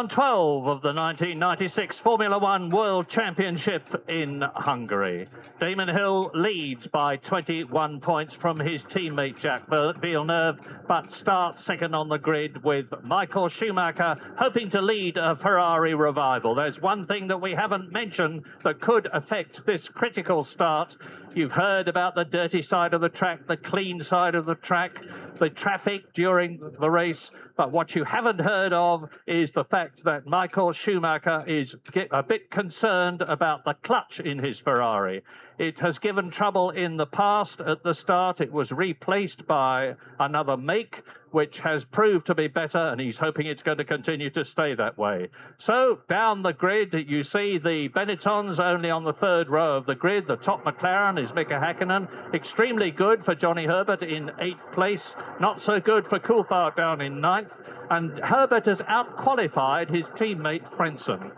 round 12 of the 1996 Formula One World Championship in Hungary. Damon Hill leads by 21 points from his teammate Jack Villeneuve, but starts second on the grid with Michael Schumacher hoping to lead a Ferrari revival. There's one thing that we haven't mentioned that could affect this critical start. You've heard about the dirty side of the track, the clean side of the track, the traffic during the race, but what you haven't heard of is the fact that Michael Schumacher is a bit concerned about the clutch in his Ferrari. It has given trouble in the past at the start. It was replaced by another make, which has proved to be better, and he's hoping it's going to continue to stay that way. So down the grid, you see the Benettons only on the third row of the grid. The top McLaren is Mika Häkkinen. Extremely good for Johnny Herbert in 8th place. Not so good for Coulthard down in 9th. And Herbert has out-qualified his teammate Frentzen.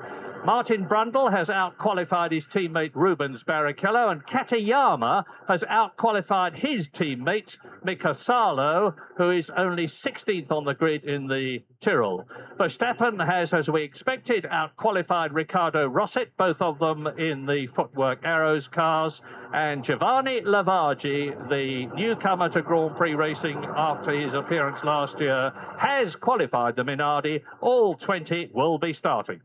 Martin Brundle has out-qualified his teammate Rubens Barrichello, and Katayama has out-qualified his teammate Mika Salo, who is only 16th on the grid in the Tyrrell. Verstappen has, as we expected, out-qualified Riccardo Rosset, both of them in the Footwork Arrows cars, and Giovanni Lavaggi, the newcomer to Grand Prix racing after his appearance last year, has qualified the Minardi. All 20 will be starting.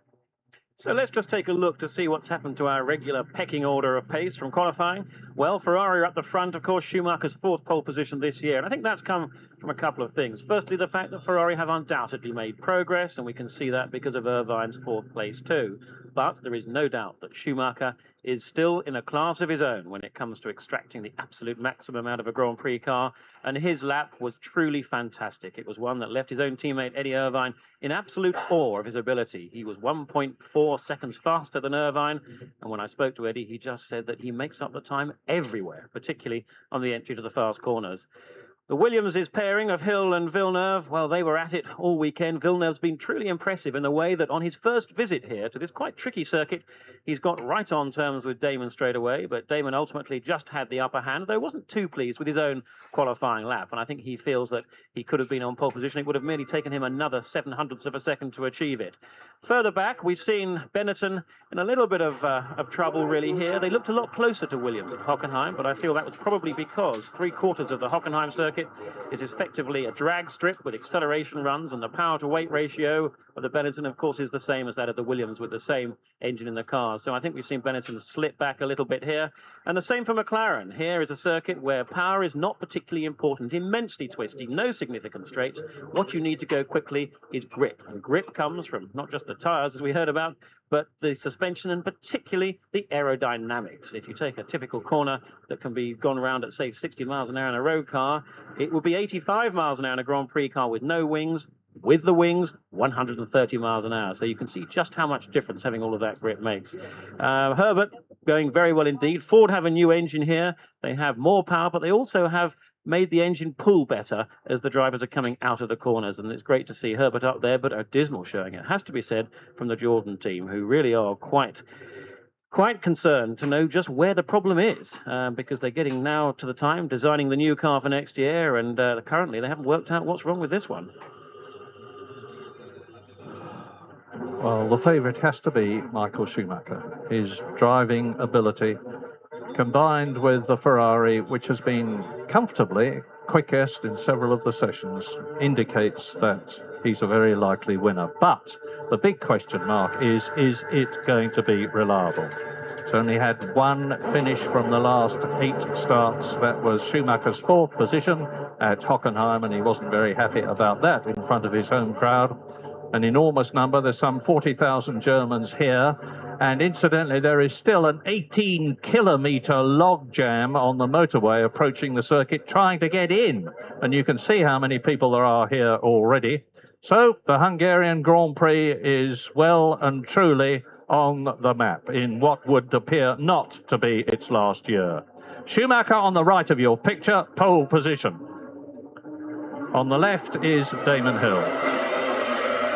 So let's just take a look to see what's happened to our regular pecking order of pace from qualifying. Well, Ferrari are at the front, of course, Schumacher's 4th pole position this year. And I think that's come from a couple of things. Firstly, the fact that Ferrari have undoubtedly made progress, and we can see that because of Irvine's 4th place too. But there is no doubt that Schumacher is still in a class of his own when it comes to extracting the absolute maximum out of a Grand Prix car. And his lap was truly fantastic. It was one that left his own teammate Eddie Irvine in absolute awe of his ability. He was 1.4 seconds faster than Irvine. And when I spoke to Eddie, he just said that he makes up the time everywhere, particularly on the entry to the fast corners. The Williams' pairing of Hill and Villeneuve, well, they were at it all weekend. Villeneuve's been truly impressive in the way that on his first visit here to this quite tricky circuit, he's got right on terms with Damon straight away, but Damon ultimately just had the upper hand, though wasn't too pleased with his own qualifying lap, and I think he feels that he could have been on pole position. It would have merely taken him another 0.07 of a second to achieve it. Further back, we've seen Benetton in a little bit of trouble really here. They looked a lot closer to Williams at Hockenheim, but I feel that was probably because 3/4 of the Hockenheim circuit is effectively a drag strip with acceleration runs, and the power-to-weight ratio of the Benetton, of course, is the same as that of the Williams with the same engine in the cars. So I think we've seen Benetton slip back a little bit here. And the same for McLaren. Here is a circuit where power is not particularly important, immensely twisty, no significant straights. What you need to go quickly is grip. And grip comes from not just the tyres, as we heard about, but the suspension and particularly the aerodynamics. If you take a typical corner that can be gone around at, say, 60 miles an hour in a road car, it would be 85 miles an hour in a Grand Prix car with no wings. With the wings, 130 miles an hour. So you can see just how much difference having all of that grip makes. Herbert going very well indeed. Ford have a new engine here. They have more power, but they also have made the engine pull better as the drivers are coming out of the corners. And it's great to see Herbert up there, but a dismal showing, it has to be said, from the Jordan team, who really are quite concerned to know just where the problem is, because they're getting now to the time designing the new car for next year, and currently they haven't worked out what's wrong with this one. Well, the favourite has to be Michael Schumacher. His driving ability, combined with the Ferrari, which has been comfortably quickest in several of the sessions, indicates that he's a very likely winner. But the big question mark is it going to be reliable? It's only had one finish from the last 8 starts. That was Schumacher's 4th position at Hockenheim, and he wasn't very happy about that in front of his home crowd. An enormous number. There's some 40,000 Germans here. And incidentally, there is still an 18-kilometre log jam on the motorway approaching the circuit, trying to get in. And you can see how many people there are here already. So the Hungarian Grand Prix is well and truly on the map in what would appear not to be its last year. Schumacher on the right of your picture, pole position. On the left is Damon Hill,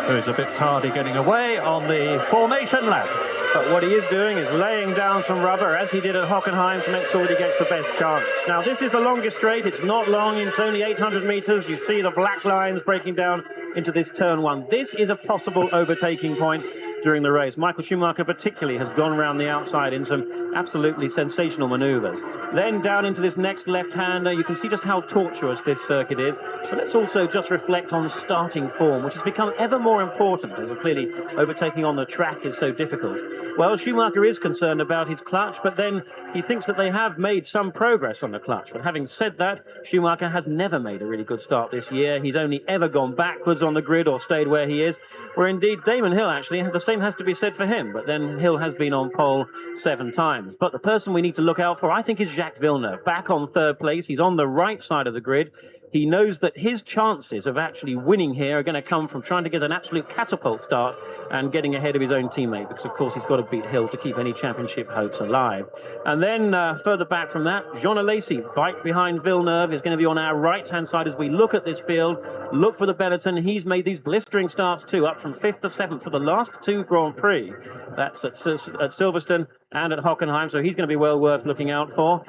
who's a bit tardy getting away on the formation lap. But what he is doing is laying down some rubber, as he did at Hockenheim, to make sure that he gets the best chance. Now, this is the longest straight. It's not long. It's only 800 metres. You see the black lines breaking down into this turn one. This is a possible overtaking point during the race. Michael Schumacher particularly has gone around the outside in some absolutely sensational manoeuvres. Then down into this next left-hander, you can see just how tortuous this circuit is. But let's also just reflect on starting form, which has become ever more important, as clearly overtaking on the track is so difficult. Well, Schumacher is concerned about his clutch, but then he thinks that they have made some progress on the clutch. But having said that, Schumacher has never made a really good start this year. He's only ever gone backwards on the grid or stayed where he is, where indeed Damon Hill, actually, the same has to be said for him. But then Hill has been on pole 7 times. But the person we need to look out for, I think, is Jacques Villeneuve, back on 3rd place. He's on the right side of the grid. He knows that his chances of actually winning here are going to come from trying to get an absolute catapult start and getting ahead of his own teammate, because of course he's got to beat Hill to keep any championship hopes alive. And then further back from that, Jean Alesi, right behind Villeneuve, is going to be on our right-hand side as we look at this field, look for the Benetton. He's made these blistering starts too, up from 5th to 7th for the last 2 Grand Prix. That's at Silverstone and at Hockenheim, so he's going to be well worth looking out for.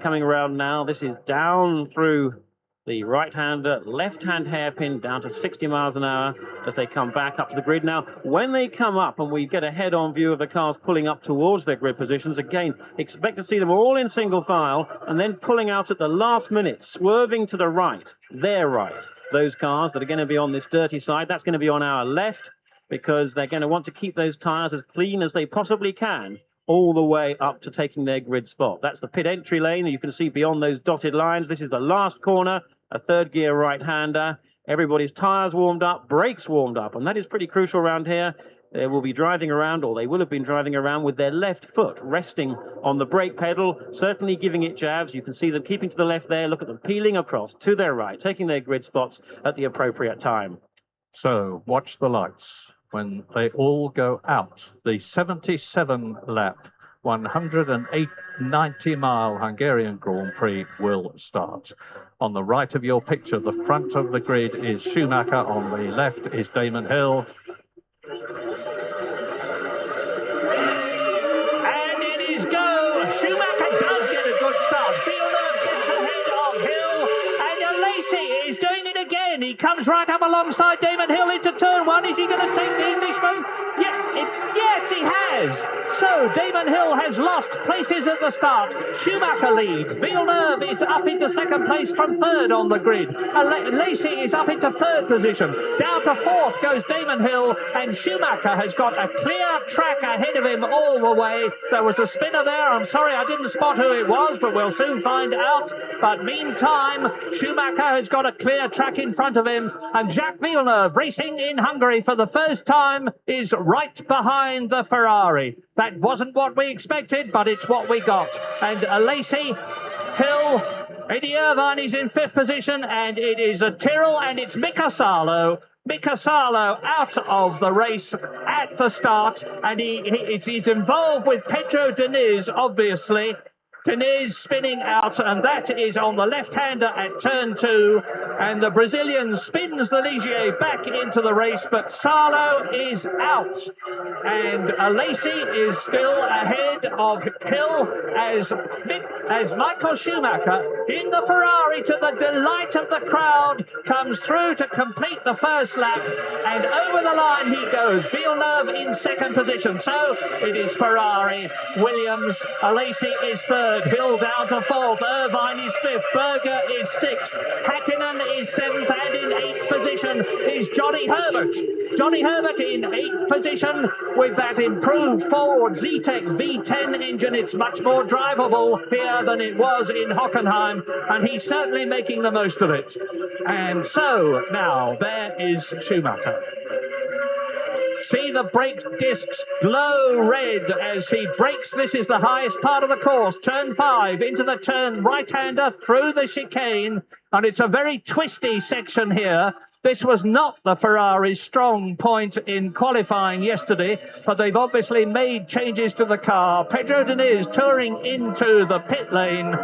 Coming around now, this is down through the right-hander, left-hand hairpin down to 60 miles an hour as they come back up to the grid. Now, when they come up and we get a head-on view of the cars pulling up towards their grid positions, again, expect to see them all in single file and then pulling out at the last minute, swerving to the right, their right. Those cars that are going to be on this dirty side, that's going to be on our left, because they're going to want to keep those tyres as clean as they possibly can all the way up to taking their grid spot. That's the pit entry lane. You can see beyond those dotted lines. This is the last corner, a 3rd gear right-hander. Everybody's tyres warmed up, brakes warmed up, and that is pretty crucial around here. They will be driving around, or they will have been driving around with their left foot resting on the brake pedal, certainly giving it jabs. You can see them keeping to the left there. Look at them peeling across to their right, taking their grid spots at the appropriate time. So watch the lights when they all go out. The 77 lap, 190-mile Hungarian Grand Prix will start. On the right of your picture, the front of the grid is Schumacher. On the left is Damon Hill. And it is go. Schumacher does get a good start. Villeneuve gets ahead of Hill. And Alesi is doing it again. He comes right up alongside Damon Hill into turn 1. Is he going to take the Englishman? Yes, he has. So Damon Hill has lost places at the start. Schumacher leads. Villeneuve is up into 2nd place from 3rd on the grid. Alesi is up into 3rd position. Down to 4th goes Damon Hill, and Schumacher has got a clear track ahead of him all the way. There was a spinner there. I'm sorry I didn't spot who it was, but we'll soon find out. But meantime, Schumacher has got a clear track in front of him, and Jacques Villeneuve, racing in Hungary for the first time, is right behind the Ferrari. That wasn't what we expected, but it's what we got. And Alesi, Hill, Eddie Irvine is in 5th position, and it is a Tyrrell, and it's Mika Salo. Mika Salo out of the race at the start, and he's involved with Pedro Diniz, obviously. Diniz spinning out, and that is on the left-hander at turn 2. And the Brazilian spins the Ligier back into the race, but Salo is out. And Alesi is still ahead of Hill as Michael Schumacher in the Ferrari, to the delight of the crowd, comes through to complete the first lap. And over the line he goes. Villeneuve in 2nd position. So it is Ferrari, Williams, Alesi is 3rd. Hill down to 4th, Irvine is 5th, Berger is 6th, Hakkinen is 7th, and in 8th position is Johnny Herbert. Johnny Herbert in 8th position with that improved Ford Zetec V10 engine. It's much more drivable here than it was in Hockenheim, and he's certainly making the most of it. And so now there is Schumacher. See the brake discs glow red as he brakes. This is the highest part of the course. Turn 5 into the turn right-hander through the chicane. And it's a very twisty section here. This was not the Ferrari's strong point in qualifying yesterday, but they've obviously made changes to the car. Pedro Diniz touring into the pit lane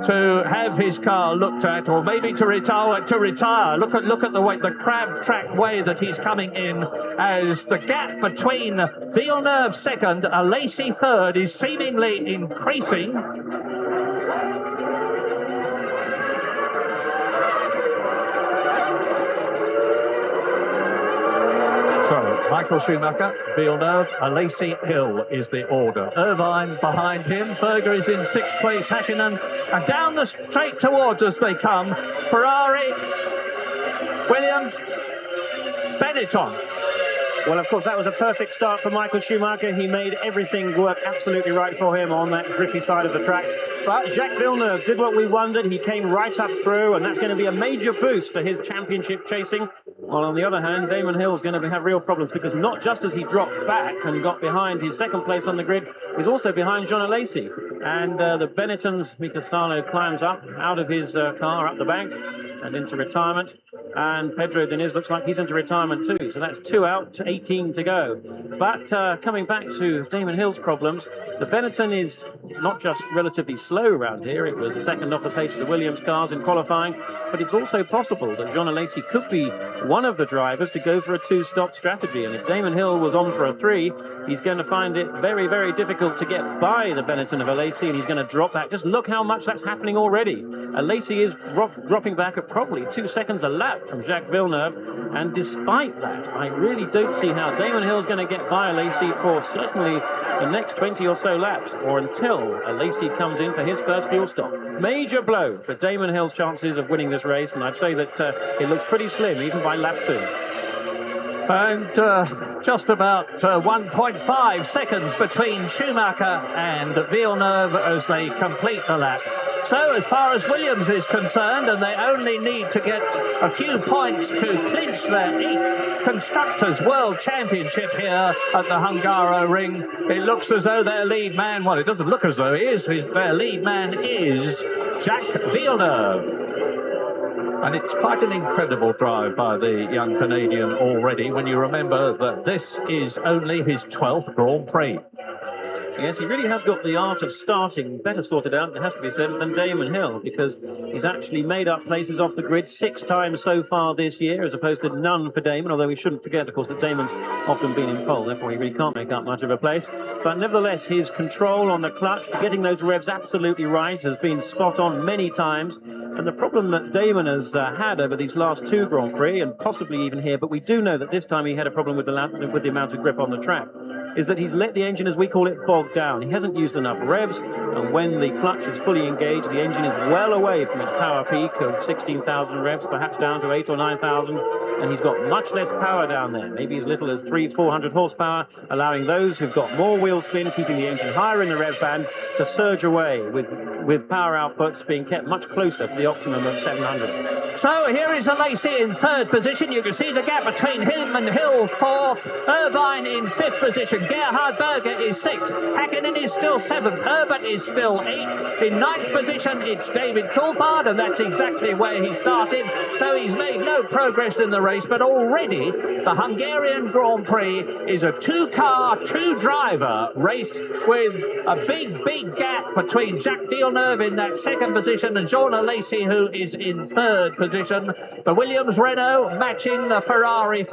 to have his car looked at, or maybe to retire. Look at the way, the crab track way that he's coming in, as the gap between Villeneuve 2nd, Alesi 3rd is seemingly increasing. Michael Schumacher, Villeneuve, Alesi, Hill is the order. Irvine behind him. Berger is in 6th place. Hakkinen, and down the straight towards us they come. Ferrari, Williams, Benetton. Well, of course, that was a perfect start for Michael Schumacher. He made everything work absolutely right for him on that grippy side of the track. But Jacques Villeneuve did what we wondered. He came right up through, and that's going to be a major boost for his championship chasing. While on the other hand, Damon Hill's going to have real problems, because not just as he dropped back and got behind his 2nd place on the grid, he's also behind Jean Alesi. And the Benetton's Mika Salo climbs up out of his car up the bank and into retirement. And Pedro Diniz looks like he's into retirement too. So that's 2 out, 18 to go. But coming back to Damon Hill's problems, the Benetton is not just relatively slow around here. It was 2nd off the pace of the Williams cars in qualifying. But it's also possible that Jean Alesi could be one of the drivers to go for a 2-stop strategy. And if Damon Hill was on for a 3, he's going to find it very, very difficult to get by the Benetton of Alesi, and he's going to drop back. Just look how much that's happening already. Alesi is dropping back at probably 2 seconds a lap from Jacques Villeneuve, and despite that, I really don't see how Damon Hill's going to get by Alesi for certainly the next 20 or so laps, or until Alesi comes in for his first fuel stop. Major blow for Damon Hill's chances of winning this race, and I'd say that it looks pretty slim, even by lap 2. And just about 1.5 seconds between Schumacher and Villeneuve as they complete the lap. So as far as Williams is concerned, and they only need to get a few points to clinch their 8th Constructors' World Championship here at the Hungaroring, it looks as though their lead man, well, it doesn't look as though he is, their lead man is Jacques Villeneuve. And it's quite an incredible drive by the young Canadian already, when you remember that this is only his 12th Grand Prix. Yes, he really has got the art of starting better sorted out, it has to be said, than Damon Hill, because he's actually made up places off the grid 6 times so far this year, as opposed to none for Damon, although we shouldn't forget, of course, that Damon's often been in pole, therefore he really can't make up much of a place. But nevertheless, his control on the clutch, getting those revs absolutely right, has been spot on many times. And the problem that Damon has had over these last 2 Grand Prix, and possibly even here, but we do know that this time he had a problem with the amount of grip on the track, is that he's let the engine, as we call it, bog down. He hasn't used enough revs, and when the clutch is fully engaged, the engine is well away from its power peak of 16,000 revs, perhaps down to 8 or 9,000, and he's got much less power down there, maybe as little as 300-400 horsepower, allowing those who've got more wheel spin, keeping the engine higher in the rev band, to surge away, with power outputs being kept much closer to the optimum of 700. So here is Alesi in 3rd position. You can see the gap between him and Hill, 4th. Irvine in 5th position. Gerhard Berger is 6th. Hakkinen is still 7th. Herbert is still 8th. In 9th position, it's David Coulthard, and that's exactly where he started. So he's made no progress in the race, but already the Hungarian Grand Prix is a 2-car, 2-driver race with a big, big gap between Jacques Villeneuve in that 2nd position and Jean Alesi, who is in 3rd position. The Williams Renault matching the Ferrari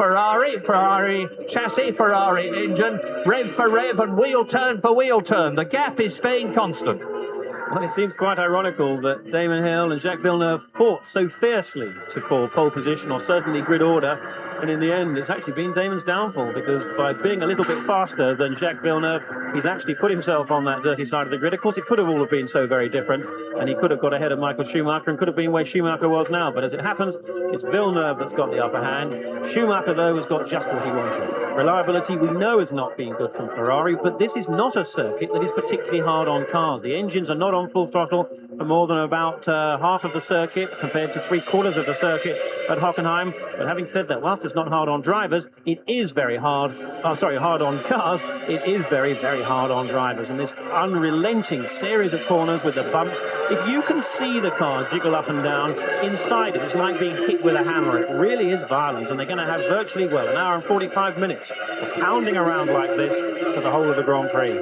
chassis, Ferrari engine, rev for rev and wheel turn for wheel turn. The gap is staying constant. Well, it seems quite ironical that Damon Hill and Jacques Villeneuve fought so fiercely for pole position, or certainly grid order, and in the end it's actually been Damon's downfall, because by being a little bit faster than Jacques Villeneuve, he's actually put himself on that dirty side of the grid. Of course, it could have all been so very different, and he could have got ahead of Michael Schumacher and could have been where Schumacher was now, but as it happens, it's Villeneuve that's got the upper hand. Schumacher, though, has got just what he wanted. Reliability, we know, has not been good from Ferrari, but this is not a circuit that is particularly hard on cars. The engines are not on full throttle for more than about half of the circuit, compared to 3/4 of the circuit at Hockenheim. But having said that, whilst it's not hard on drivers, it is very hard. Hard on cars. It is very, very hard on drivers. And this unrelenting series of corners with the bumps, if you can see the car jiggle up and down, inside it, it's like being hit with a hammer. It really is violent, and they're going to have virtually, well, 1 hour and 45 minutes of pounding around like this for the whole of the Grand Prix.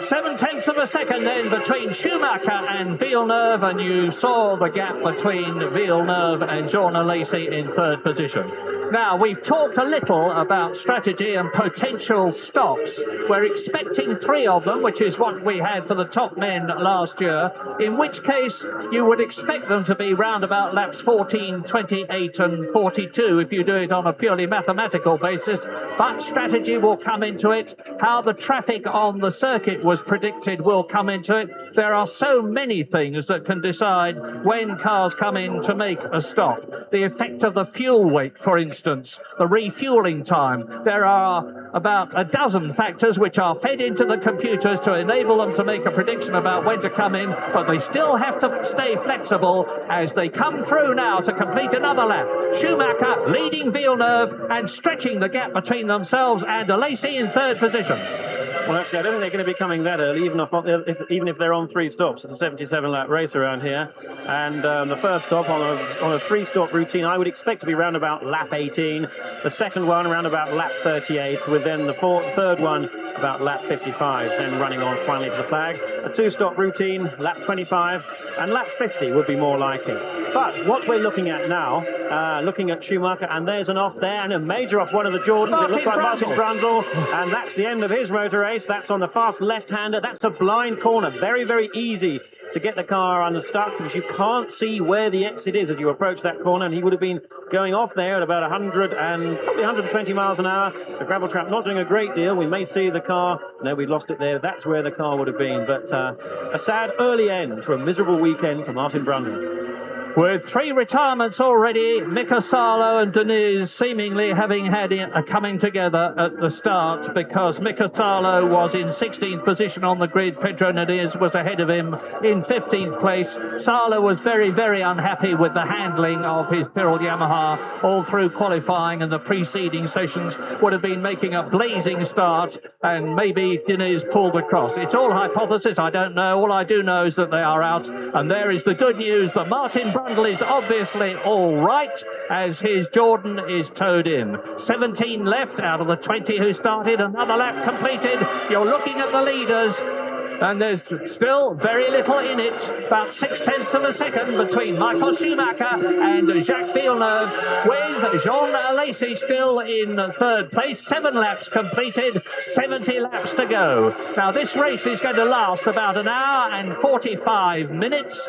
7/10 of a second then between Schumacher and Villeneuve, and you saw the gap between Villeneuve and Jean Alesi in 3rd position. Now, we've talked a little about strategy and potential stops. We're expecting 3 of them, which is what we had for the top men last year, in which case you would expect them to be round about laps 14, 28 and 42 if you do it on a purely mathematical basis. But strategy will come into it. How the traffic on the circuit was predicted will come into it. There are so many things that can decide when cars come in to make a stop. The effect of the fuel weight, for instance, the refueling time. There are about a dozen factors which are fed into the computers to enable them to make a prediction about when to come in, but they still have to stay flexible as they come through now to complete another lap. Schumacher leading Villeneuve and stretching the gap between themselves and Alesi in 3rd position. Well, actually, I don't think they're going to be coming that early, even if they're on 3 stops. It's a 77-lap race around here. And the first stop on a 3-stop routine, I would expect to be round about lap 18. The second one around about lap 38, with then the third one about lap 55, then running on finally to the flag. A 2-stop routine, lap 25, and lap 50 would be more likely. But what we're looking at now, looking at Schumacher, and there's an off there, and a major off one of the Jordans. It looks like Martin Brundle, and that's the end of his motor race. That's on the fast left-hander. That's a blind corner. Very, very easy to get the car unstuck because you can't see where the exit is as you approach that corner, and he would have been going off there at about 100 and probably 120 miles an hour. The gravel trap not doing a great deal. We may see the car. No, we lost it there. That's where the car would have been. But a sad early end to a miserable weekend for Martin Brundle. With 3 retirements already, Mika Salo and Diniz seemingly having had a coming together at the start, because Mika Salo was in 16th position on the grid. Pedro Diniz was ahead of him in 15th place. Salo was very, very unhappy with the handling of his Pirelli Yamaha all through qualifying, and the preceding sessions would have been making a blazing start, and maybe Diniz pulled across. It's all hypothesis. I don't know. All I do know is that they are out, and there is the good news that Martin Brundle is obviously all right as his Jordan is towed in. 17 left out of the 20 who started. Another lap completed. You're looking at the leaders, and there's still very little in it. About 0.6 of a second between Michael Schumacher and Jacques Villeneuve, with Jean Alesi still in 3rd place. 7 laps completed, 70 laps to go. Now, this race is going to last about an hour and 45 minutes.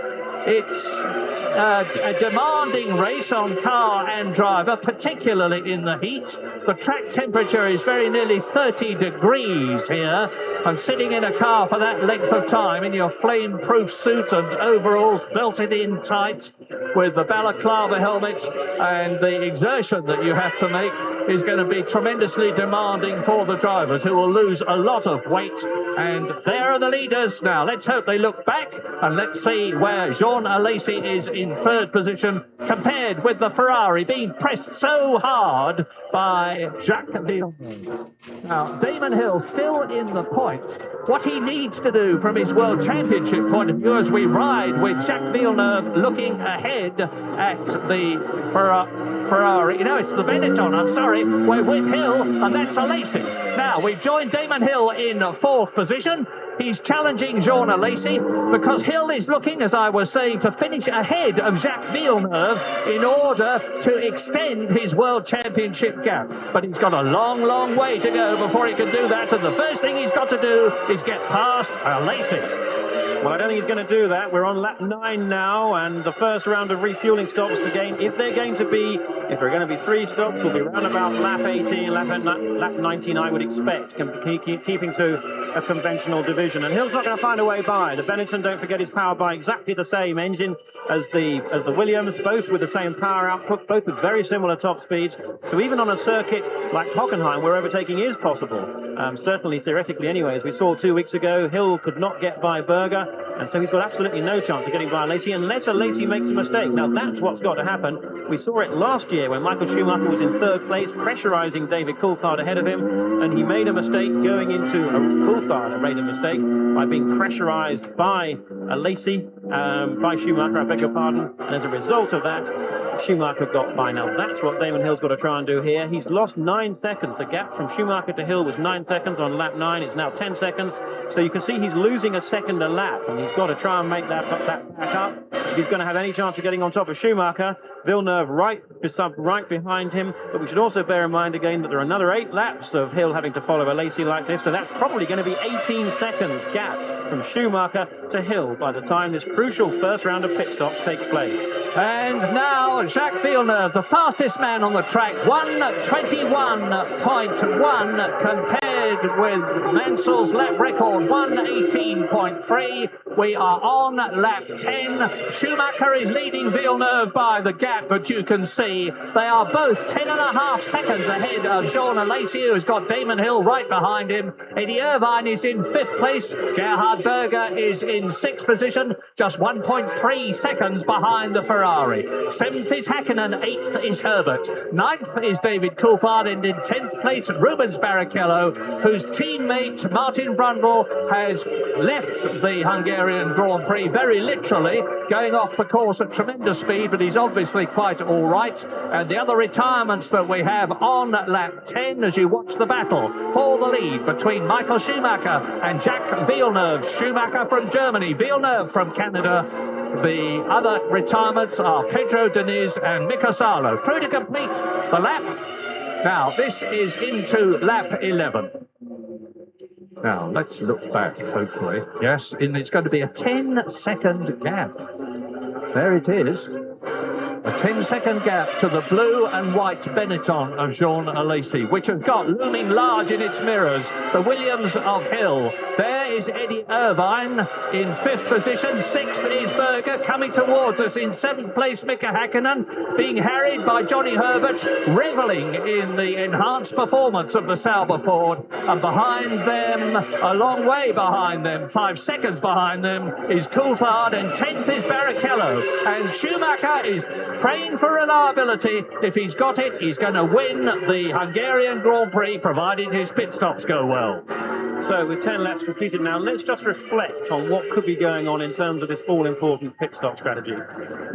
It's a demanding race on car and driver, particularly in the heat. The track temperature is very nearly 30 degrees here. I'm sitting in a car for that length of time in your flame-proof suit and overalls belted in tight with the balaclava helmet, and the exertion that you have to make is going to be tremendously demanding for the drivers, who will lose a lot of weight. And there are the leaders now. Let's hope they look back, and let's see where Jean Alesi is in 3rd position compared with the Ferrari being pressed so hard by Jacques Villeneuve. Now, Damon Hill still in the point. What he needs to do from his World Championship point of view, as we ride with Jacques Villeneuve looking ahead at the Ferrari. You know, it's the Benetton, I'm sorry. We're with Hill, and that's Alesi. Now, we've joined Damon Hill in 4th position. He's challenging Jean Alesi because Hill is looking, as I was saying, to finish ahead of Jacques Villeneuve in order to extend his World Championship gap. But he's got a long, long way to go before he can do that, and the first thing he's got to do is get past Alesi. Well, I don't think he's going to do that. We're on lap 9 now, and the first round of refueling stops again. If there are going to be 3 stops, will be round about lap 18, lap 19, I would expect, keeping to a conventional division. And Hill's not going to find a way by. The Benetton, don't forget, is powered by exactly the same engine as the Williams, both with the same power output, both with very similar top speeds. So even on a circuit like Hockenheim, where overtaking is possible, certainly theoretically anyway, as we saw 2 weeks ago, Hill could not get by Berger, and so he's got absolutely no chance of getting by Alesi unless Alesi makes a mistake. Now, that's what's got to happen. We saw it last year when Michael Schumacher was in 3rd place, pressurising David Coulthard ahead of him, and he made a mistake going into Coulthard made a mistake by being pressurised by Alesi, by Schumacher, I beg your pardon, and as a result of that, Schumacher got by. Now, that's what Damon Hill's got to try and do here. He's lost 9 seconds. The gap from Schumacher to Hill was 9 seconds on lap 9. It's now 10 seconds. So you can see he's losing a second a lap, and he's got to try and make that back up. if he's going to have any chance of getting on top of Schumacher. Villeneuve right behind him, but we should also bear in mind again that there are another 8 laps of Hill having to follow a Lacey like this, so that's probably going to be 18 seconds gap from Schumacher to Hill by the time this crucial first round of pit stops takes place. And now Jacques Villeneuve, the fastest man on the track, 1:21.1 compared with Mansell's lap record, 1:18.3. We are on lap 10. Schumacher is leading Villeneuve by the gap, but you can see they are both 10.5 seconds ahead of Jean Alesi, who's got Damon Hill right behind him. Eddie Irvine is in 5th place. Gerhard Berger is in 6th position, just 1.3 seconds behind the Ferrari. 7th is Häkkinen, 8th is Herbert. 9th is David Coulthard, and in 10th place Rubens Barrichello, whose teammate Martin Brundle has left the Hungarian Grand Prix very literally, going off the course at tremendous speed, but he's obviously quite all right. And the other retirements that we have on lap 10 as you watch the battle for the lead between Michael Schumacher and Jacques Villeneuve. Schumacher from Germany, Villeneuve from Canada. The other retirements are Pedro Diniz and Mika Salo. Through to complete the lap. Now, this is into lap 11. Now, let's look back, hopefully. Yes, and it's going to be a 10-second gap. There it is. A 10-second gap to the blue and white Benetton of Jean Alesi, which has got looming large in its mirrors the Williams of Hill. There is Eddie Irvine in 5th position. 6th is Berger. Coming towards us in 7th place, Mika Häkkinen, being harried by Johnny Herbert, reveling in the enhanced performance of the Sauber Ford. And behind them, a long way behind them, 5 seconds behind them, is Coulthard, and 10th is Barrichello. And Schumacher is praying for reliability. If he's got it, he's going to win the Hungarian Grand Prix, provided his pit stops go well. So with 10 laps completed now, let's just reflect on what could be going on in terms of this all-important pit stop strategy.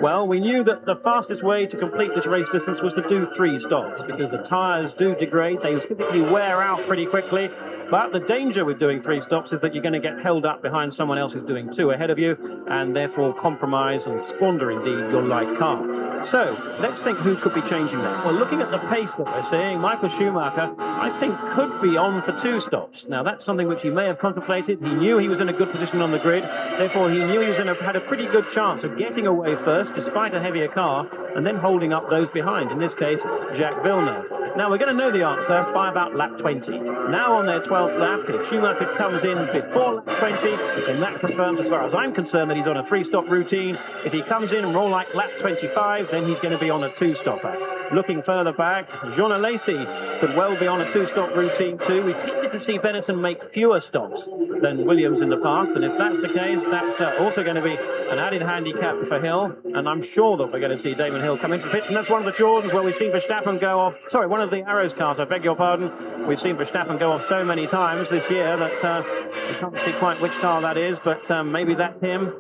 Well, we knew that the fastest way to complete this race distance was to do 3 stops, because the tyres do degrade, they physically wear out pretty quickly. But the danger with doing 3 stops is that you're going to get held up behind someone else who's doing 2 ahead of you, and therefore compromise and squander indeed your light car. So let's think who could be changing that. Well, looking at the pace that we're seeing, Michael Schumacher, I think, could be on for 2 stops. Now, that's something which he may have contemplated. He knew he was in a good position on the grid. Therefore, he knew he was had a pretty good chance of getting away first, despite a heavier car, and then holding up those behind, in this case, Jacques Villeneuve. Now, we're going to know the answer by about lap 20. Now on their 12th lap, if Schumacher comes in before lap 20, then that confirms, as far as I'm concerned, that he's on a 3-stop routine. If he comes in more like lap 25, then he's going to be on a 2-stopper. Looking further back, Jean Alesi could well be on a 2-stop routine too. We tended to see Benetton make fewer stops than Williams in the past, and if that's the case, that's also going to be an added handicap for Hill, and I'm sure that we're going to see Damon Hill come into the pits, and that's one of the Jordans where we've seen Verstappen go off, sorry, one of the Arrows cars, I beg your pardon. We've seen Verstappen go off so many times this year that we can't see quite which car that is, but maybe that's him.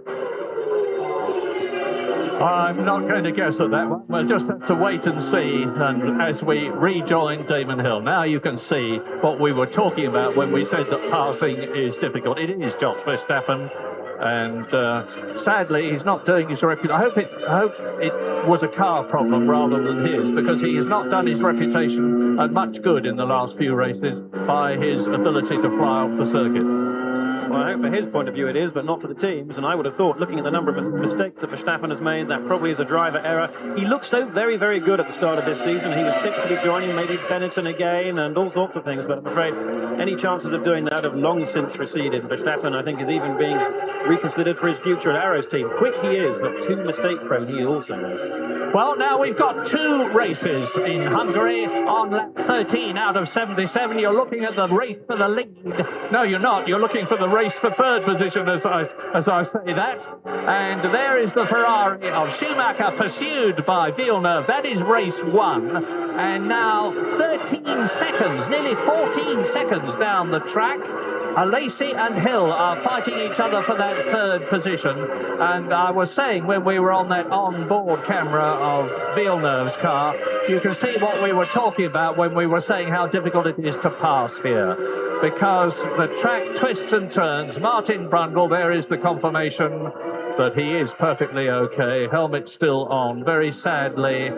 I'm not going to guess at that one. We'll just have to wait and see, and as we rejoin Damon Hill. Now you can see what we were talking about when we said that passing is difficult. It is Jos Verstappen, and sadly he's not doing his reputation. I hope it was a car problem rather than his, because he has not done his reputation much good in the last few races by his ability to fly off the circuit. Well, I hope for his point of view it is, but not for the teams. And I would have thought, looking at the number of mistakes that Verstappen has made, that probably is a driver error. He looked so very, very good at the start of this season. He was tipped to be joining maybe Benetton again and all sorts of things. But I'm afraid any chances of doing that have long since receded. Verstappen, I think, is even being reconsidered for his future at Arrow's team. Quick he is, but too mistake-prone he also is. Well, now we've got 2 races in Hungary on lap 13 out of 77. You're looking at the race for the lead. No, you're not. You're looking for the race for 3rd position, as I say that. And there is the Ferrari of Schumacher, pursued by Villeneuve. That is race 1. And now 13 seconds, nearly 14 seconds down the track, Alesi and Hill are fighting each other for that 3rd position. And I was saying, when we were on that on-board camera of Villeneuve's car, you can see what we were talking about when we were saying how difficult it is to pass here, because the track twists and turns. Martin Brundle, there is the confirmation, but he is perfectly okay. Helmet still on. Very sadly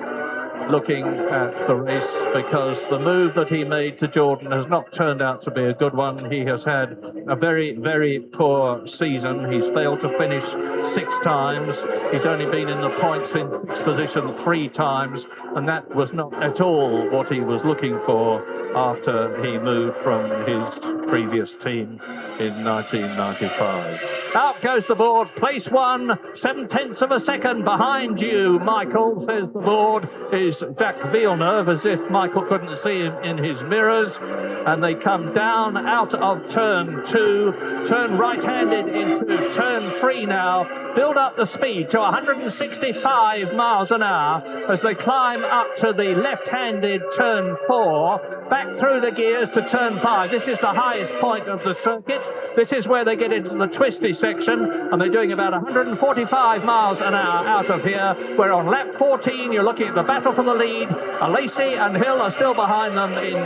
looking at the race, because the move that he made to Jordan has not turned out to be a good one. He has had a very, very poor season. He's failed to finish 6 times. He's only been in the points in 6th position 3 times, and that was not at all what he was looking for after he moved from his previous team in 1995. Out goes the board. Place 1, 7/10 of a second behind you, Michael, says the board, is Jacques Villeneuve, as if Michael couldn't see him in his mirrors. And they come down out of turn 2, turn right-handed into turn 3 now. Build up the speed to 165 miles an hour as they climb up to the left-handed turn 4, back through the gears to turn 5. This is the highest point of the circuit. This is where they get into the twisty section, and they're doing about 145 miles an hour out of here. We're on lap 14. You're looking at the battle for the lead. Lacey and Hill are still behind them in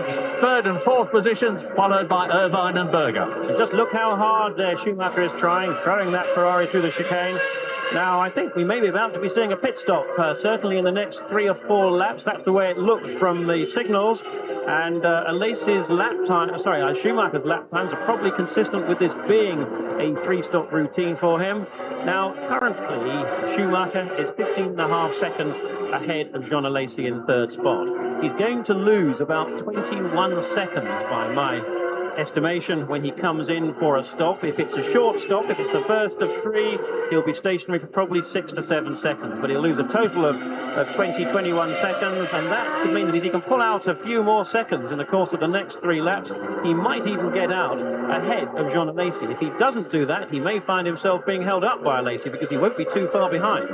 3rd and 4th positions, followed by Irvine and Berger. And just look how hard Schumacher is throwing that Ferrari through the chicane. Now, I think we may be about to be seeing a pit stop, certainly in the next 3 or 4 laps. That's the way it looks from the signals. And Schumacher's lap times are probably consistent with this being a 3-stop routine for him. Now, currently, Schumacher is 15.5 seconds ahead of Jean Alesi in 3rd spot. He's going to lose about 21 seconds by my estimation when he comes in for a stop. If it's a short stop, if it's the first of 3, he'll be stationary for probably 6 to 7 seconds, but he'll lose a total of 21 seconds, and that could mean that if he can pull out a few more seconds in the course of the next 3 laps, he might even get out ahead of Jean Alesi. If he doesn't do that, he may find himself being held up by Alesi because he won't be too far behind.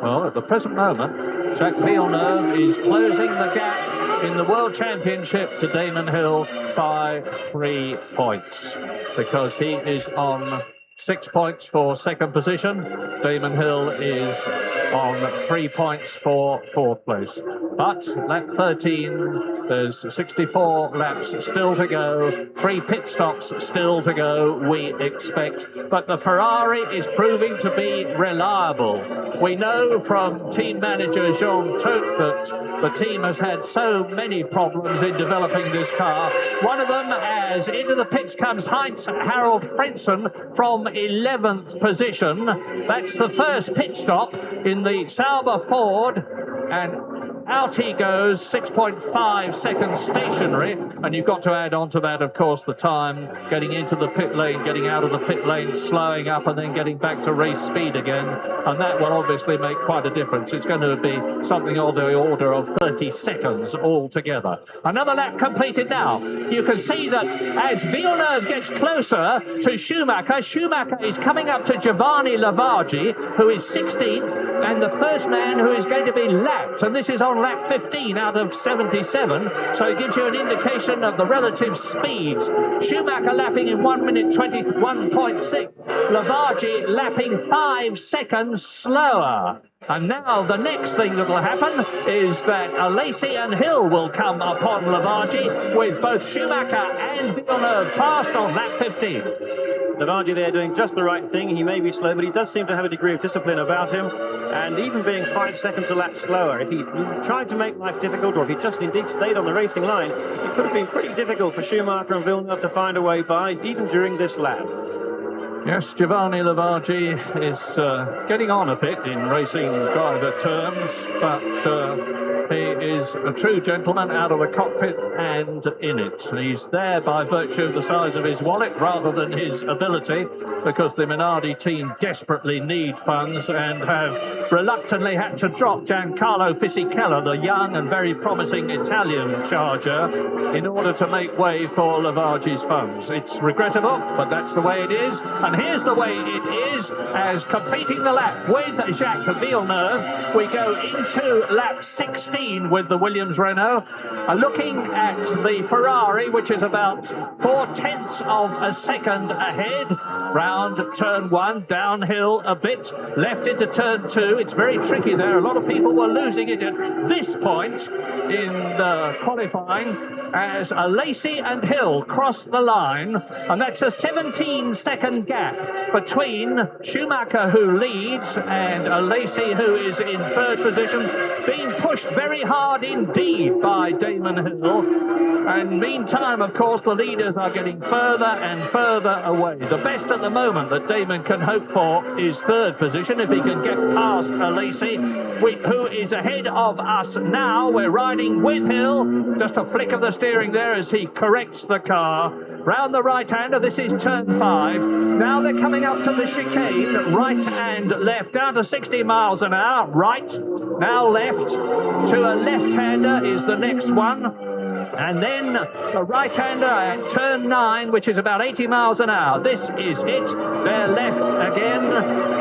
Well, at the present moment, Jacques Villeneuve is closing the gap in the World Championship to Damon Hill by 3 points, because he is on 6 points for 2nd position. Damon Hill is on 3 points for 4th place. But lap 13, there's 64 laps still to go, 3 pit stops still to go, we expect. But the Ferrari is proving to be reliable. We know from team manager Jean Todt that the team has had so many problems in developing this car. One of them, as into the pits comes Heinz Harald Frentzen from 11th position. That's the first pit stop in the Sauber Ford, and out he goes, 6.5 seconds stationary, and you've got to add on to that, of course, the time getting into the pit lane, getting out of the pit lane, slowing up, and then getting back to race speed again, and that will obviously make quite a difference. It's going to be something of the order of 30 seconds altogether. Another lap completed now. You can see that as Villeneuve gets closer to Schumacher, Schumacher is coming up to Giovanni Lavaggi, who is 16th, and the first man who is going to be lapped, and this is on lap 15 out of 77, so it gives you an indication of the relative speeds. Schumacher lapping in 1 minute 21.6, Lavaggi lapping 5 seconds slower. And now the next thing that will happen is that Alesi and Hill will come upon Lavaggi, with both Schumacher and Villeneuve passed on lap 15. Lavaggi there doing just the right thing. He may be slow, but he does seem to have a degree of discipline about him. And even being 5 seconds a lap slower, if he tried to make life difficult, or if he just indeed stayed on the racing line, it could have been pretty difficult for Schumacher and Villeneuve to find a way by, even during this lap. Yes, Giovanni Lavaggi is getting on a bit in racing driver terms, but he is a true gentleman out of the cockpit and in it. He's there by virtue of the size of his wallet rather than his ability, because the Minardi team desperately need funds and have reluctantly had to drop Giancarlo Fisichella, the young and very promising Italian charger, in order to make way for Lavaggi's funds. It's regrettable, but that's the way it is. And here's the way it is, as completing the lap with Jacques Villeneuve, we go into lap 16 with the Williams Renault, looking at the Ferrari, which is about 4/10 of a second ahead. round turn 1, downhill a bit, left into turn 2. It's very tricky there. A lot of people were losing it at this point in the qualifying as Lacey and Hill cross the line, and that's a 17-second gap between Schumacher, who leads, and Lacey, who is in third position, being pushed very hard indeed by Damon Hill. And meantime, of course, the leaders are getting further and further away. The best at the moment that Damon can hope for is third position, if he can get past Lacey, who is ahead of us now. We're riding with Hill. Just a flick of the steering there as he corrects the car. Round the right-hander, this is turn 5. Now they're coming up to the chicane, right and left, down to 60 miles an hour. Right, now left, to a left-hander is the next one. And then the right-hander at turn 9, which is about 80 miles an hour. This is it. They're left again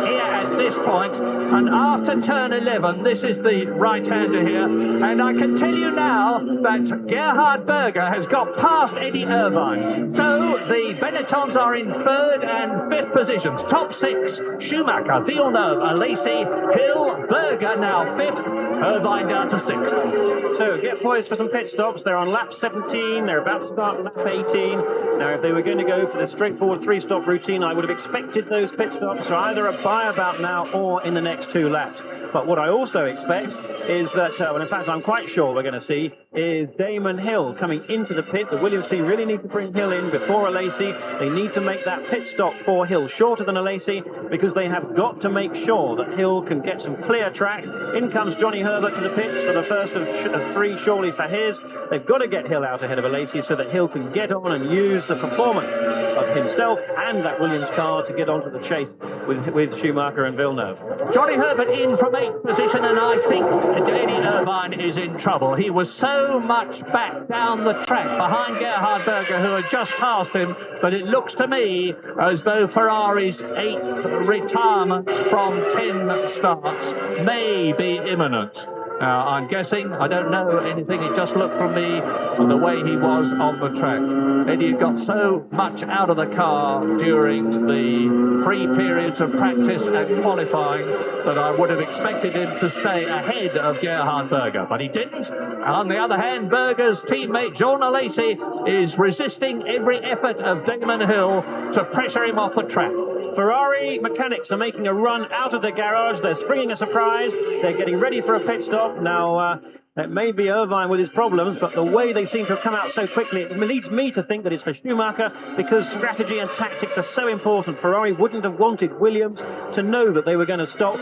here at this point. And after turn 11, this is the right-hander here. And I can tell you now that Gerhard Berger has got past Eddie Irvine. So the Benettons are in third and fifth positions. Top 6, Schumacher, Villeneuve, Lacey, Hill, Berger now fifth, Irvine down to 6th. So get poised for some pit stops. They're on lap 17. They're about to start lap 18. Now, if they were going to go for the straightforward 3-stop routine, I would have expected those pit stops are either by about now or in the next 2 laps. But what I also expect is that, well, in fact, I'm quite sure we're going to see is Damon Hill coming into the pit. The Williams team really need to bring Hill in before Lacey. They need to make that pit stop for Hill shorter than Lacey, because they have got to make sure that Hill can get some clear track. In comes Johnny Herbert to the pits for the first of 3, surely for his. They've got to get Hill out ahead of Lacey so that Hill can get on and use the performance of himself and that Williams car to get onto the chase with Schumacher and Villeneuve. Johnny Herbert in from 8th position, and I think Eddie Irvine is in trouble. He was so much back down the track behind Gerhard Berger, who had just passed him, but it looks to me as though Ferrari's 8th retirement from 10 starts may be imminent. Now, I'm guessing, I don't know anything, it just looked from me and the way he was on the track. Eddie had got so much out of the car during the 3 periods of practice and qualifying that I would have expected him to stay ahead of Gerhard Berger, but he didn't. On the other hand, Berger's teammate Jean Lacey is resisting every effort of Damon Hill to pressure him off the track. Ferrari mechanics are making a run out of the garage. They're springing a surprise. They're getting ready for a pit stop. Now, it may be Irvine with his problems, but the way they seem to have come out so quickly, it leads me to think that it's for Schumacher, because strategy and tactics are so important. Ferrari wouldn't have wanted Williams to know that they were going to stop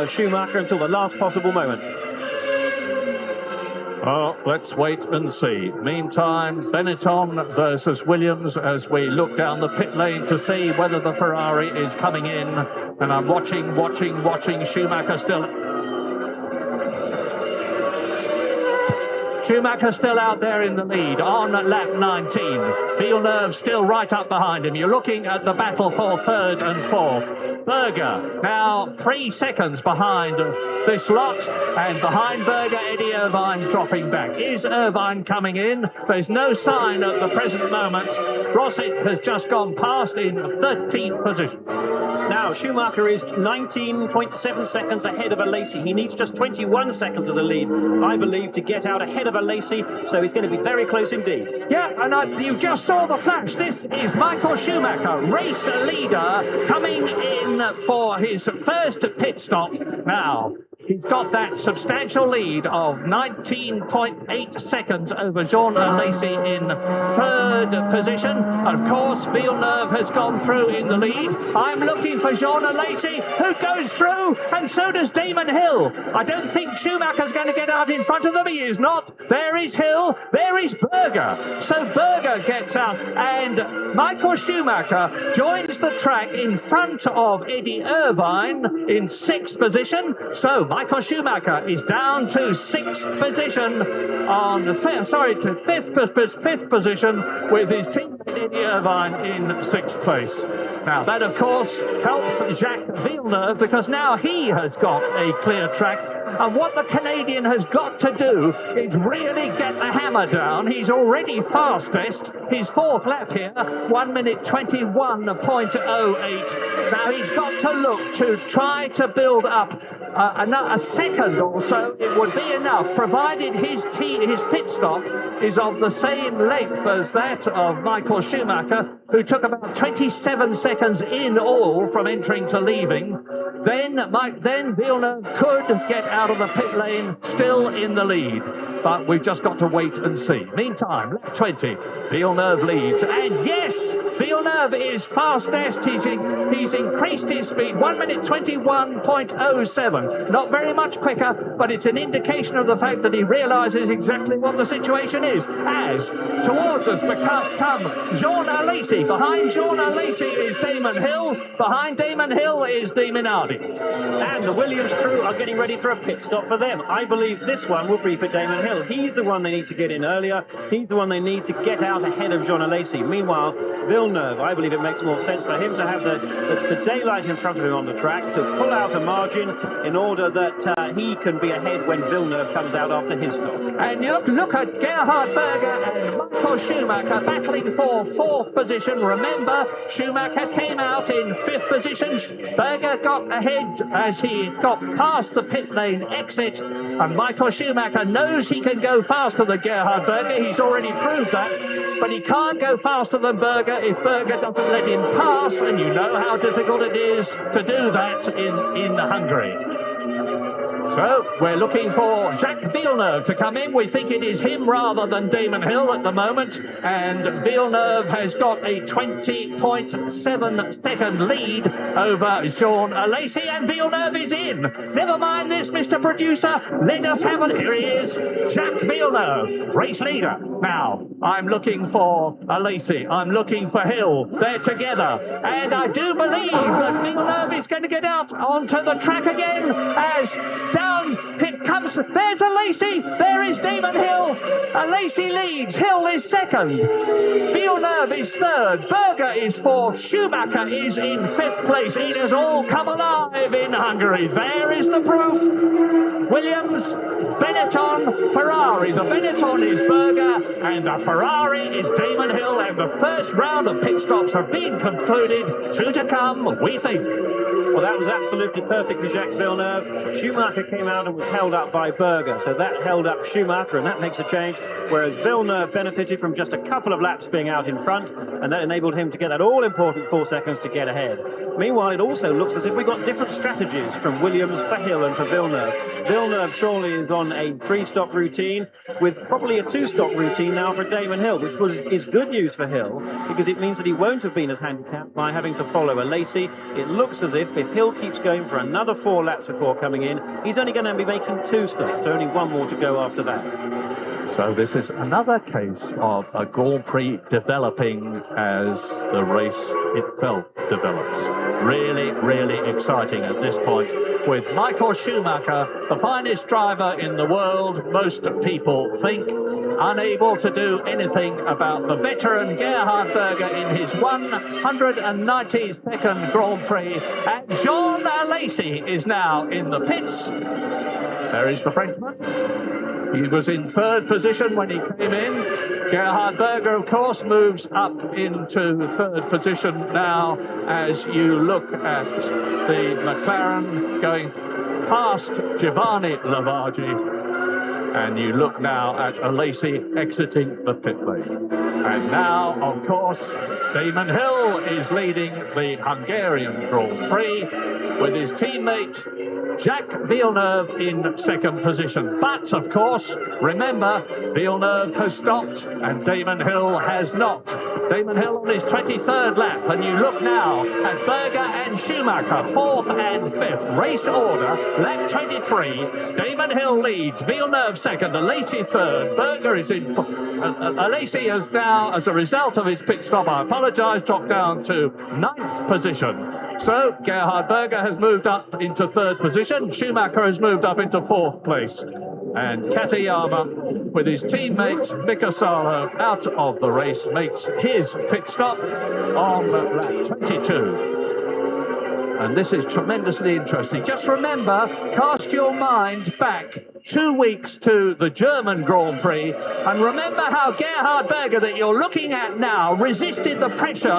Schumacher until the last possible moment. Well, let's wait and see. Meantime, Benetton versus Williams as we look down the pit lane to see whether the Ferrari is coming in. And I'm watching. Schumacher still out there in the lead on lap 19. Villeneuve still right up behind him. You're looking at the battle for third and fourth. Berger now 3 seconds behind this lot, and behind Berger, Eddie Irvine dropping back. Is Irvine coming in? There's no sign at the present moment. Rosset has just gone past in 13th position. Now, Schumacher is 19.7 seconds ahead of Lacey. He needs just 21 seconds as a lead, I believe, to get out ahead of Lacey, so he's going to be very close indeed. Yeah, and you just saw the flash. This is Michael Schumacher, race leader, coming in for his first pit stop. Now, he's got that substantial lead of 19.8 seconds over Jean Lacey in third position. Of course, Villeneuve has gone through in the lead. I'm looking for Jean Lacey, who goes through, and so does Damon Hill. I don't think Schumacher's going to get out in front of them. He is not. There is Hill. There is Berger. So Berger gets out, and Michael Schumacher joins the track in front of Eddie Irvine in 6th position. So Michael Schumacher is down to 6th position to fifth position with his teammate Eddie Irvine in 6th place. Now that of course helps Jacques Villeneuve, because now he has got a clear track And what the Canadian has got to do is really get the hammer down. He's already fastest. His fourth lap here, 1 minute 21.08. Now he's got to look to try to build up a second or so. It would be enough, provided his pit stop is of the same length as that of Michael Schumacher, who took about 27 seconds in all from entering to leaving. Then Villeneuve could get out of the pit lane still in the lead. But we've just got to wait and see. Meantime, lap 20, Villeneuve leads. And yes, Villeneuve is fastest. He's increased his speed, 1 minute 21.07. Not very much quicker, but it's an indication of the fact that he realises exactly what the situation is. As towards us come Jean Alesi. Behind Jean Alesi is Damon Hill. Behind Damon Hill is the Minardi. And the Williams crew are getting ready for a pit stop for them. I believe this one will be for Damon Hill. He's the one they need to get in earlier. He's the one they need to get out ahead of Jean Alesi. Meanwhile, Villeneuve, I believe it makes more sense for him to have the daylight in front of him on the track, to pull out a margin in order that he can be ahead when Villeneuve comes out after his stop. And look at Gerhard Berger and Michael Schumacher battling for fourth position. Remember, Schumacher came out in fifth position. Berger got ahead as he got past the pit lane exit, and Michael Schumacher knows he can go faster than Gerhard Berger. He's already proved that, but he can't go faster than Berger if Berger doesn't let him pass, and you know how difficult it is to do that in Hungary. So we're looking for Jacques Villeneuve to come in. We think it is him rather than Damon Hill at the moment. And Villeneuve has got a 20.7 second lead over Jean Alesi. And Villeneuve is in. Never mind this, Mr. Producer. Let us have it. Here he is, Jacques Villeneuve, race leader. Now, I'm looking for Alesi. I'm looking for Hill. They're together. And I do believe that Villeneuve is going to get out onto the track again as down it comes. There's Alesi. There is Damon Hill. Alesi leads. Hill is second. Villeneuve is third. Berger is fourth. Schumacher is in fifth place. It has all come alive in Hungary. There is the proof. Williams, Benetton, Ferrari. The Benetton is Berger and the Ferrari is Damon Hill. And the first round of pit stops have been concluded. Two to come, we think. Well, that was absolutely perfect for Jacques Villeneuve. Schumacher came out and was held up by Berger, so that held up Schumacher, and that makes a change, whereas Villeneuve benefited from just a couple of laps being out in front, and that enabled him to get that all-important 4 seconds to get ahead. Meanwhile, it also looks as if we've got different strategies from Williams for Hill and for Villeneuve. Villeneuve surely is on a 3-stop routine, with probably a 2-stop routine now for Damon Hill, which is good news for Hill, because it means that he won't have been as handicapped by having to follow Alesi. It looks as if Hill keeps going for another 4 laps before coming in, he's only going to be making 2 stops, so only 1 more to go after that. So this is another case of a Grand Prix developing as the race itself develops. Really, really exciting at this point, with Michael Schumacher, the finest driver in the world, most people think, unable to do anything about the veteran Gerhard Berger in his 192nd Grand Prix. And Jean Alesi is now in the pits. There is the Frenchman. He was in third position when he came in. Gerhard Berger, of course, moves up into third position now as you look at the McLaren going past Giovanni Lavaggi. And you look now at Alesi exiting the pit lane. And now, of course, Damon Hill is leading the Hungarian Grand Prix with his teammate Jacques Villeneuve in second position. But, of course, remember, Villeneuve has stopped and Damon Hill has not. Damon Hill on his 23rd lap, and you look now at Berger and Schumacher, 4th and 5th. Race order, lap 23. Damon Hill leads, Villeneuve second, Alesi third. Berger is in... Alesi has now, as a result of his pit stop, I apologise, dropped down to 9th position. So, Gerhard Berger has moved up into third position. Schumacher has moved up into 4th place. And Katayama, with his teammate Mika Salo out of the race, makes his pit stop on lap 22. And this is tremendously interesting. Just remember, cast your mind back 2 weeks to the German Grand Prix, and remember how Gerhard Berger, that you're looking at now, resisted the pressure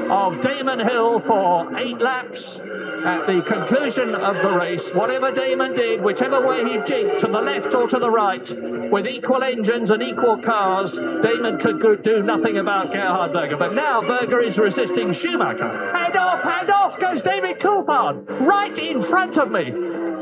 of Damon Hill for 8 laps. At the conclusion of the race, whatever Damon did, whichever way he jigged, to the left or to the right, with equal engines and equal cars, Damon could do nothing about Gerhard Berger. But now Berger is resisting Schumacher. Hand off goes David Coulthard, right in front of me.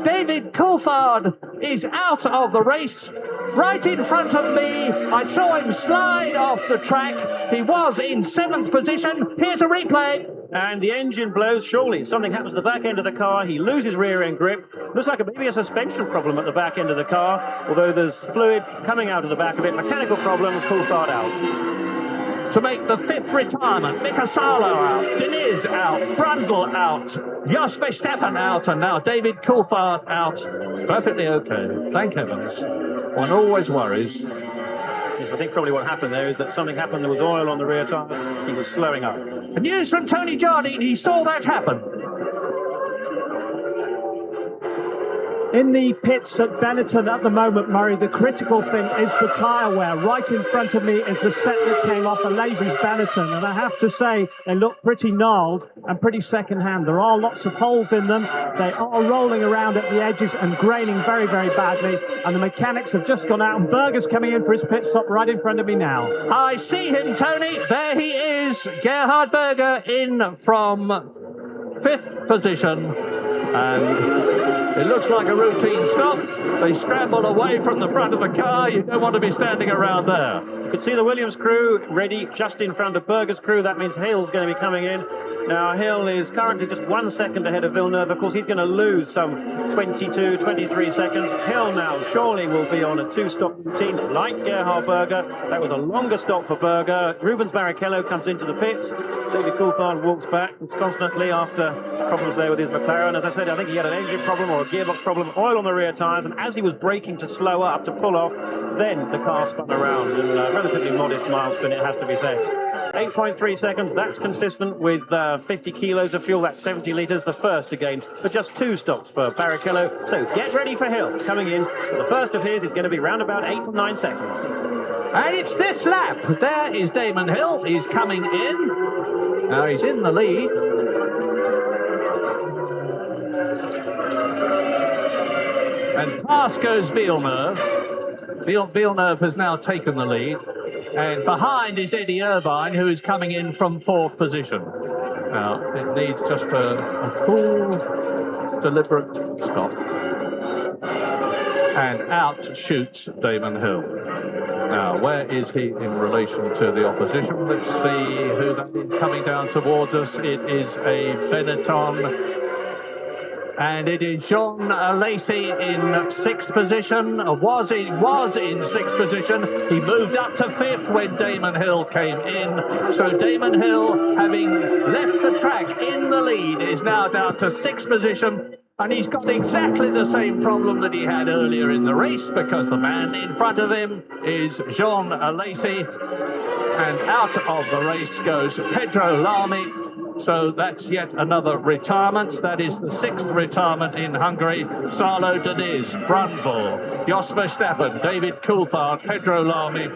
David Coulthard is out of the race, right in front of me. I saw him slide off the track. He was in 7th position. Here's a replay. And the engine blows. Surely something happens to the back end of the car. He loses rear end grip. Looks like maybe a suspension problem at the back end of the car, although there's fluid coming out of the back of it. Mechanical problem, Coulthard out. To make the 5th retirement, Mika Salo out, Diniz out, Brundle out, Jos Verstappen out, and now David Coulthard out. It's perfectly okay, thank heavens. One always worries. Yes, I think probably what happened there is that something happened. There was oil on the rear tyres. He was slowing up. And news from Tony Jardine, he saw that happen. In the pits at Benetton at the moment, Murray, the critical thing is the tyre wear. Right in front of me is the set that came off a Lazy's Benetton, and I have to say they look pretty gnarled and pretty second-hand. There are lots of holes in them. They are rolling around at the edges and graining very, very badly, and the mechanics have just gone out, and Berger's coming in for his pit stop right in front of me now. I see him, Tony. There he is. Gerhard Berger in from 5th position. And it looks like a routine stop. They scramble away from the front of the car. You don't want to be standing around there. You could see the Williams crew ready just in front of Berger's crew. That means Hill's going to be coming in. Now, Hill is currently just 1 second ahead of Villeneuve. Of course, he's going to lose some 22, 23 seconds. Hill now surely will be on a 2-stop routine like Gerhard Berger. That was a longer stop for Berger. Rubens Barrichello comes into the pits. David Coulthard walks back constantly after problems there with his McLaren. As I said, I think he had an engine problem or a gearbox problem, oil on the rear tyres, and as he was braking to slow up, to pull off, then the car spun around. And relatively modest milestone, it has to be said. 8.3 seconds, that's consistent with 50 kilos of fuel, that's 70 litres, the first again, for just 2 stops for Barrichello. So get ready for Hill coming in. The first of his is going to be round about 8 or 9 seconds. And it's this lap. There is Damon Hill. He's coming in. Now he's in the lead. And past goes Villeneuve. Villeneuve has now taken the lead. And behind is Eddie Irvine, who is coming in from 4th position. Now, it needs just a cool, deliberate stop. And out shoots Damon Hill. Now, where is he in relation to the opposition? Let's see who that is coming down towards us. It is a Benetton. And it is Jean Lacey in 6th position, was in 6th position. He moved up to 5th when Damon Hill came in. So Damon Hill, having left the track in the lead, is now down to 6th position. And he's got exactly the same problem that he had earlier in the race, because the man in front of him is Jean Lacey. And out of the race goes Pedro Lamy. So that's yet another retirement. That is the 6th retirement in Hungary. Salo Diniz, Brundle, Jos Verstappen, David Coulthard, Pedro Lamy.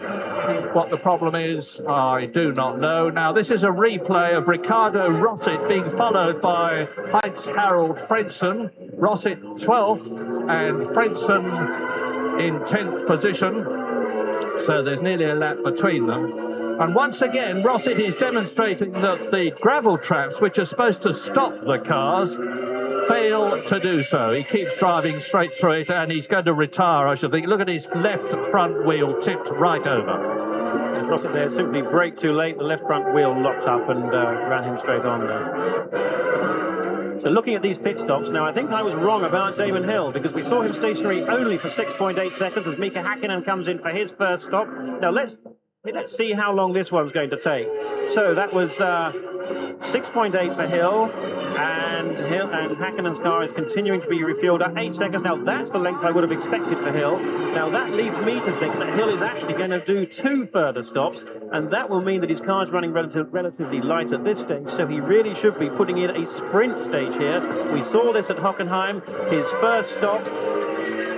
What the problem is, I do not know. Now, this is a replay of Ricardo Rosset being followed by Heinz-Harald Frentzen. Rosset 12th and Frentzen in 10th position. So there's nearly a lap between them. And once again, Rosset is demonstrating that the gravel traps, which are supposed to stop the cars, fail to do so. He keeps driving straight through it, and he's going to retire, I should think. Look at his left front wheel tipped right over. And Rosset there simply braked too late. The left front wheel locked up and ran him straight on there. So looking at these pit stops, now I think I was wrong about Damon Hill, because we saw him stationary only for 6.8 seconds as Mika Hakkinen comes in for his first stop. Now let's Let's see how long this one's going to take. So that was 6.8 for Hill, and Häkkinen's car is continuing to be refueled at 8 seconds. Now that's the length I would have expected for Hill. Now that leads me to think that Hill is actually going to do 2 further stops, and that will mean that his car's running relatively light at this stage, so he really should be putting in a sprint stage here. We saw this at Hockenheim. His first stop,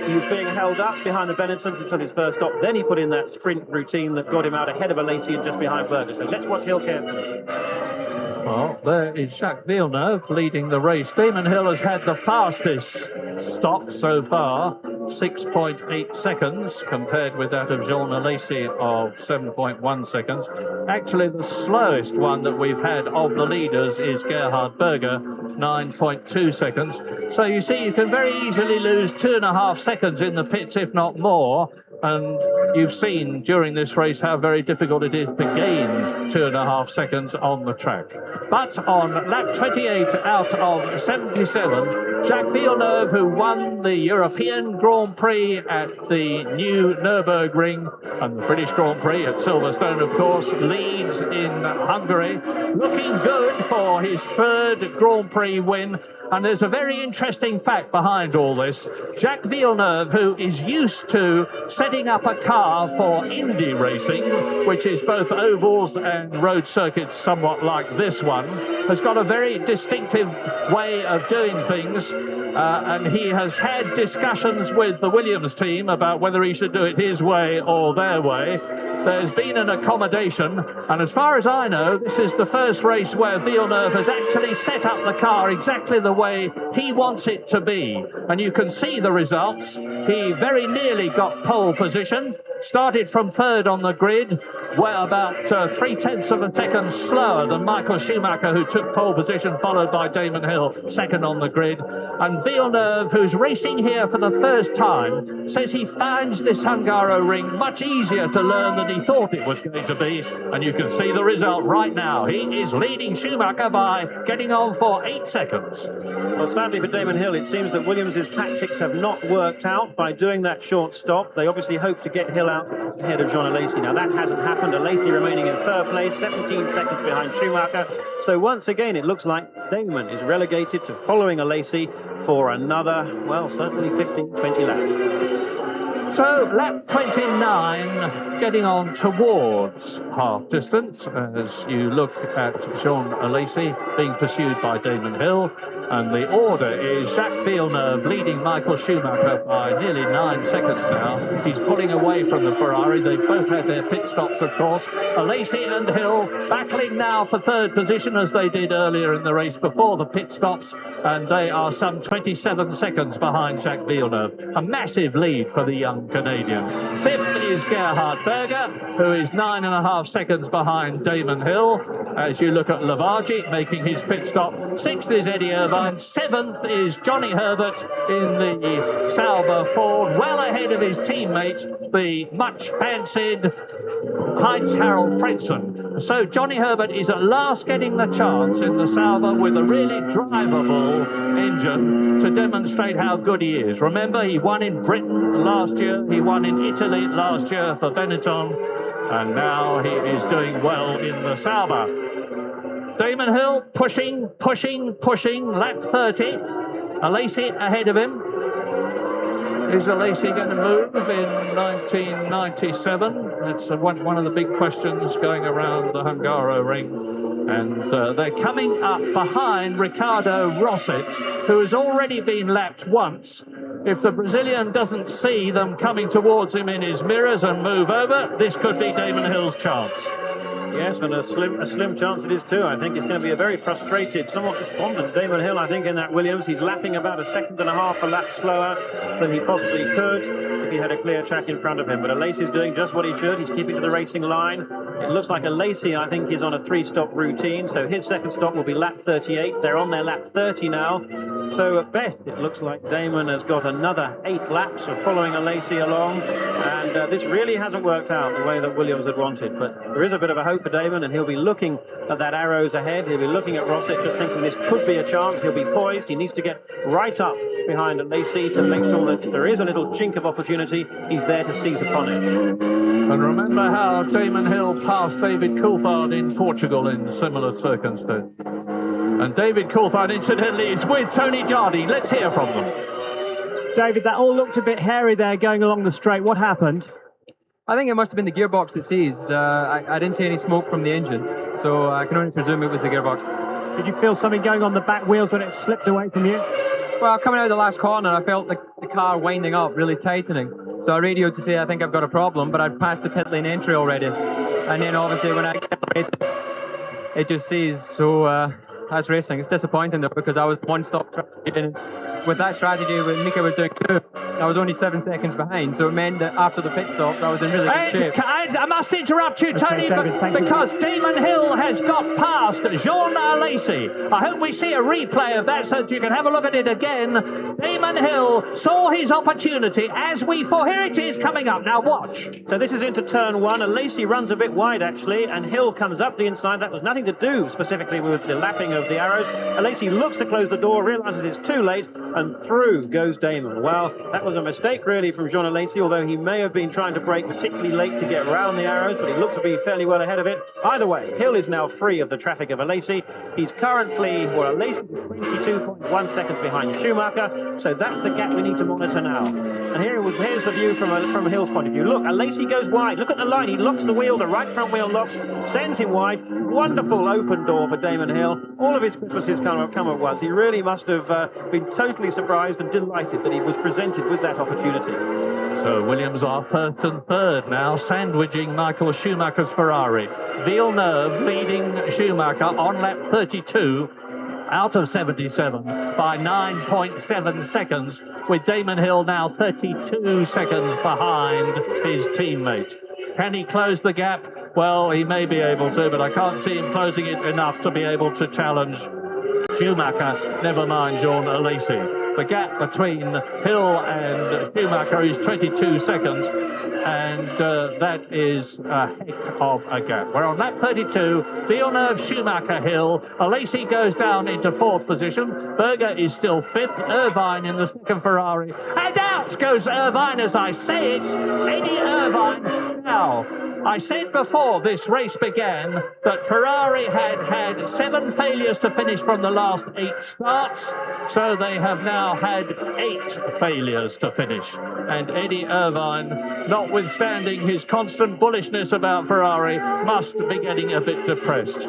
he was being held up behind the Benettons until his first stop. Then he put in that sprint routine that got him out ahead of Alesi and just behind Berger. So let's watch Hill carefully. Well, there is Jacques Villeneuve leading the race. Damon Hill has had the fastest stop so far, 6.8 seconds, compared with that of Jean Alesi of 7.1 seconds. Actually, the slowest one that we've had of the leaders is Gerhard Berger, 9.2 seconds. So you see, you can very easily lose 2.5 seconds in the pits, if not more. And you've seen during this race how very difficult it is to gain 2.5 seconds on the track. But on lap 28 out of 77, Jacques Villeneuve, who won the European Grand Prix at the new Nürburgring and the British Grand Prix at Silverstone, of course, leads in Hungary, looking good for his 3rd Grand Prix win. And there's a very interesting fact behind all this. Jacques Villeneuve, who is used to setting up a car for Indy racing, which is both ovals and road circuits somewhat like this one, has got a very distinctive way of doing things. And he has had discussions with the Williams team about whether he should do it his way or their way. There's been an accommodation, and as far as I know, this is the first race where Villeneuve has actually set up the car exactly the way he wants it to be. And you can see the results. He very nearly got pole position, started from 3rd on the grid, well, about 0.3 of a second slower than Michael Schumacher, who took pole position, followed by Damon Hill, 2nd on the grid. And Villeneuve, who's racing here for the first time, says he finds this Hungaroring much easier to learn than he thought it was going to be. And you can see the result right now. He is leading Schumacher by getting on for 8 seconds. Well, sadly for Damon Hill, it seems that Williams' tactics have not worked out by doing that short stop. They obviously hope to get Hill out ahead of Jean Alesi. Now, that hasn't happened. Alesi remaining in 3rd place, 17 seconds behind Schumacher. So once again, it looks like Damon is relegated to following Alesi for another, well, certainly 15, 20 laps. So lap 29, getting on towards half distance as you look at Jean Alesi being pursued by Damon Hill. And the order is Jacques Villeneuve leading Michael Schumacher by nearly 9 seconds now. He's pulling away from the Ferrari. They've both had their pit stops, of course. Alesi and Hill battling now for 3rd position as they did earlier in the race before the pit stops. And they are some 27 seconds behind Jacques Villeneuve. A massive lead for the young Canadian. 5th is Gerhard Berger, who is 9.5 seconds behind Damon Hill. As you look at Lavaji making his pit stop. 6th is Eddie Irvine. 7th is Johnny Herbert in the Sauber Ford, well ahead of his teammate, the much fancied Heinz-Harald Frentzen. So Johnny Herbert is at last getting the chance in the Sauber with a really drivable engine to demonstrate how good he is. Remember, he won in Britain last year, he won in Italy last year for Benetton, and now he is doing well in the Sauber. Damon Hill pushing, lap 30. Alesi ahead of him. Is Alesi going to move in 1997? That's one of the big questions going around the Hungaroring. And they're coming up behind Ricardo Rosset, who has already been lapped once. If the Brazilian doesn't see them coming towards him in his mirrors and move over, this could be Damon Hill's chance. Yes, and a slim chance it is too. I think it's going to be a very frustrated, somewhat despondent Damon Hill, I think, in that Williams. He's lapping about 1.5 seconds a lap slower than he possibly could if he had a clear track in front of him. But Alesi is doing just what he should. He's keeping to the racing line. It looks like Alesi, I think, is on a 3-stop routine, so his 2nd stop will be lap 38. They're on their lap 30 now. So at best, it looks like Damon has got another 8 laps of following Alesi along, and this really hasn't worked out the way that Williams had wanted. But there is a bit of a hope for Damon, and he'll be looking at that arrows ahead. He'll be looking at Rosset, just thinking this could be a chance. He'll be poised. He needs to get right up behind Alesi to make sure that if there is a little chink of opportunity, he's there to seize upon it. And remember how Damon Hill passed David Coulthard in Portugal in similar circumstances. And David Coulthard, incidentally, is with Tony Jardine. Let's hear from them. David, that all looked a bit hairy there going along the straight. What happened? I think it must have been the gearbox that seized. I didn't see any smoke from the engine, so I can only presume it was the gearbox. Did you feel something going on the back wheels when it slipped away from you? Well, coming out of the last corner, I felt the car winding up, really tightening. So I radioed to say I think I've got a problem, but I'd passed the pit lane entry already. And then obviously when I accelerated, it just seized. So that's racing. It's disappointing though, because I was one-stop strategy. And with that strategy, when Mika was doing 2, I was only 7 seconds behind. So it meant that after the pit stops, I was in really good shape. I must interrupt you, Tony, David, because Damon Hill has got past Jean Alesi. I hope we see a replay of that so that you can have a look at it again. Damon Hill saw his opportunity as we here it is coming up. Now watch. So this is into turn 1. Alesi runs a bit wide, actually, and Hill comes up the inside. That was nothing to do specifically with the lapping of the arrows. Alesi looks to close the door, realises it's too late, and through goes Damon. Well, that was a mistake, really, from Jean Alesi, although he may have been trying to brake particularly late to get around the arrows, but he looked to be fairly well ahead of it. Either way, Hill is now free of the traffic of Alesi. He's currently, well, Alesi is 22.1 seconds behind Schumacher, so that's the gap we need to monitor now. And here's the view from Hill's point of view. Look, Alesi goes wide. Look at the line. He locks the wheel. The right front wheel locks, sends him wide. Wonderful open door for Damon Hill. All of his Christmases come at once. He really must have been totally surprised and delighted that he was presented with that opportunity. So Williams are first and third now, sandwiching Michael Schumacher's Ferrari. Villeneuve leading Schumacher on lap 32 out of 77 by 9.7 seconds, with Damon Hill now 32 seconds behind his teammate. Can he close the gap? Well, he may be able to, but I can't see him closing it enough to be able to challenge Schumacher, never mind Jean Alesi. The gap between Hill and Schumacher is 22 seconds, and that is a heck of a gap. We're on lap 32, Villeneuve, Schumacher, Hill. Alesi goes down into 4th position. Berger is still 5th. Irvine in the 2nd Ferrari. And out goes Irvine as I say it. Eddie Irvine. Now, I said before this race began that Ferrari had 7 failures to finish from the last 8 starts, so they have now had 8 failures to finish. And Eddie Irvine, notwithstanding his constant bullishness about Ferrari, must be getting a bit depressed.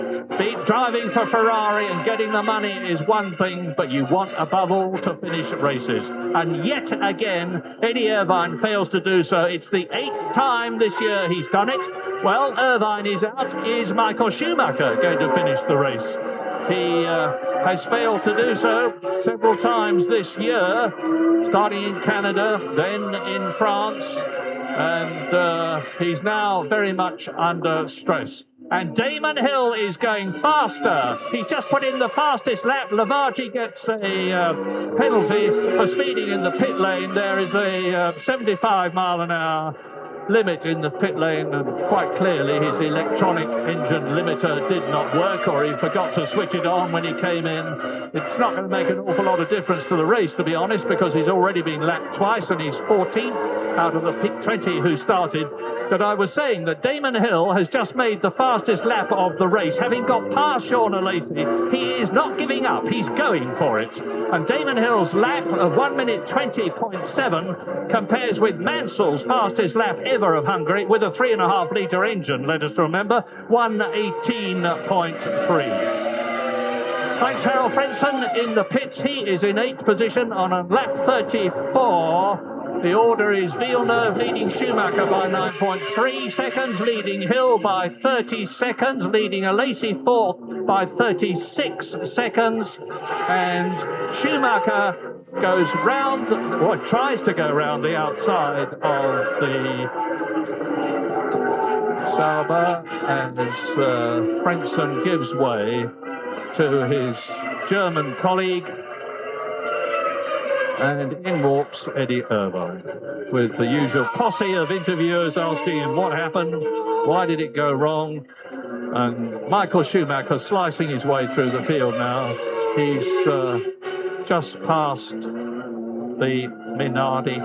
Driving for Ferrari and getting the money is one thing, but you want above all to finish races. And yet again, Eddie Irvine fails to do so. It's the 8th time this year he's done it. Well, Irvine is out. Is Michael Schumacher going to finish the race? He has failed to do so several times this year, starting in Canada, then in France, and he's now very much under stress. And Damon Hill is going faster. He's just put in the fastest lap. Lavachi gets a penalty for speeding in the pit lane. There is a 75 mile an hour limit in the pit lane, and quite clearly his electronic engine limiter did not work, or he forgot to switch it on when he came in. It's not going to make an awful lot of difference to the race, to be honest, because he's already been lapped twice and he's 14th out of the pick 20 who started. But I was saying that Damon Hill has just made the fastest lap of the race, having got past Jean Alesi. He is not giving up, he's going for it. And Damon Hill's lap of 1 minute 20.7 compares with Mansell's fastest lap ever of Hungary with a 3.5 litre engine, let us remember, 1:18.3. Thanks, Harold Frenson in the pits. He is in 8th position on a lap 34. The order is Villeneuve leading Schumacher by 9.3 seconds, leading Hill by 30 seconds, leading Alesi 4th by 36 seconds, and Schumacher goes round, or tries to go round the outside of the Sauber as Frenson gives way to his German colleague. And in walks Eddie Irvine with the usual posse of interviewers asking him what happened, why did it go wrong, and Michael Schumacher slicing his way through the field now. He's just past the Minardi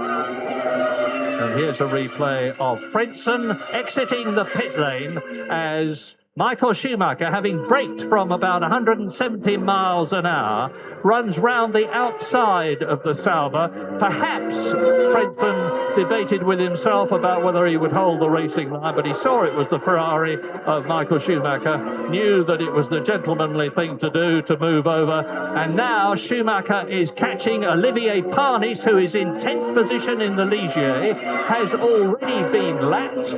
And here's a replay of Frentzen exiting the pit lane as Michael Schumacher, having braked from about 170 miles an hour, runs round the outside of the Sauber. Perhaps Frentzen debated with himself about whether he would hold the racing line, but he saw it was the Ferrari of Michael Schumacher, knew that it was the gentlemanly thing to do to move over, and now Schumacher is catching Olivier Panis, who is in 10th position in the Ligier, has already been lapped.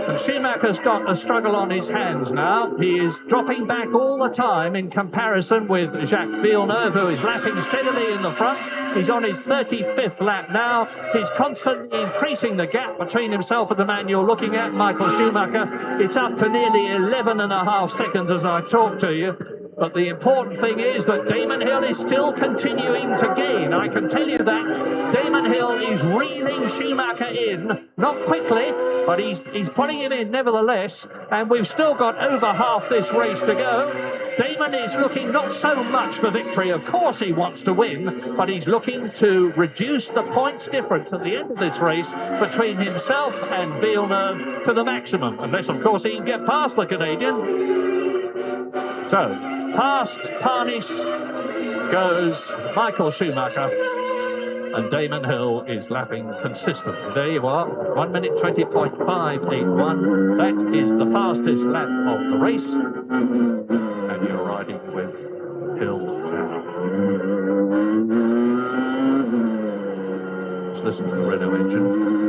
And Schumacher's got a struggle on his hands now. He is dropping back all the time in comparison with Jacques Villeneuve, who is lapping steadily in the front. He's on his 35th lap now. He's constantly increasing the gap between himself and the man you're looking at, Michael Schumacher. It's up to nearly 11.5 seconds as I talk to you. But the important thing is that Damon Hill is still continuing to gain. I can tell you that. Damon Hill is reeling Schumacher in, not quickly, but he's putting him in nevertheless. And we've still got over half this race to go. Damon is looking not so much for victory. Of course he wants to win, but he's looking to reduce the points difference at the end of this race between himself and Villeneuve to the maximum. Unless, of course, he can get past the Canadian. So, past Panis goes Michael Schumacher, and Damon Hill is lapping consistently. There you are, 1 minute 20.581. That is the fastest lap of the race, and you're riding with Hill now. Let's listen to the Renault engine.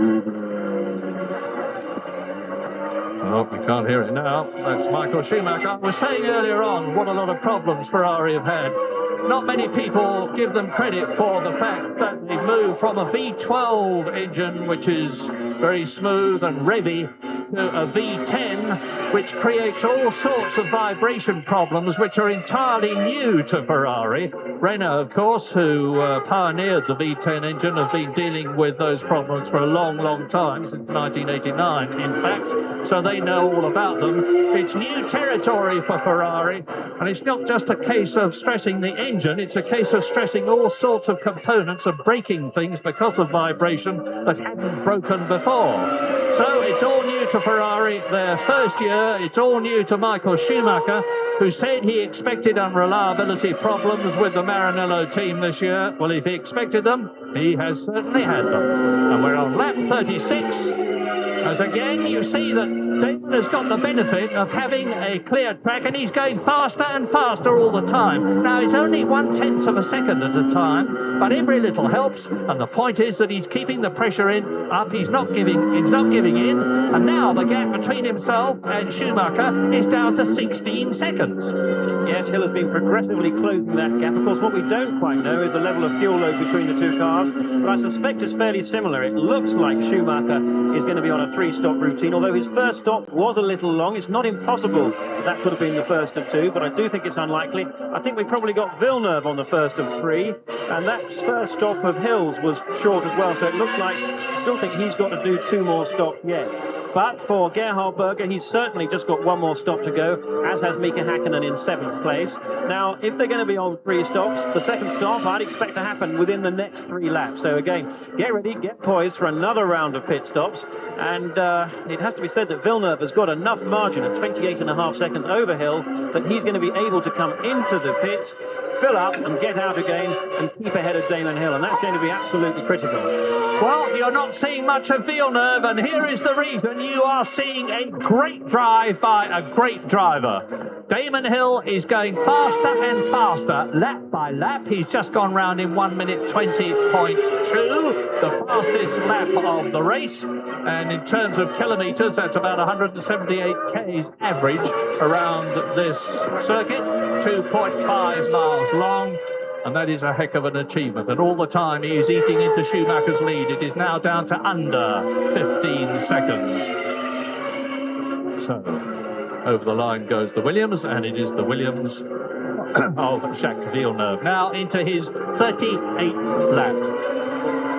Oh, we can't hear it now. That's Michael Schumacher. I was saying earlier on what a lot of problems Ferrari have had. Not many people give them credit for the fact that they've moved from a V12 engine, which is very smooth and revvy, to a V10, which creates all sorts of vibration problems which are entirely new to Ferrari. Renault, of course, who pioneered the V10 engine, have been dealing with those problems for a long, long time, since 1989, in fact, so they know all about them. It's new territory for Ferrari, and it's not just a case of stressing the engine, it's a case of stressing all sorts of components of breaking things because of vibration that hadn't broken before. So it's all new to Ferrari, their first year. It's all new to Michael Schumacher, who said he expected unreliability problems with the Maranello team this year. Well, if he expected them, he has certainly had them. And we're on lap 36. As again, you see that Damon has got the benefit of having a clear track, and he's going faster and faster all the time. Now, it's only 1/10 of a second at a time, but every little helps, and the point is that he's keeping the pressure up. He's not giving in, and now the gap between himself and Schumacher is down to 16 seconds. Yes, Hill has been progressively closing that gap. Of course, what we don't quite know is the level of fuel load between the two cars, but I suspect it's fairly similar. It looks like Schumacher is going to be on a 3-stop routine, although his first stop was a little long. It's not impossible that could have been the first of two, but I do think it's unlikely. I think we probably got Villeneuve on the first of three, and that first stop of Hill's was short as well, so it looks like I still think he's got to do 2 more stops yet. But for Gerhard Berger, he's certainly just got 1 more stop to go, as has Mika Häkkinen in 7th place. Now, if they're going to be on 3 stops, the second stop I'd expect to happen within the next 3 laps. So again, get ready, get poised for another round of pit stops. And it has to be said that Villeneuve has got enough margin at 28.5 seconds over Hill that he's going to be able to come into the pits, fill up and get out again and keep ahead of Damon Hill. And that's going to be absolutely critical. Well, you're not seeing much of Villeneuve, and here is the reason. You are seeing a great drive by a great driver. Damon Hill is going faster and faster, lap by lap. He's just gone round in 1 minute 20.2, the fastest lap of the race. And in terms of kilometres, that's about 178 k's average around this circuit, 2.5 miles long. And that is a heck of an achievement. And all the time he is eating into Schumacher's lead. It is now down to under 15 seconds. So, over the line goes the Williams, and it is the Williams of Jacques Villeneuve. Now into his 38th lap,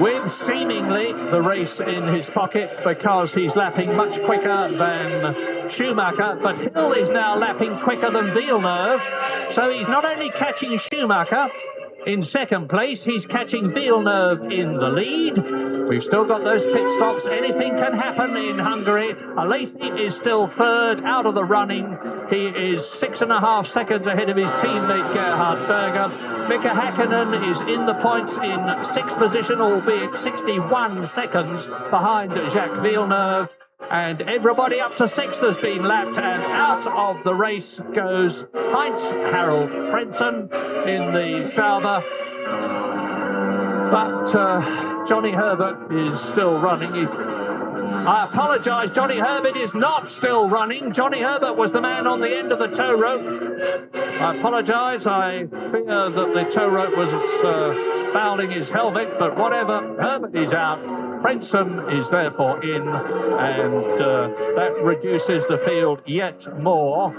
with seemingly the race in his pocket because he's lapping much quicker than Schumacher, but Hill is now lapping quicker than Villeneuve. So he's not only catching Schumacher in second place, he's catching Villeneuve in the lead. We've still got those pit stops. Anything can happen in Hungary. Alesi is still third, out of the running. He is 6.5 seconds ahead of his teammate Gerhard Berger. Mika Häkkinen is in the points in sixth position, albeit 61 seconds behind Jacques Villeneuve. And everybody up to sixth has been lapped, and out of the race goes Heinz Harald Frentzen in the Sauber. But Johnny Herbert is still running. I apologise, Johnny Herbert is not still running. Johnny Herbert was the man on the end of the tow rope. I apologise, I fear that the tow rope was fouling his helmet, but whatever, Herbert is out. Frentzen is therefore in, and that reduces the field yet more.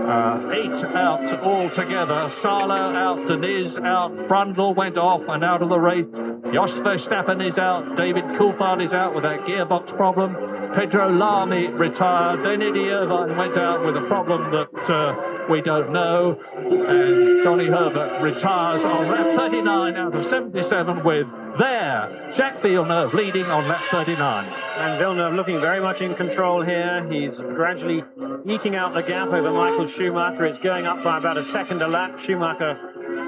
8 out altogether. Salo out, Deniz out, Brundle went off and out of the race. Jos Verstappen is out, David Coulthard is out with that gearbox problem. Pedro Lamy retired, then Eddie Irvine went out with a problem that we don't know. And Johnny Herbert retires on lap 39 out of 77 with Jacques Villeneuve leading on lap 39. And Villeneuve looking very much in control here. He's gradually eking out the gap over Michael Schumacher. It's going up by about a second a lap. Schumacher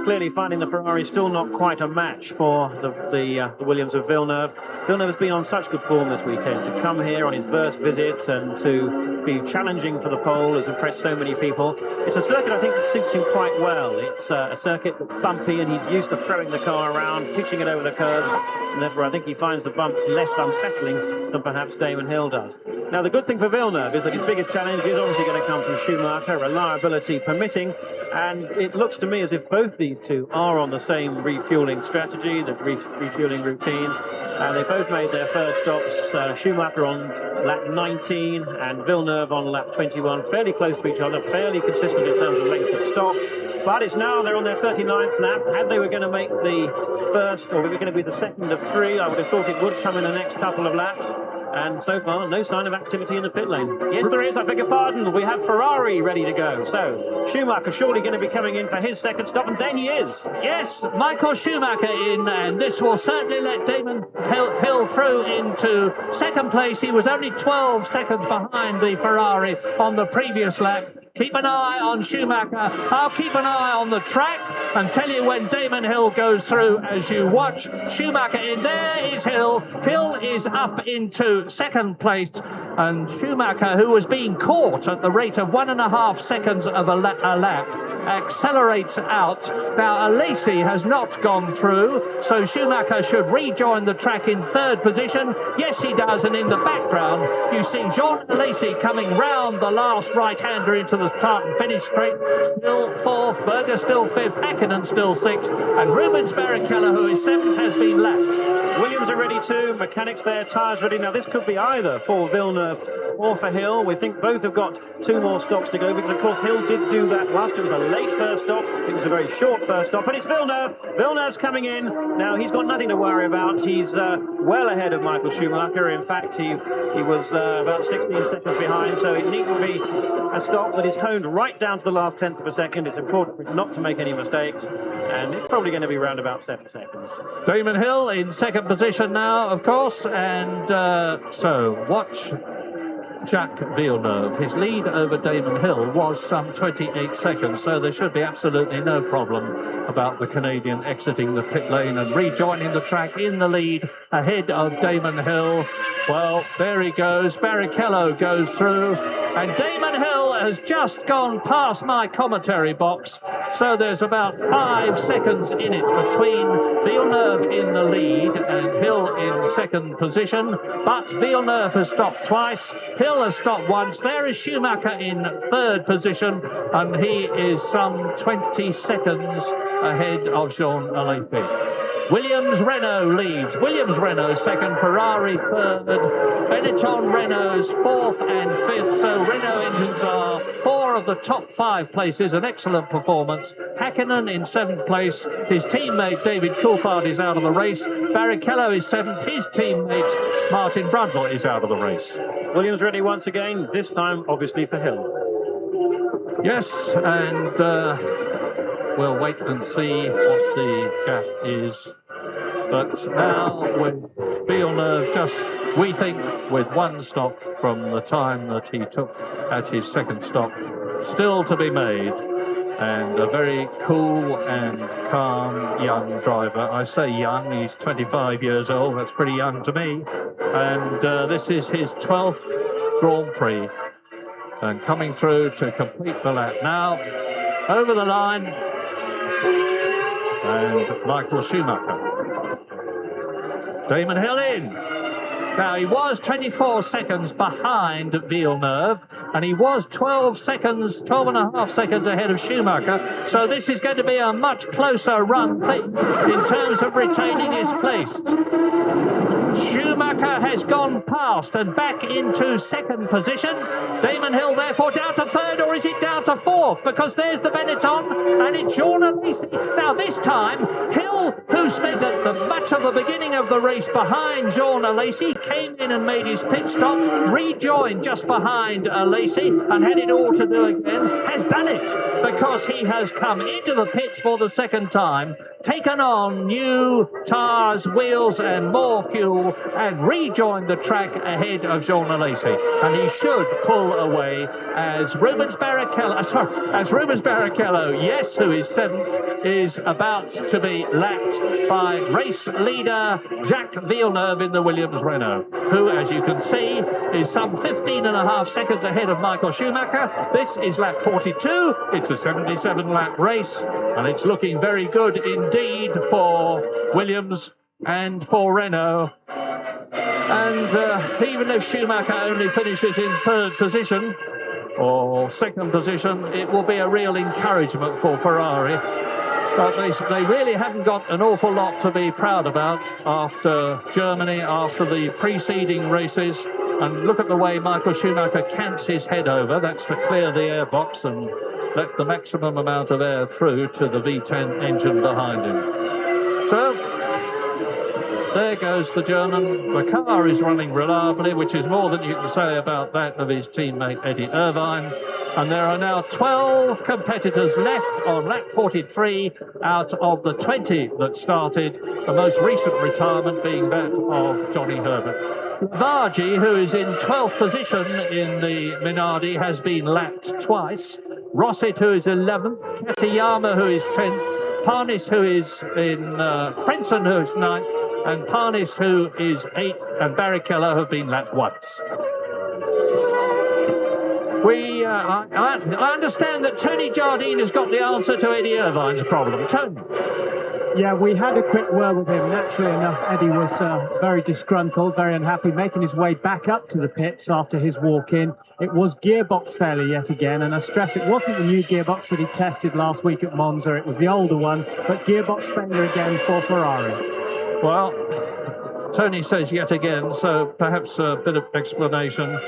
clearly finding the Ferrari still not quite a match for the Williams of Villeneuve. Villeneuve has been on such good form this weekend. To come here on his first visit and to be challenging for the pole has impressed so many people. It's a circuit I think that suits him quite well. It's a circuit that's bumpy, and he's used to throwing the car around, pitching it over the curves, and therefore I think he finds the bumps less unsettling than perhaps Damon Hill does. Now, the good thing for Villeneuve is that his biggest challenge is obviously going to come from Schumacher, reliability permitting, and it looks to me as if both these two are on the same refueling strategy, the refueling routines, and they both made their first stops. Schumacher on lap 19 and Villeneuve on lap 21, fairly close to each other, fairly consistent in terms of length of stop. But it's now they're on their 39th lap. Had they were going to make the first, or we were going to be the second of 3, I would have thought it would come in the next couple of laps. And so far, no sign of activity in the pit lane. Yes, there is, I beg your pardon. We have Ferrari ready to go. So, Schumacher surely going to be coming in for his second stop, and then he is. Yes, Michael Schumacher in, and this will certainly let Damon Hill through into second place. He was only 12 seconds behind the Ferrari on the previous lap. Keep an eye on Schumacher. I'll keep an eye on the track and tell you when Damon Hill goes through as you watch Schumacher in. There is Hill. Hill is up into second place. And Schumacher, who was being caught at the rate of 1.5 seconds of a lap, accelerates out. Now, Alesi has not gone through, so Schumacher should rejoin the track in third position. Yes, he does, and in the background, you see Jean Alesi coming round the last right-hander into the start and finish straight. Still fourth, Berger still fifth, Häkkinen still sixth, and Rubens Barrichello, who is seventh, has been lapped. Williams are ready too, mechanics there, tyres ready. Now, this could be either for Villeneuve or for Hill. We think both have got 2 more stops to go, because of course Hill did do that whilst it was a late first stop. It was a very short first stop, and it's Villeneuve. Villeneuve's coming in. Now, he's got nothing to worry about. He's well ahead of Michael Schumacher. In fact, he was about 16 seconds behind, so it needn't be a stop that is honed right down to the last tenth of a second. It's important not to make any mistakes, and it's probably going to be around about 7 seconds. Damon Hill in second position now, of course, and so watch Jacques Villeneuve. His lead over Damon Hill was some 28 seconds, so there should be absolutely no problem about the Canadian exiting the pit lane and rejoining the track in the lead ahead of Damon Hill. Well, there he goes. Barrichello goes through, and Damon Hill has just gone past my commentary box, so there's about 5 seconds in it between Villeneuve in the lead and Hill in second position. But Villeneuve has stopped twice, Hill has stopped once. There is Schumacher in third position, and he is some 20 seconds ahead of Jean Alesi. Williams Renault leads. Williams Renault second, Ferrari third, Benetton Renault's fourth and fifth. So Renault engines are 4 of the top 5 places, an excellent performance. Häkkinen in 7th place. His teammate David Coulthard is out of the race. Barrichello is 7th. His teammate Martin Brundle is out of the race. Williams ready once again, this time obviously for Hill. Yes, and we'll wait and see what the gap is. But now Villeneuve just, we think, with one stop from the time that he took at his second stop, still to be made. And a very cool and calm young driver. I say young, he's 25 years old, that's pretty young to me. And this is his 12th Grand Prix. And coming through to complete the lap now, over the line, and Michael Schumacher. Damon Hill in. Now, he was 24 seconds behind Villeneuve, and he was 12 and a half seconds ahead of Schumacher. So this is going to be a much closer run thing in terms of retaining his place. Schumacher has gone past and back into second position. Damon Hill, therefore, down to third, or is it down to fourth? Because there's the Benetton, and it's Jean Alesi. Now, this time, Hill, who spent much of the beginning of the race behind Jean Alesi, came in and made his pit stop, rejoined just behind Alesi, and had it all to do again, has done it, because he has come into the pits for the second time, taken on new tyres, wheels, and more fuel, and rejoined the track ahead of Jean Alesi. And he should pull away as Rubens Barrichello, yes, who is seventh, is about to be lapped by race leader Jacques Villeneuve in the Williams Renault, who, as you can see, is some 15 and a half seconds ahead of Michael Schumacher. This is lap 42. It's a 77-lap race, and it's looking very good indeed for Williams and for Renault. And even if Schumacher only finishes in third position or second position, it will be a real encouragement for Ferrari. But they really haven't got an awful lot to be proud about after Germany, after the preceding races. And look at the way Michael Schumacher cants his head over. That's to clear the airbox and let the maximum amount of air through to the V10 engine behind him. So, there goes the German. The car is running reliably, which is more than you can say about that of his teammate Eddie Irvine. And there are now 12 competitors left on lap 43 out of the 20 that started, the most recent retirement being that of Johnny Herbert. Vargi, who is in 12th position in the Minardi, has been lapped twice. Rosset, who is 11th. Katayama, who is 10th. Parnis, who is in Frentzen, who is 9th. And Parnis, who is 8th, and Barrichello have been lapped once. I understand that Tony Jardine has got the answer to Eddie Irvine's problem. Tony. Yeah, we had a quick word with him. Naturally enough, Eddie was very disgruntled, very unhappy, making his way back up to the pits after his walk-in. It was gearbox failure yet again, and I stress it wasn't the new gearbox that he tested last week at Monza. It was the older one, but gearbox failure again for Ferrari. Well, Tony says yet again, so perhaps a bit of explanation.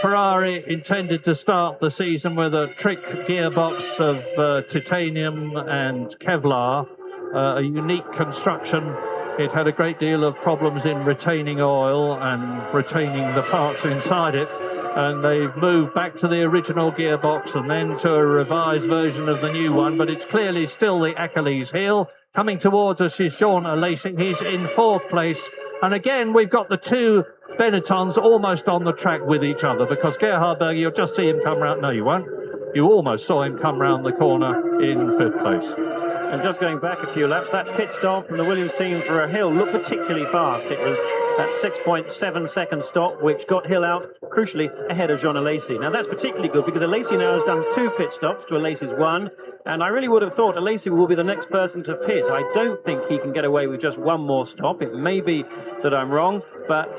Ferrari intended to start the season with a trick gearbox of titanium and Kevlar, a unique construction. It had a great deal of problems in retaining oil and retaining the parts inside it, and they've moved back to the original gearbox and then to a revised version of the new one, but it's clearly still the Achilles heel. Coming towards us is Jean Alesi. He's in fourth place. And again, we've got the two Benettons almost on the track with each other, because Gerhard Berger, you'll just see him come round. No, you won't. You almost saw him come round the corner in fifth place. And just going back a few laps, that pit stop from the Williams team for a Hill looked particularly fast. It was that 6.7 second stop, which got Hill out, crucially, ahead of Jean Alesi. Now, that's particularly good because Alesi now has done 2 pit stops to Alesi's 1. And I really would have thought Alesi will be the next person to pit. I don't think he can get away with just one more stop. It may be that I'm wrong, but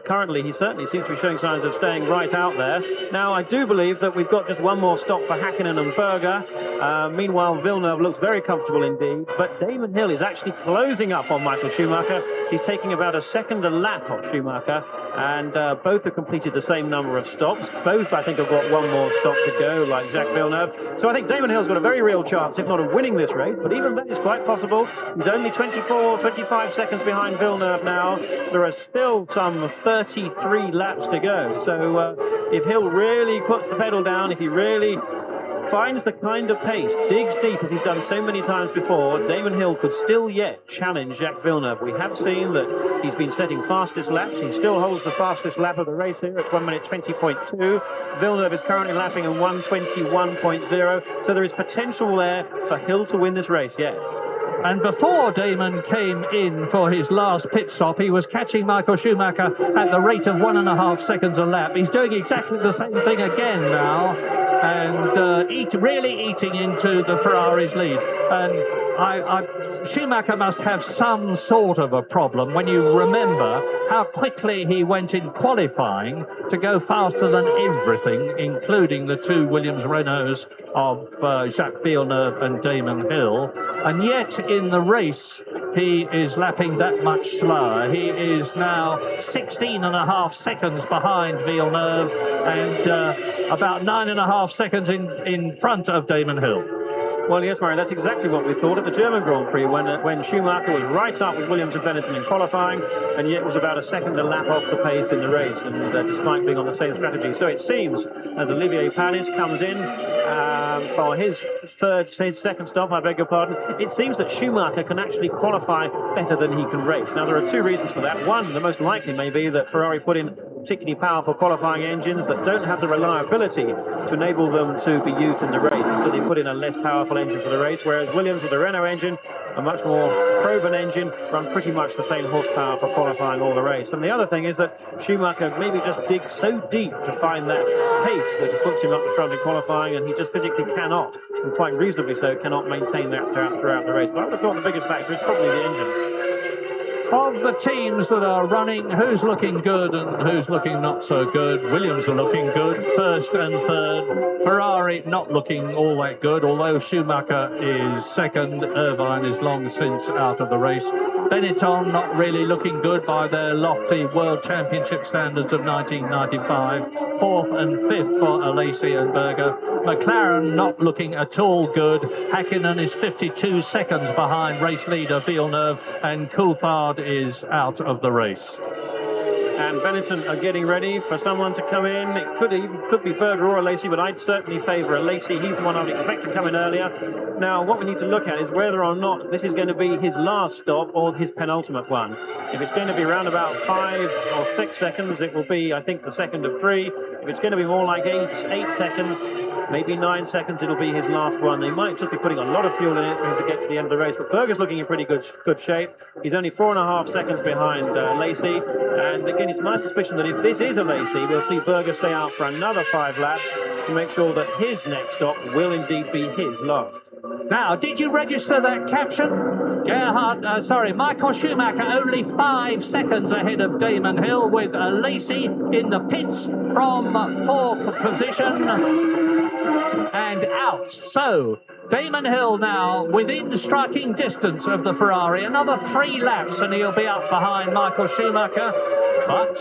currently he certainly seems to be showing signs of staying right out there. Now, I do believe that we've got just one more stop for Hakkinen and Berger. Meanwhile, Villeneuve looks very comfortable indeed, but Damon Hill is actually closing up on Michael Schumacher. He's taking about a second a lap of Schumacher, and both have completed the same number of stops. Both, I think, have got one more stop to go, like Jacques Villeneuve. So I think Damon Hill's got a very real chance, if not of winning this race, but even that is quite possible. He's only 25 seconds behind Villeneuve now. There are still some 33 laps to go. So if Hill really puts the pedal down, if he really finds the kind of pace, digs deep as he's done so many times before, Damon Hill could still yet challenge Jacques Villeneuve. We have seen that he's been setting fastest laps. He still holds the fastest lap of the race here at 1 minute 20.2. Villeneuve is currently lapping in 1:21.0. So there is potential there for Hill to win this race, yes. And before Damon came in for his last pit stop, he was catching Michael Schumacher at the rate of 1.5 seconds a lap. He's doing exactly the same thing again now, and really eating into the Ferrari's lead. And Schumacher must have some sort of a problem when you remember how quickly he went in qualifying to go faster than everything, including the two Williams Renaults of Jacques Villeneuve and Damon Hill. And yet in the race, he is lapping that much slower. He is now 16.5 seconds behind Villeneuve and about 9.5 seconds in front of Damon Hill. Well, yes, Murray, that's exactly what we thought at the German Grand Prix when Schumacher was right up with Williams and Benetton in qualifying, and yet was about a second a lap off the pace in the race, and despite being on the same strategy. So it seems, as Olivier Panis comes in for his second stop, I beg your pardon, it seems that Schumacher can actually qualify better than he can race. Now, there are two reasons for that. One, the most likely may be that Ferrari put in particularly powerful qualifying engines that don't have the reliability to enable them to be used in the race. And so they put in a less powerful engine for the race, whereas Williams with the Renault engine, a much more proven engine, run pretty much the same horsepower for qualifying all the race. And the other thing is that Schumacher maybe just digs so deep to find that pace that it puts him up the front in qualifying, and he just physically cannot, and quite reasonably so, cannot maintain that throughout the race. But I would have thought the biggest factor is probably the engine. Of the teams that are running, who's looking good and who's looking not so good? Williams are looking good, first and third. Ferrari not looking all that good, although Schumacher is second. Irvine is long since out of the race. Benetton not really looking good by their lofty World Championship standards of 1995. Fourth and fifth for Alesi and Berger. McLaren not looking at all good. Hakkinen is 52 seconds behind race leader Villeneuve, and Coulthard is out of the race. And Benetton are getting ready for someone to come in. It could be Berger or Alesi, but I'd certainly favour Alesi. He's the one I'd expect to come in earlier. Now, what we need to look at is whether or not this is going to be his last stop or his penultimate one. If it's going to be around about 5 or 6 seconds, it will be, I think, the second of 3. If it's going to be more like 8 seconds, maybe 9 seconds, it'll be his last one. They might just be putting a lot of fuel in it for him to get to the end of the race. But Berger's looking in pretty good shape. He's only 4.5 seconds behind Alesi. And again, it's my suspicion that if this is Alesi, we'll see Berger stay out for another 5 laps to make sure that his next stop will indeed be his last. Now, did you register that caption? Michael Schumacher only 5 seconds ahead of Damon Hill, with Alesi in the pits from 4th position and out. So Damon Hill now within striking distance of the Ferrari. Another 3 laps and he'll be up behind Michael Schumacher. But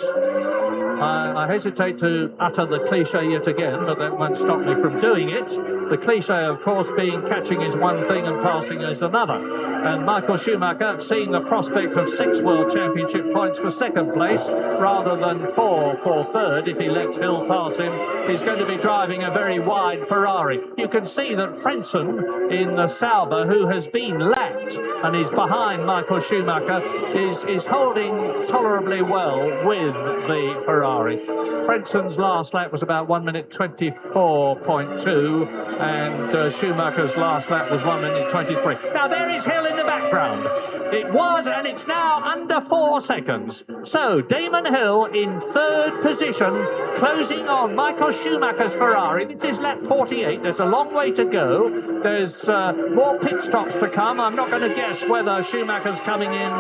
I hesitate to utter the cliche yet again, but that won't stop me from doing it. The cliche, of course, being catching is one thing and passing is another. And Michael Schumacher, seeing the prospect of 6 World Championship points for second place rather than 4 for third, if he lets Hill pass him, is going to be driving a very wide Ferrari. You can see that Frentzen in the Sauber, who has been lapped and is behind Michael Schumacher, is holding tolerably well with the Ferrari. Frentzen's last lap was about 1 minute 24.2, and Schumacher's last lap was 1 minute 23. Now there is Hill in the background. It was, and it's now under 4 seconds. So Damon Hill in 3rd position, closing on Michael Schumacher's Ferrari. This is lap 48. There's a long way to go. There's more pit stops to come. I'm not going to guess whether Schumacher's coming in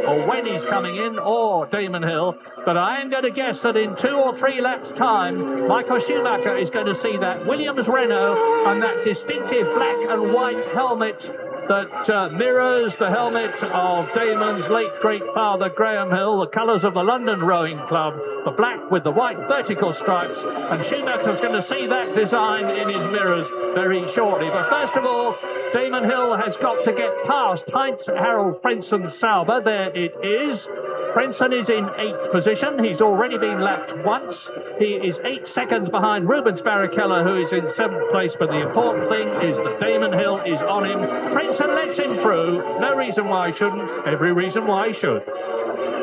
or when he's coming in, or Damon Hill, but I am going to guess that in 2 or 3 laps' time, Michael Schumacher is going to see that Williams Renault and that distinctive black and white helmet that mirrors the helmet of Damon's late great father Graham Hill, the colours of the London Rowing Club, the black with the white vertical stripes, and Schumacher's going to see that design in his mirrors very shortly. But first of all, Damon Hill has got to get past Heinz Harald Frentzen Sauber. There it is. Frentzen is in 8th position. He's already been lapped once. He is 8 seconds behind Rubens Barrichello, who is in 7th place. But the important thing is that Damon Hill is on him. Frentzen lets him through. No reason why he shouldn't. Every reason why he should.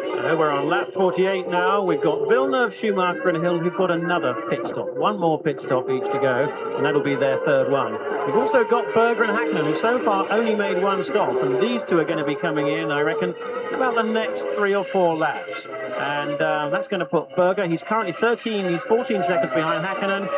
So we're on lap 48 now. We've got Villeneuve, Schumacher and Hill who've got another pit stop. One more pit stop each to go, and that'll be their third one. We've also got Berger and Hakkinen, who so far only made one stop, and these two are going to be coming in, I reckon, about the next 3 or 4 laps. And that's going to put Berger, he's currently 14 seconds behind Hakkinen.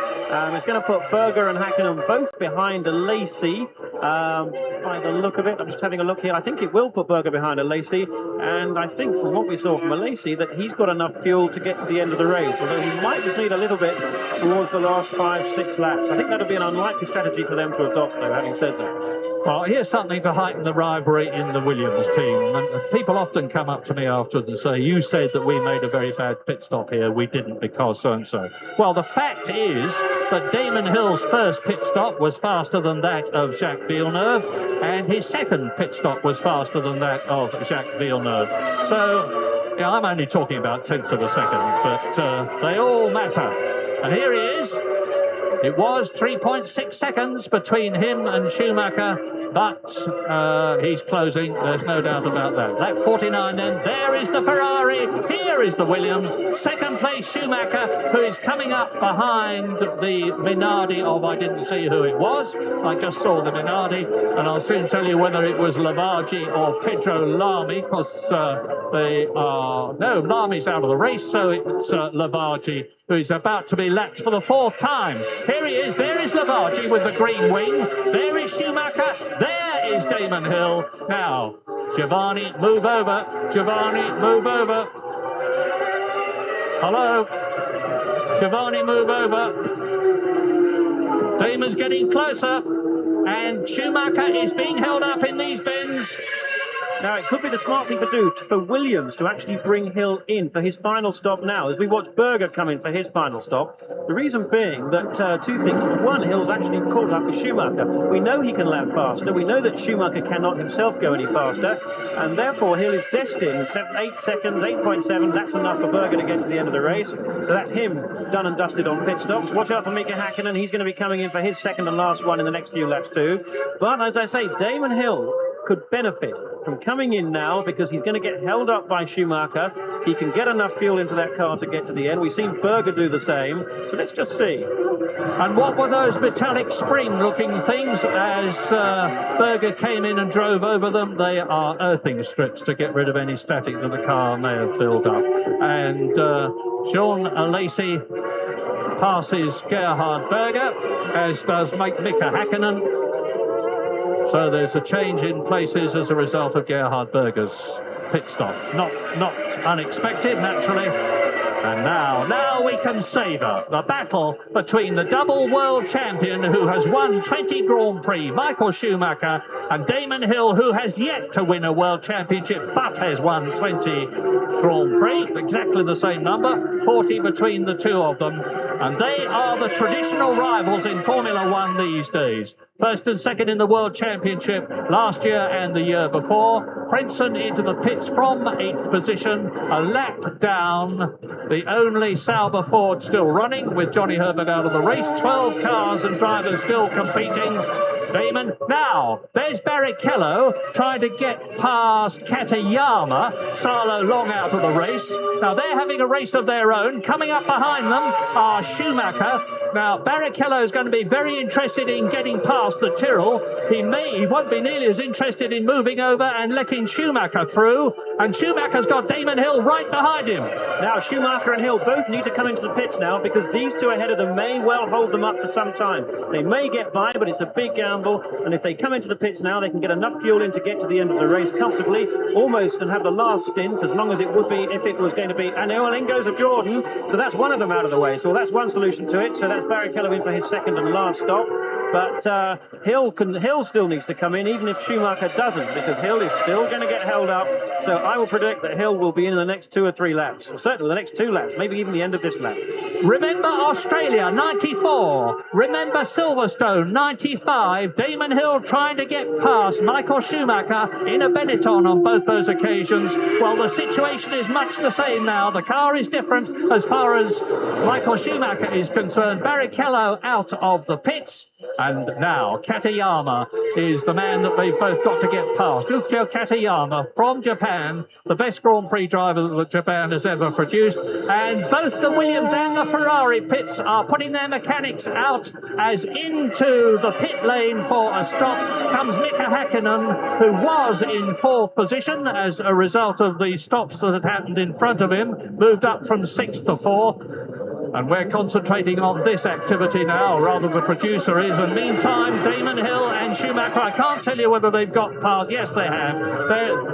It's going to put Berger and Hakkinen both behind a Lacey. By the look of it, I'm just having a look here. I think it will put Berger behind a Lacey, and I think from what we saw from a Lacey that he's got enough fuel to get to the end of the race, although he might just need a little bit towards the last 5-6 laps. I think that'll be an unlikely strategy for them to adopt, though, having said that. Well, here's something to heighten the rivalry in the Williams team. And people often come up to me afterwards and say, you said that we made a very bad pit stop here. We didn't because so-and-so. Well, the fact is that Damon Hill's first pit stop was faster than that of Jacques Villeneuve, and his second pit stop was faster than that of Jacques Villeneuve. So, yeah, I'm only talking about tenths of a second, but they all matter. And here he is. It was 3.6 seconds between him and Schumacher, but he's closing. There's no doubt about that. Lap 49 then. There is the Ferrari. Here is the Williams. Second place Schumacher, who is coming up behind the Minardi of, I didn't see who it was. I just saw the Minardi, and I'll soon tell you whether it was Lavaggi or Pedro Lamy, because no, Lamy's out of the race, so it's Lavaggi, who is about to be lapped for the 4th time. Here he is. There is Lavaggi with the green wing. There is Schumacher. There is Damon Hill. Now, Giovanni, move over. Giovanni, move over. Hello? Giovanni, move over. Damon's getting closer. And Schumacher is being held up in these bends. Now, it could be the smart thing to do for Williams to actually bring Hill in for his final stop now, as we watch Berger come in for his final stop. The reason being that 2 things. One, Hill's actually caught up with Schumacher. We know he can lap faster. We know that Schumacher cannot himself go any faster. And therefore, Hill is destined. 8 seconds, 8.7. That's enough for Berger to get to the end of the race. So that's him done and dusted on pit stops. Watch out for Mika Hakkinen. He's going to be coming in for his second and last one in the next few laps too. But as I say, Damon Hill could benefit from coming in now because he's going to get held up by Schumacher. He can get enough fuel into that car to get to the end. We've seen Berger do the same. So let's just see. And what were those metallic spring-looking things as Berger came in and drove over them? They are earthing strips to get rid of any static that the car may have built up. And Jean Alesi passes Gerhard Berger, as does Mika Hakkinen. So there's a change in places as a result of Gerhard Berger's pit stop. Not unexpected, naturally. And now we can savour the battle between the double world champion who has won 20 Grand Prix, Michael Schumacher, and Damon Hill, who has yet to win a world championship but has won 20 Grand Prix, exactly the same number, 40 between the two of them. And they are the traditional rivals in Formula One these days. First and second in the World Championship last year and the year before. Frentzen into the pits from 8th position, a lap down. The only Sauber Ford still running with Johnny Herbert out of the race. 12 cars and drivers still competing. Damon. Now, there's Barrichello trying to get past Katayama. Salo long out of the race. Now, they're having a race of their own. Coming up behind them are Schumacher. Now, Barrichello is going to be very interested in getting past the Tyrrell. He won't be nearly as interested in moving over and letting Schumacher through. And Schumacher's got Damon Hill right behind him. Now, Schumacher and Hill both need to come into the pits now because these two ahead of them may well hold them up for some time. They may get by, but it's a big gamble. And if they come into the pits now, they can get enough fuel in to get to the end of the race comfortably, almost, and have the last stint, as long as it would be if it was going to be. And in goes a Jordan. So that's one of them out of the way. So that's one solution to it. So that's Barrichello in for his second and last stop. But Hill still needs to come in, even if Schumacher doesn't, because Hill is still going to get held up So I will predict that Hill will be in the next 2 or 3 laps, or certainly the next 2 laps, maybe even the end of this lap. Remember Australia, 94. Remember Silverstone, 95. Damon Hill trying to get past Michael Schumacher in a Benetton on both those occasions. Well, the situation is much the same now. The car is different as far as Michael Schumacher is concerned. Barrichello out of the pits. And now Katayama is the man that they've both got to get past. Ukyo Katayama from Japan, the best Grand Prix driver that Japan has ever produced. And both the Williams and the Ferrari pits are putting their mechanics out as into the pit lane for a stop comes Mika Hakkinen, who was in 4th position as a result of the stops that had happened in front of him, moved up from 6th to 4th. And we're concentrating on this activity now, rather the producer is. And meantime, Damon Hill and Schumacher, I can't tell you whether they've got past. Yes, they have.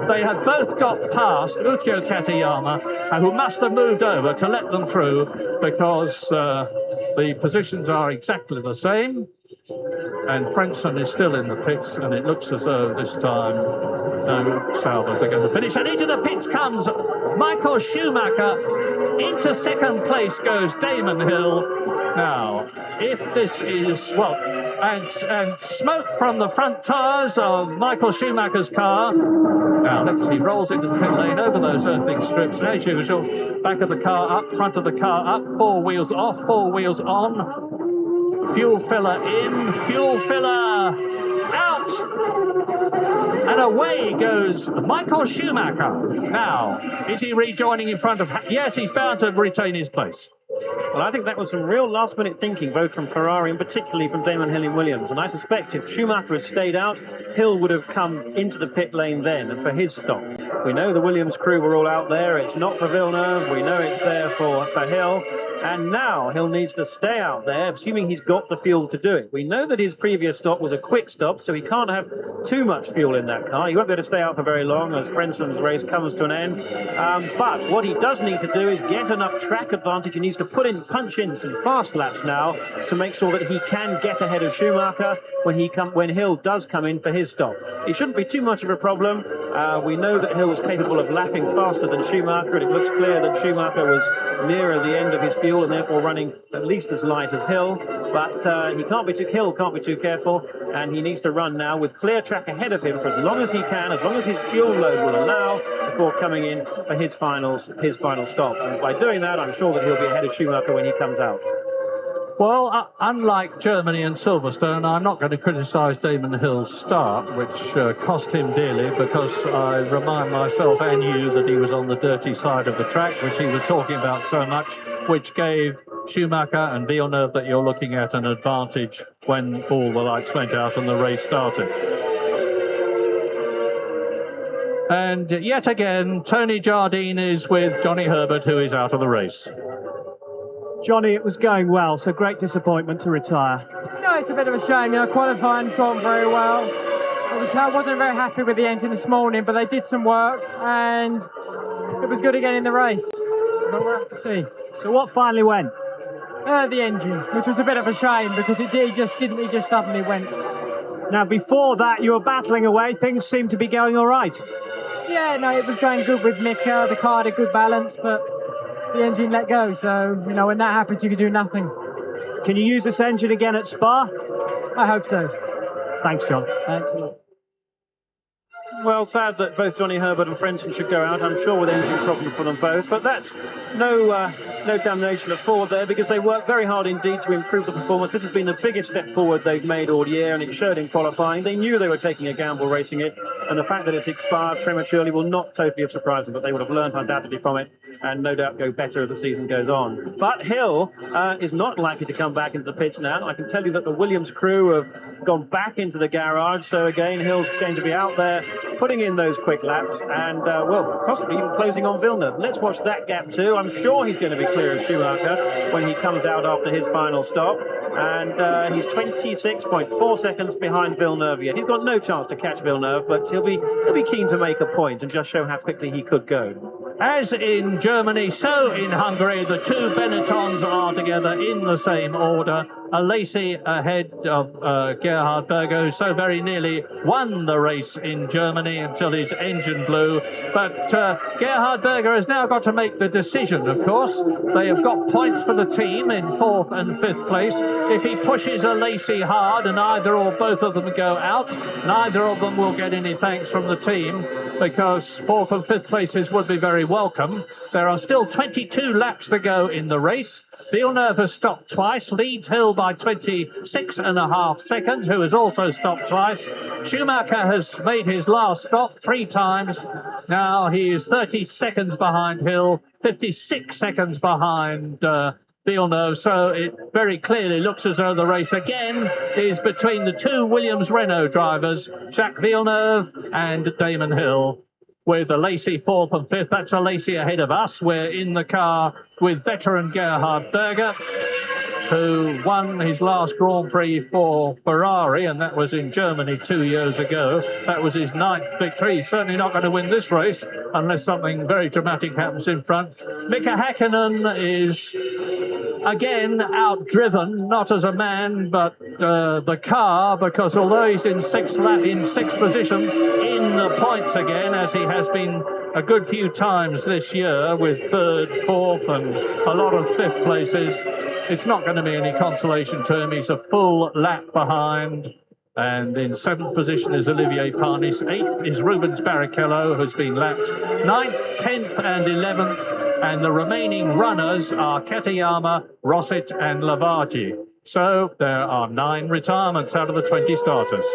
They have both got past Ukyo Katayama, who must have moved over to let them through, because the positions are exactly the same. And Frenson is still in the pits, and it looks as though this time no salvos are going to finish. And into the pits comes Michael Schumacher. Into 2nd place goes Damon Hill. Now, if this is, well, and smoke from the front tyres of Michael Schumacher's car. Now, he rolls into the pit lane over those earthing strips. And as usual, back of the car up, front of the car up, 4 wheels off, 4 wheels on. Fuel filler in, fuel filler out. And away goes Michael Schumacher. Now, is he rejoining in front of... Yes, he's bound to retain his place. Well, I think that was some real last-minute thinking, both from Ferrari and particularly from Damon Hill in Williams. And I suspect if Schumacher had stayed out, Hill would have come into the pit lane then and for his stop. We know the Williams crew were all out there. It's not for Villeneuve. We know it's there for Hill. And now Hill needs to stay out there, assuming he's got the fuel to do it. We know that his previous stop was a quick stop, so he can't have too much fuel in that car. He won't be able to stay out for very long as Frenson's race comes to an end. But what he does need to do is get enough track advantage. He needs to punch in some fast laps now to make sure that he can get ahead of Schumacher when Hill does come in for his stop. It shouldn't be too much of a problem. We know that Hill was capable of lapping faster than Schumacher, and it looks clear that Schumacher was nearer the end of his fuel and therefore running at least as light as Hill. But Hill can't be too careful, and he needs to run now with clear track ahead of him for as long as he can, as long as his fuel load will allow, before coming in for his final stop. And by doing that, I'm sure that he'll be ahead of Schumacher when he comes out. Well, unlike Germany and Silverstone, I'm not going to criticise Damon Hill's start, which cost him dearly, because I remind myself and you that he was on the dirty side of the track, which he was talking about so much, which gave Schumacher and Villeneuve that you're looking at an advantage when all the lights went out and the race started. And yet again, Tony Jardine is with Johnny Herbert, who is out of the race. Johnny, it was going well, so great disappointment to retire. No, it's a bit of a shame. Qualifying's gone very well. I wasn't very happy with the engine this morning, but they did some work, and it was good again in the race. But we'll have to see. So what finally went? The engine, which was a bit of a shame because it just suddenly went. Now, before that, you were battling away. Things seemed to be going all right. Yeah, no, it was going good with Mika. The car had a good balance, but the engine let go. So, when that happens, you can do nothing. Can you use this engine again at Spa? I hope so. Thanks, John. Thanks a lot. Well, sad that both Johnny Herbert and Frenson should go out. I'm sure with engine problem for them both, but that's no damnation of Ford there, because they worked very hard indeed to improve the performance. This has been the biggest step forward they've made all year, and it showed in qualifying. They knew they were taking a gamble racing it, and the fact that it's expired prematurely will not totally have surprised them, but they would have learned undoubtedly from it, and no doubt go better as the season goes on. But Hill is not likely to come back into the pits now. I can tell you that the Williams crew have gone back into the garage, so again, Hill's going to be out there putting in those quick laps and, possibly even closing on Villeneuve. Let's watch that gap too. I'm sure he's going to be clear of Schumacher when he comes out after his final stop. And he's 26.4 seconds behind Villeneuve yet. He's got no chance to catch Villeneuve, but he'll be keen to make a point and just show how quickly he could go. As in Germany, so in Hungary, the two Benettons are together in the same order. Lacey ahead of Gerhard Berger, who so very nearly won the race in Germany until his engine blew. But Gerhard Berger has now got to make the decision, of course. They have got points for the team in 4th and 5th place. If he pushes Lacey hard and either or both of them go out, neither of them will get any thanks from the team, because 4th and 5th places would be very welcome. There are still 22 laps to go in the race. Villeneuve has stopped twice, leads Hill by 26.5 seconds, who has also stopped twice. Schumacher has made his last stop 3 times. Now he is 30 seconds behind Hill, 56 seconds behind Villeneuve, so it very clearly looks as though the race again is between the two Williams-Renault drivers, Jacques Villeneuve and Damon Hill. With Lacey 4th and 5th, that's Lacey ahead of us. We're in the car with veteran Gerhard Berger, who won his last Grand Prix for Ferrari, and that was in Germany 2 years ago. That was his 9th victory. He's certainly not going to win this race unless something very dramatic happens in front. Mika Häkkinen is again outdriven, not as a man, but the car, because although he's in sixth position in the points again, as he has been a good few times this year with 3rd, 4th and a lot of 5th places, it's not going to be any consolation to him. He's a full lap behind. And in 7th position is Olivier Panis. 8th is Rubens Barrichello, who's been lapped. 9th, 10th and 11th. And the remaining runners are Katayama, Rosset and Lavaggi. So there are 9 retirements out of the 20 starters.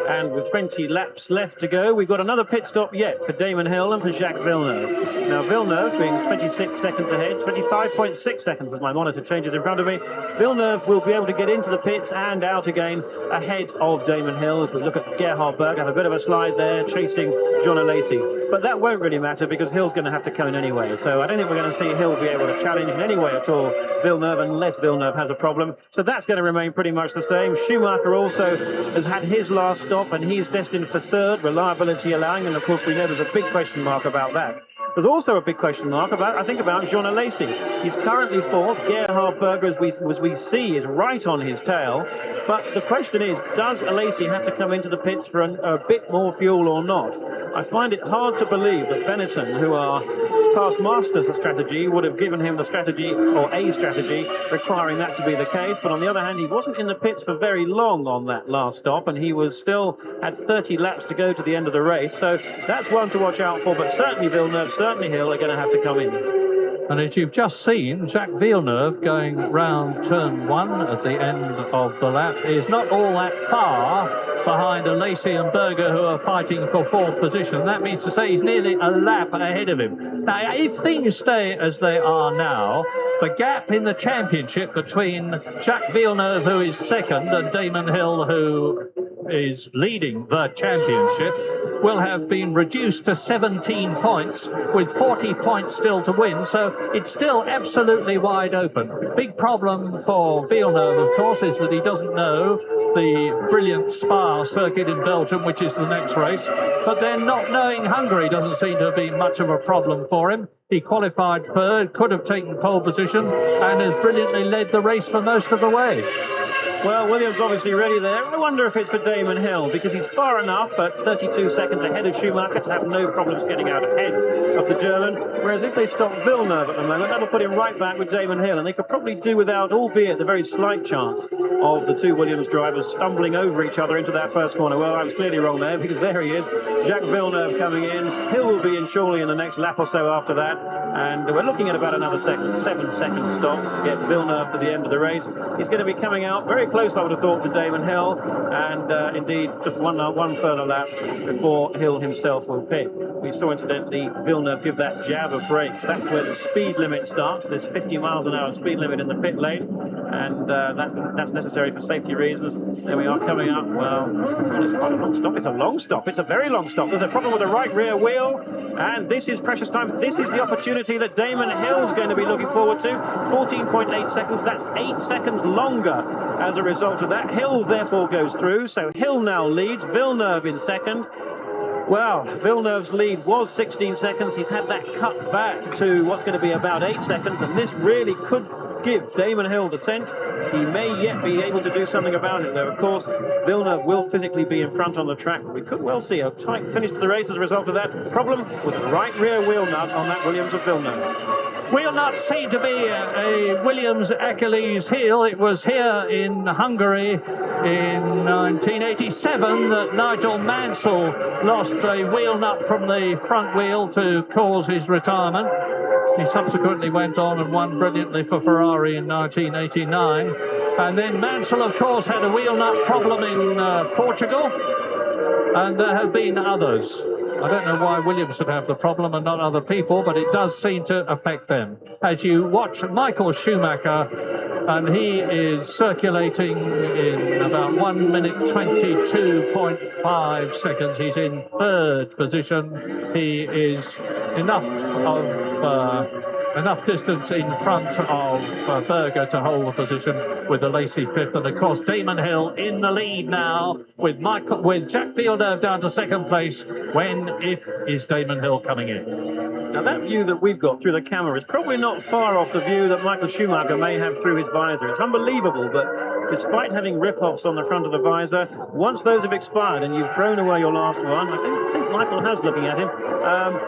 And with 20 laps left to go, we've got another pit stop yet for Damon Hill and for Jacques Villeneuve. Now, Villeneuve being 26 seconds ahead, 25.6 seconds as my monitor changes in front of me. Villeneuve will be able to get into the pits and out again ahead of Damon Hill as we look at Gerhard Berger. Have a bit of a slide there, chasing John Lacey. But that won't really matter because Hill's going to have to come in anyway. So I don't think we're going to see Hill be able to challenge in any way at all Villeneuve unless Villeneuve has a problem. So that's going to remain pretty much the same. Schumacher also has had his last stop and he's destined for 3rd, reliability allowing. And of course, we know there's a big question mark about that. There's also a big question mark about Jean Lacey. He's currently 4th. Gerhard Berger, as we see, is right on his tail. But the question is, does Lacey have to come into the pits for a bit more fuel or not? I find it hard to believe that Benetton, who are past masters of strategy, would have given him the strategy, or a strategy, requiring that to be the case. But on the other hand, he wasn't in the pits for very long on that last stop, and he was still had 30 laps to go to the end of the race. So that's one to watch out for. But certainly Villeneuve, certainly Hill are going to have to come in. And as you've just seen, Jacques Villeneuve going round turn 1 at the end of the lap is not all that far behind Lacey and Berger, who are fighting for 4th position. That means to say he's nearly a lap ahead of him. Now, if things stay as they are now, the gap in the championship between Jacques Villeneuve, who is 2nd, and Damon Hill, who is leading the championship, will have been reduced to 17 points with 40 points still to win, so it's still absolutely wide open. Big problem for Villeneuve, of course, is that he doesn't know the brilliant Spa circuit in Belgium, which is the next race, but then not knowing Hungary doesn't seem to have been much of a problem for him. He qualified 3rd, could have taken pole position, and has brilliantly led the race for most of the way. Well, Williams obviously ready there. I wonder if it's for Damon Hill, because he's far enough, but 32 seconds ahead of Schumacher to have no problems getting out ahead of the German. Whereas if they stop Villeneuve at the moment, that'll put him right back with Damon Hill, and they could probably do without, albeit the very slight chance of the two Williams drivers stumbling over each other into that first corner. Well, I was clearly wrong there, because there he is, Jacques Villeneuve coming in. Hill will be in surely in the next lap or so after that, and we're looking at about another 7-second stop to get Villeneuve to the end of the race. He's going to be coming out very close, I would have thought, to Damon Hill, and indeed just one further lap before Hill himself will pit. We saw incidentally Villeneuve give that jab of brakes. That's where the speed limit starts. There's 50 miles an hour speed limit in the pit lane, and that's necessary for safety reasons. There we are coming up. Well, it's quite a long stop. It's a long stop. It's a very long stop. There's a problem with the right rear wheel, and this is precious time. This is the opportunity that Damon Hill's going to be looking forward to. 14.8 seconds. That's 8 seconds longer as a result of that. Hill therefore goes through, so Hill now leads, Villeneuve in 2nd. Well, Villeneuve's lead was 16 seconds. He's had that cut back to what's going to be about 8 seconds, and this really could give Damon Hill the scent. He may yet be able to do something about it, though. Of course, Villeneuve will physically be in front on the track. We could well see a tight finish to the race as a result of that. Problem with the right rear wheel nut on that Williams of Villeneuve. Wheel nuts seem to be a Williams Achilles heel. It was here in Hungary in 1987 that Nigel Mansell lost a wheel nut from the front wheel to cause his retirement. He subsequently went on and won brilliantly for Ferrari in 1989. And then Mansell, of course, had a wheel nut problem in Portugal. And there have been others. I don't know why Williams would have the problem and not other people, but it does seem to affect them. As you watch Michael Schumacher, and he is circulating in about 1 minute 22.5 seconds. He's in third position. He is enough distance in front of Berger to hold the position with the Lacey fifth. And of course, Damon Hill in the lead now with Jack Villeneuve down to second place. If is Damon Hill coming in? Now, that view that we've got through the camera is probably not far off the view that Michael Schumacher may have through his visor. It's unbelievable, but despite having rip-offs on the front of the visor, once those have expired and you've thrown away your last one, I think Michael has looking at him,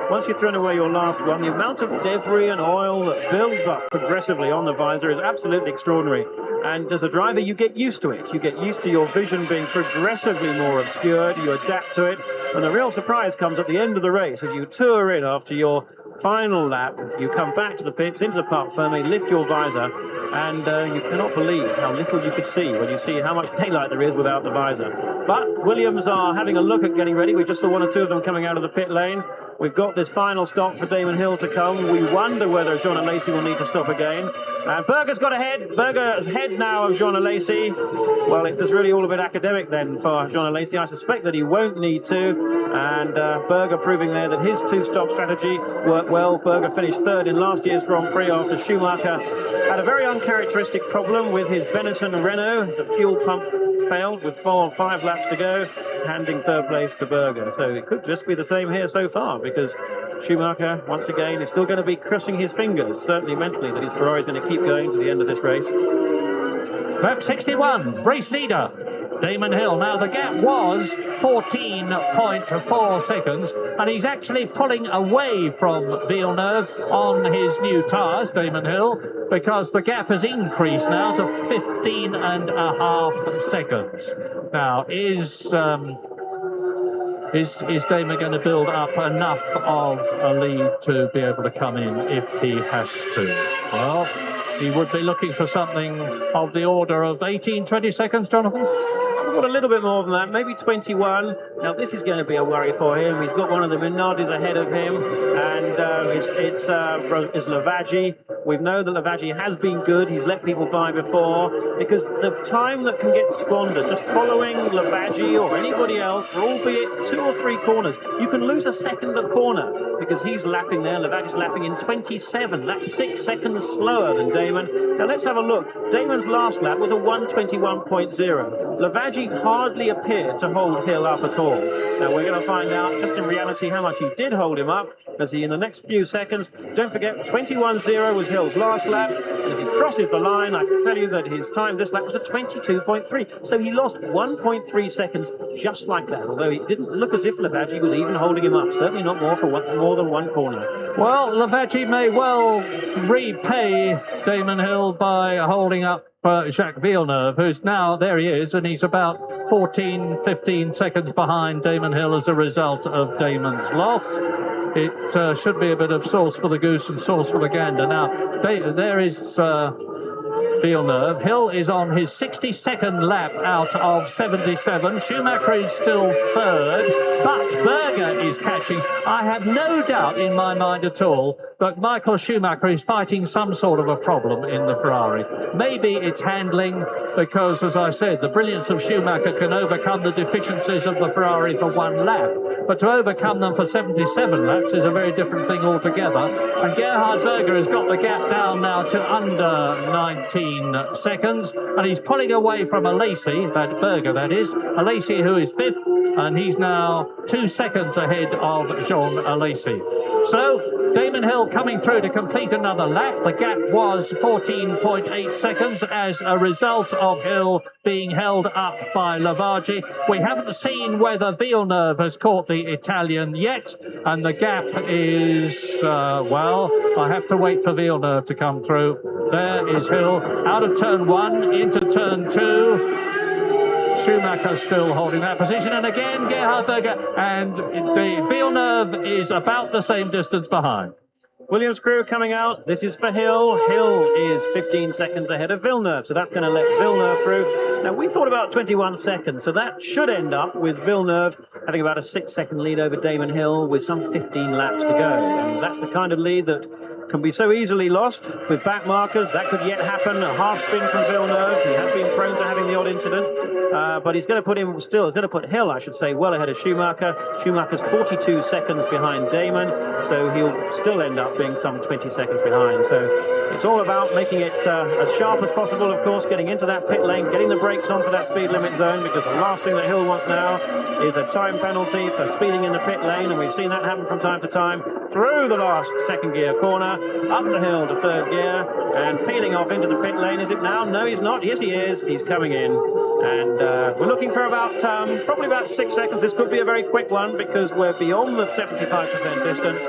once you've thrown away your last one, the amount of debris and oil that builds up progressively on the visor is absolutely extraordinary. And as a driver, you get used to it. You get used to your vision being progressively more obscured. You adapt to it. And the real surprise comes at the end of the race. As you tour in after your final lap, you come back to the pits, into the parc fermé, lift your visor, and you cannot believe how little you could see when you see how much daylight there is without the visor. But Williams are having a look at getting ready. We just saw one or two of them coming out of the pit lane. We've got this final stop for Damon Hill to come. We wonder whether Jean Alesi will need to stop again. And Berger's got ahead. Berger's ahead now of Jean Alesi. Well, it was really all a bit academic then for Jean Alesi. I suspect that he won't need to. And Berger proving there that his two-stop strategy worked well. Berger finished third in last year's Grand Prix after Schumacher had a very uncharacteristic problem with his Benetton Renault. The fuel pump failed with 4 or 5 laps to go, handing third place to Berger. So it could just be the same here so far, because Schumacher, once again, is still going to be crossing his fingers, certainly mentally, that his Ferrari is going to keep going to the end of this race. Lap 61, race leader, Damon Hill. Now, the gap was 14.4 seconds, and he's actually pulling away from Villeneuve on his new tyres, Damon Hill, because the gap has increased now to 15.5 seconds. Now, is Damon going to build up enough of a lead to be able to come in if he has to? Well, he would be looking for something of the order of 18-20 seconds, Jonathan? We've got a little bit more than that, maybe 21. Now, this is going to be a worry for him. He's got one of the Minardis ahead of him, and it's Lavaggi. We know that Lavaggi has been good. He's let people by before, because the time that can get squandered just following Lavaggi or anybody else, for albeit 2 or 3 corners, you can lose a second a corner, because he's lapping there. Lavaggi's lapping in 27. That's 6 seconds slower than Damon. Now, let's have a look. Damon's last lap was a 1:21.0. Lavaggi hardly appeared to hold Hill up at all. Now, we're going to find out just in reality how much he did hold him up, as he, in the next few seconds, don't forget, 21.0 was Hill's last lap. And as he crosses the line, I can tell you that his time this lap was a 22.3. So he lost 1.3 seconds just like that, although it didn't look as if Lavaggi was even holding him up. Certainly not more than one corner. Well, Lavaggi may well repay Damon Hill by holding up Jacques Villeneuve, who's now, there he is, and he's about 14-15 seconds behind Damon Hill as a result of Damon's loss. It should be a bit of sauce for the goose and sauce for the gander. Now, there is Villeneuve. Hill is on his 62nd lap out of 77. Schumacher is still third, but Berger is catching. I have no doubt in my mind at all that Michael Schumacher is fighting some sort of a problem in the Ferrari. Maybe it's handling, because, as I said, the brilliance of Schumacher can overcome the deficiencies of the Ferrari for one lap. but to overcome them for 77 laps is a very different thing altogether. And Gerhard Berger has got the gap down now to under 19 seconds, and he's pulling away from Alesi, Berger that is, Alesi who is 5th, and he's now 2 seconds ahead of Jean Alesi. So Damon Hill coming through to complete another lap. The gap was 14.8 seconds as a result of Hill being held up by Lavaggi. We haven't seen whether Villeneuve has caught the Italian yet, and the gap is, well, I have to wait for Villeneuve to come through. There is Hill out of turn 1 into turn 2. Schumacher still holding that position, and again Gerhard Berger, and the Villeneuve is about the same distance behind. Williams crew coming out. This is for Hill. Hill is 15 seconds ahead of Villeneuve, so that's going to let Villeneuve through. Now, we thought about 21 seconds, so that should end up with Villeneuve having about a 6-second lead over Damon Hill with some 15 laps to go. And that's the kind of lead that can be so easily lost with back markers. That could yet happen. A half spin from Villeneuve. He has been prone to having the odd incident, but he's going to put him still. He's going to put Hill, I should say, well ahead of Schumacher. Schumacher's 42 seconds behind Damon, so he'll still end up being some 20 seconds behind. So it's all about making it as sharp as possible, of course, getting into that pit lane, getting the brakes on for that speed limit zone, because the last thing that Hill wants now is a time penalty for speeding in the pit lane, and we've seen that happen from time to time. Through the last second gear corner, up the hill to third gear, and peeling off into the pit lane. Is it now? No, he's not. Yes, he is. He's coming in. And we're looking for about, probably about 6 seconds. This could be a very quick one because we're beyond the 75% distance.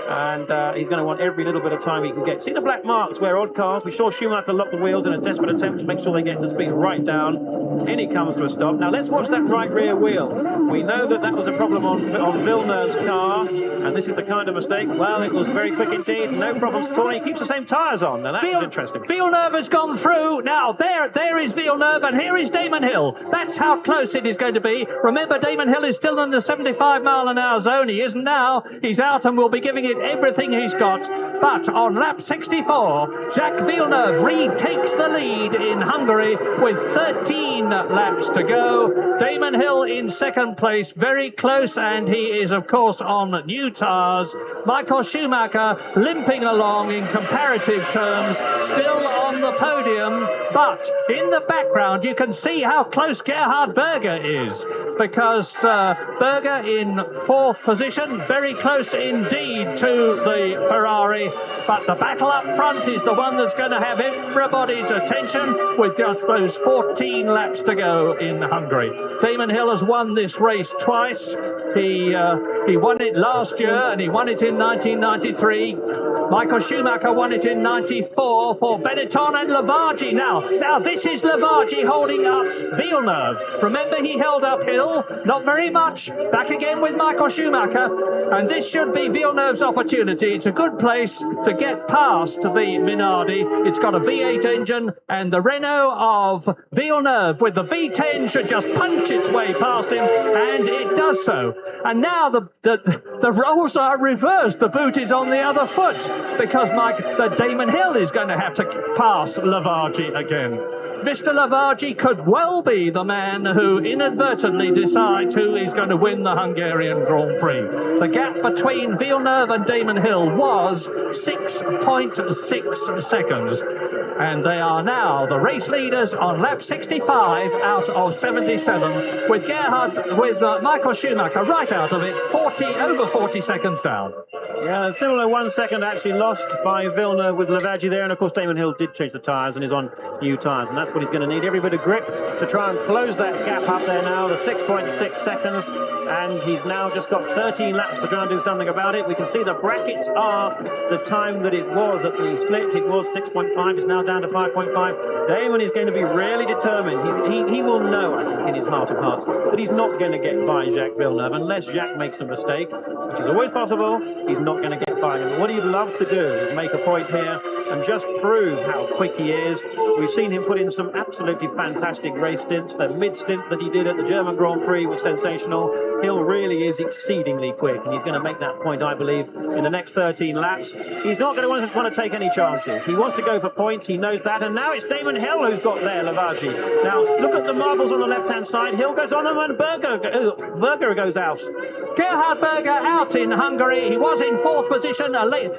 And he's going to want every little bit of time he can get. See the black marks where odd cars, we saw Schumacher lock the wheels in a desperate attempt to make sure they get the speed right down. In he comes to a stop. Now let's watch that right rear wheel. We know that that was a problem on Villeneuve's car, and this is the kind of mistake. Well, it was very quick indeed, no problems at all. He keeps the same tyres on. Now that was interesting. Villeneuve has gone through. Now there is Villeneuve, and here is Damon Hill. That's how close it is going to be. Remember, Damon Hill is still in the 75-mile-an-hour zone. He isn't now. He's out and will be giving it everything he's got. But on lap 64, Jacques Villeneuve retakes the lead in Hungary with 13 laps to go. Damon Hill in second place, very close, and he is, of course, on new tyres. Michael Schumacher limping along in comparative terms, still on the podium. But in the background, you can see how close Gerhard Berger is, because Berger in fourth position, very close indeed to the Ferrari. But the battle up front is the one that's going to have everybody's attention with just those 14 laps to go in Hungary. Damon Hill has won this race twice. He won it last year and he won it in 1993. Michael Schumacher won it in 94 for Benetton and Lavaggi. Now this is Lavaggi holding up Villeneuve. Remember, he held up Hill, not very much. Back again with Michael Schumacher. And this should be Villeneuve's opportunity. It's a good place to get past the Minardi. It's got a V8 engine, and the Renault of Villeneuve with the V10 should just punch its way past him, and it does so. And now the roles are reversed. The boot is on the other foot, because the Damon Hill is going to have to pass Lavaggi again. Mr. Lavaggi could well be the man who inadvertently decides who is going to win the Hungarian Grand Prix. The gap between Villeneuve and Damon Hill was 6.6 seconds. And they are now the race leaders on lap 65 out of 77, with Michael Schumacher right out of it, over 40 seconds down. Yeah, a similar 1 second actually lost by Villeneuve with Lavaggi there, and of course Damon Hill did change the tyres and is on new tyres, and that's what he's going to need, every bit of grip to try and close that gap up there now, the 6.6 seconds, and he's now just got 13 laps to try and do something about it. We can see the brackets are the time that it was at the split. It was 6.5, it's now down to 5.5. Damon is going to be really determined. He will know, I think, in his heart of hearts, that he's not going to get by Jacques Villeneuve unless Jacques makes a mistake, which is always possible. He's not going to get by him. What he'd love to do is make a point here and just prove how quick he is. We've seen him put in some absolutely fantastic race stints. The mid-stint that he did at the German Grand Prix was sensational. Hill really is exceedingly quick, and he's going to make that point, I believe, in the next 13 laps. He's not going to want to take any chances. He wants to go for points, he knows that, and now it's Damon Hill who's got there, Lavaggi. Now, look at the marbles on the left-hand side. Hill goes on them, and Berger goes out. Gerhard Berger out in Hungary. He was in fourth position.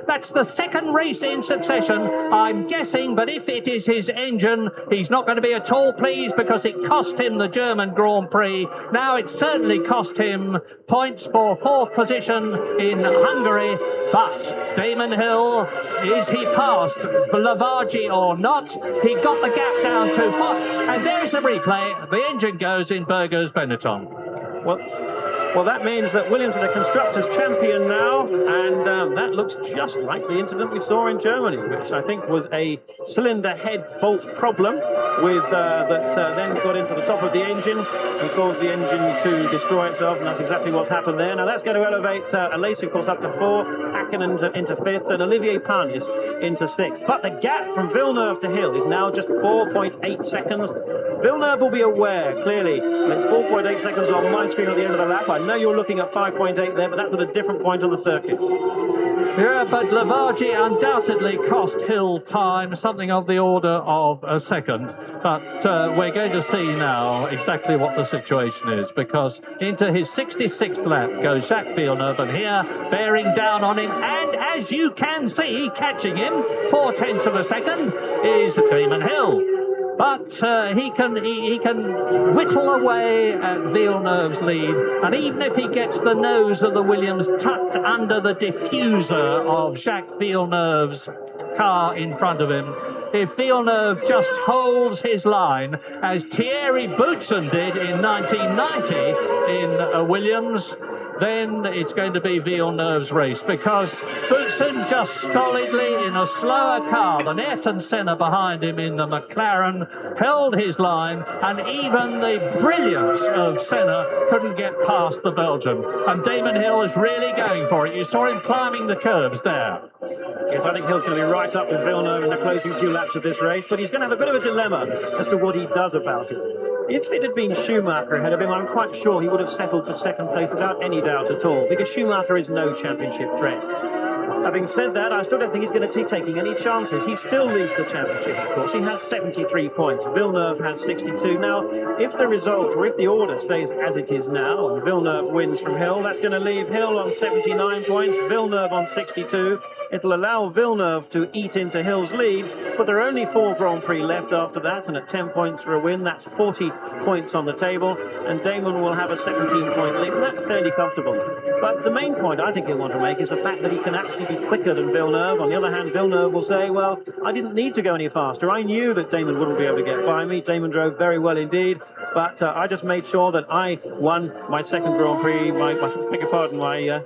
That's the second race in succession, I'm guessing, but if it is his engine, he's not going to be at all pleased because it cost him the German Grand Prix. Now it certainly cost him points for fourth position in Hungary, but Damon Hill, is he past Lavaggi or not? He got the gap down to 4, and there's the replay. The engine goes in Berger's Benetton. Well, that means that Williams are the Constructors' champion now, and that looks just like the incident we saw in Germany, which I think was a cylinder head fault problem that then got into the top of the engine and caused the engine to destroy itself, and that's exactly what's happened there. Now that's going to elevate Alesi, of course, up to fourth, Hakkinen into fifth, and Olivier Panis into sixth. But the gap from Villeneuve to Hill is now just 4.8 seconds. Villeneuve will be aware, clearly, that it's 4.8 seconds on my screen at the end of the lap. I know you're looking at 5.8 there, but that's at a different point on the circuit. Yeah, but Lavaggi undoubtedly cost Hill time, something of the order of a second. But we're going to see now exactly what the situation is, because into his 66th lap goes Jacques Villeneuve, and here, bearing down on him, and as you can see, catching him 0.4 of a second, is Damon Hill. But he can whittle away at Villeneuve's lead, and even if he gets the nose of the Williams tucked under the diffuser of Jacques Villeneuve's car in front of him, if Villeneuve just holds his line, as Thierry Boutsen did in 1990 in Williams, then it's going to be Villeneuve's race, because Boutsen just stolidly, in a slower car than Ayrton Senna behind him in the McLaren, held his line, and even the brilliance of Senna couldn't get past the Belgian. And Damon Hill is really going for it. You saw him climbing the curbs there. Yes, I think Hill's going to be right up with Villeneuve in the closing few laps of this race, but he's going to have a bit of a dilemma as to what he does about it. If it had been Schumacher ahead of him, I'm quite sure he would have settled for second place without any doubt at all, because Schumacher is no championship threat. Having said that, I still don't think he's going to be taking any chances. He still leads the championship, of course. He has 73 points. Villeneuve has 62. Now, if the result, or if the order stays as it is now, and Villeneuve wins from Hill, that's going to leave Hill on 79 points, Villeneuve on 62. It'll allow Villeneuve to eat into Hill's lead, but there are only 4 Grand Prix left after that, and at 10 points for a win, that's 40 points on the table, and Damon will have a 17-point lead, and that's fairly comfortable. But the main point I think he'll want to make is the fact that he can actually be quicker than Villeneuve. On the other hand, Villeneuve will say, well, I didn't need to go any faster. I knew that Damon wouldn't be able to get by me. Damon drove very well indeed, but I just made sure that I won my second Grand Prix, my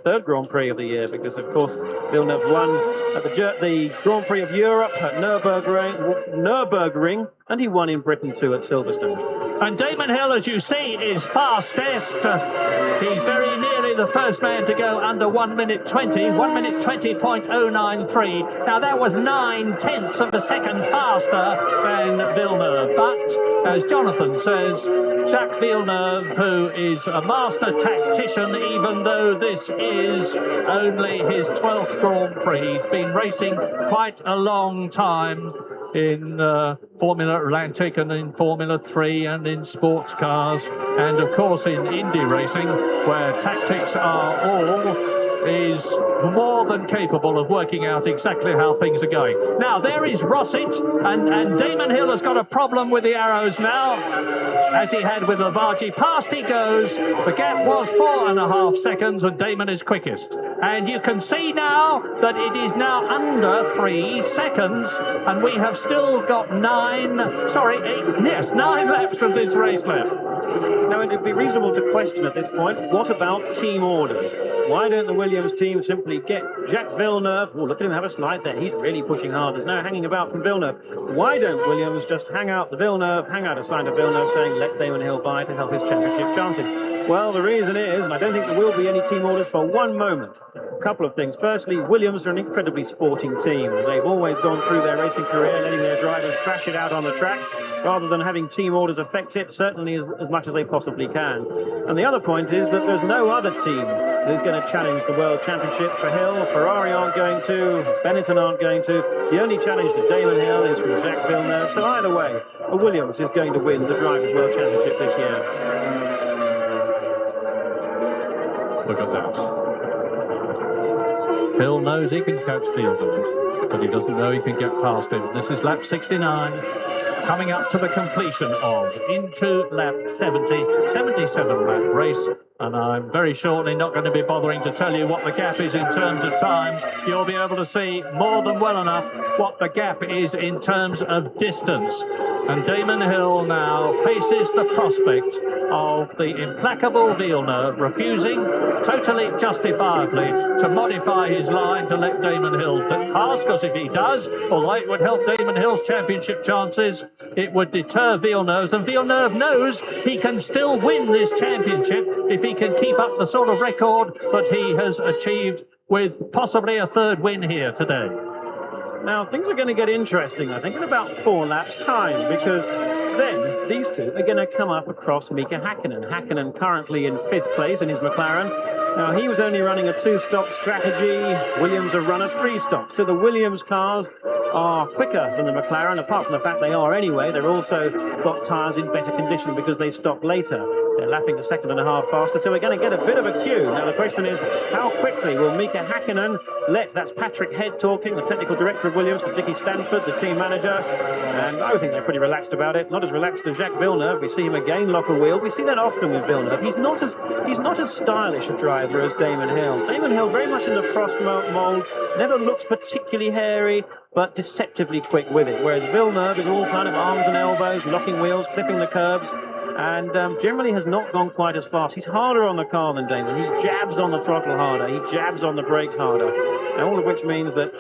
third Grand Prix of the year, because, of course, Villeneuve won at the Grand Prix of Europe at Nürburgring, and he won in Britain too at Silverstone. And Damon Hill, as you see, is fastest. He's very nearly the first man to go under 1 minute 20, 1 minute 20.093. Now that was 9/10 of a second faster than Villeneuve. But as Jonathan says, Jacques Villeneuve, who is a master tactician, even though this is only his 12th Grand Prix, he's been racing quite a long time in Formula Atlantic and in Formula 3 and in sports cars, and of course in Indy racing, where tactics are all, is more than capable of working out exactly how things are going. Now there is Rosset, and Damon Hill has got a problem with the arrows now, as he had with Lavaggi. Past he goes. The gap was 4.5 seconds, and Damon is quickest. And you can see now that it is now under 3 seconds, and we have still got 9 laps of this race left. Now, it would be reasonable to question at this point, what about team orders? Why don't the Williams team simply get Jacques Villeneuve? Oh, look at him have a slide there. He's really pushing hard. There's no hanging about from Villeneuve. Why don't Williams just hang out a sign to Villeneuve saying, let Damon Hill by to help his championship chances? Well, the reason is, and I don't think there will be any team orders for one moment. A couple of things. Firstly, Williams are an incredibly sporting team. They've always gone through their racing career letting their drivers thrash it out on the track. rather than having team orders affect it, certainly as much as they possibly can. And the other point is that there's no other team who's going to challenge the World Championship for Hill. Ferrari aren't going to, Benetton aren't going to. The only challenge to Damon Hill is from Jacques Villeneuve. So either way, a Williams is going to win the Drivers' World Championship this year. Look at that. Hill knows he can catch Fielders, but he doesn't know he can get past him. This is lap 69, coming up to the completion of into lap 77 lap race. And I'm very shortly not going to be bothering to tell you what the gap is in terms of time. You'll be able to see more than well enough what the gap is in terms of distance. And Damon Hill now faces the prospect of the implacable Villeneuve refusing, totally justifiably, to modify his line to let Damon Hill pass, because if he does, although it would help Damon Hill's championship chances, it would deter Villeneuve's, and Villeneuve knows he can still win this championship if he can keep up the sort of record that he has achieved with possibly a third win here today. Now, things are going to get interesting, I think, in about 4 laps' time, because then these two are going to come up across Mika Häkkinen. Häkkinen currently in 5th place in his McLaren. Now, he was only running a 2-stop strategy. Williams have run a 3-stop. So the Williams cars are quicker than the McLaren, apart from the fact they are anyway. They've also got tyres in better condition because they stopped later. They're lapping a second and a half faster, so we're going to get a bit of a queue. Now, the question is, how quickly will Mika Häkkinen that's Patrick Head talking, the technical director of Williams, to Dickie Stanford, the team manager, and I think they're pretty relaxed about it. Not as relaxed as Jacques Villeneuve. We see him again lock a wheel. We see that often with Villeneuve. He's not as stylish a driver as Damon Hill. Damon Hill very much in the Prost mould, never looks particularly hairy, but deceptively quick with it, whereas Villeneuve is all kind of arms and elbows, locking wheels, clipping the curbs, and generally has not gone quite as fast. He's harder on the car than Damon. He jabs on the throttle harder. He jabs on the brakes harder. And all of which means that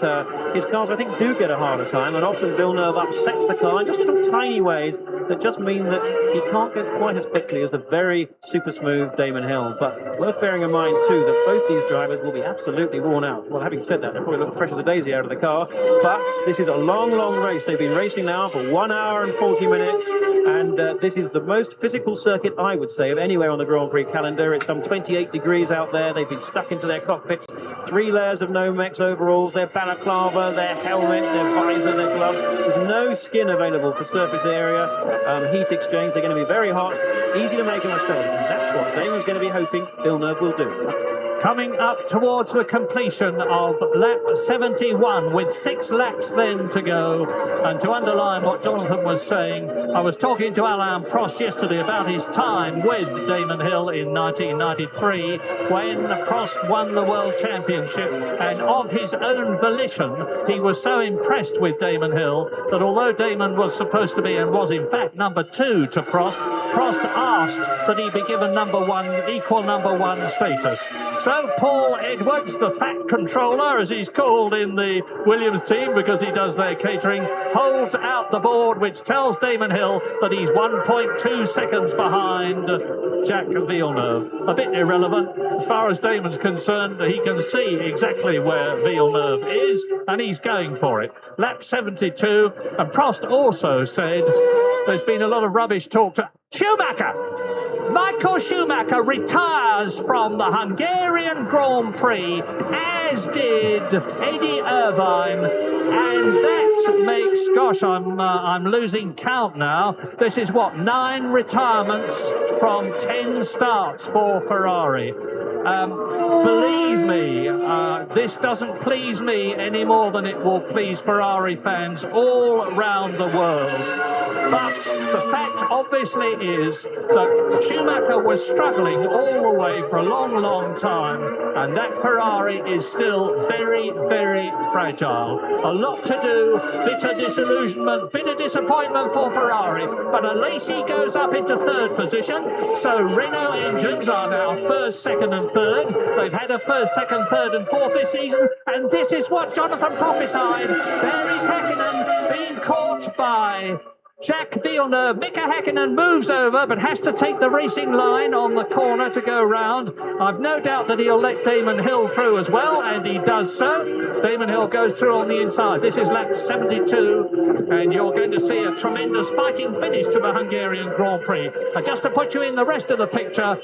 his cars, I think, do get a harder time, and often Villeneuve upsets the car in just little tiny ways that just mean that he can't go quite as quickly as the very super smooth Damon Hill. But worth bearing in mind, too, that both these drivers will be absolutely worn out. Well, having said that, they'll probably look fresh as a daisy out of the car. But this is a long, long race. They've been racing now for 1 hour and 40 minutes, and this is the most physical circuit, I would say, of anywhere on the Grand Prix calendar. It's some 28 degrees out there. They've been stuck into their cockpits. 3 layers of Nomex overalls, their balaclava, their helmet, their visor, their gloves. There's no skin available for surface area. Heat exchange. They're going to be very hot, easy to make a mistake, and that's what Damon's going to be hoping Villeneuve will do. Coming up towards the completion of lap 71 with 6 laps then to go. And to underline what Jonathan was saying, I was talking to Alain Prost yesterday about his time with Damon Hill in 1993 when Prost won the World Championship, and of his own volition he was so impressed with Damon Hill that although Damon was supposed to be, and was in fact, number 2 to Prost, Prost asked that he be given equal number 1 status. So Paul Edwards, the fat controller, as he's called in the Williams team because he does their catering, holds out the board which tells Damon Hill that he's 1.2 seconds behind Jacques Villeneuve. A bit irrelevant. As far as Damon's concerned, he can see exactly where Villeneuve is, and he's going for it. Lap 72, and Prost also said there's been a lot of rubbish talk to Schumacher. Michael Schumacher retires from the Hungarian Grand Prix, as did Eddie Irvine, and that makes, gosh, I'm losing count now. This is what, 9 retirements from 10 starts for Ferrari. Believe me, this doesn't please me any more than it will please Ferrari fans all around the world. But the fact, obviously, is that Schumacher was struggling all the way for a long, long time, and that Ferrari is still very, very fragile. A lot to do, bitter disillusionment, bitter disappointment for Ferrari, but Alesi goes up into 3rd position, so Renault engines are now 1st, 2nd and 3rd. They've had a 1st, 2nd, 3rd and 4th this season, and this is what Jonathan prophesied. There is Häkkinen being caught by Jacques Villeneuve. Mika Häkkinen moves over, but has to take the racing line on the corner to go round. I've no doubt that he'll let Damon Hill through as well, and he does so. Damon Hill goes through on the inside. This is lap 72, and you're going to see a tremendous fighting finish to the Hungarian Grand Prix. Just to put you in the rest of the picture,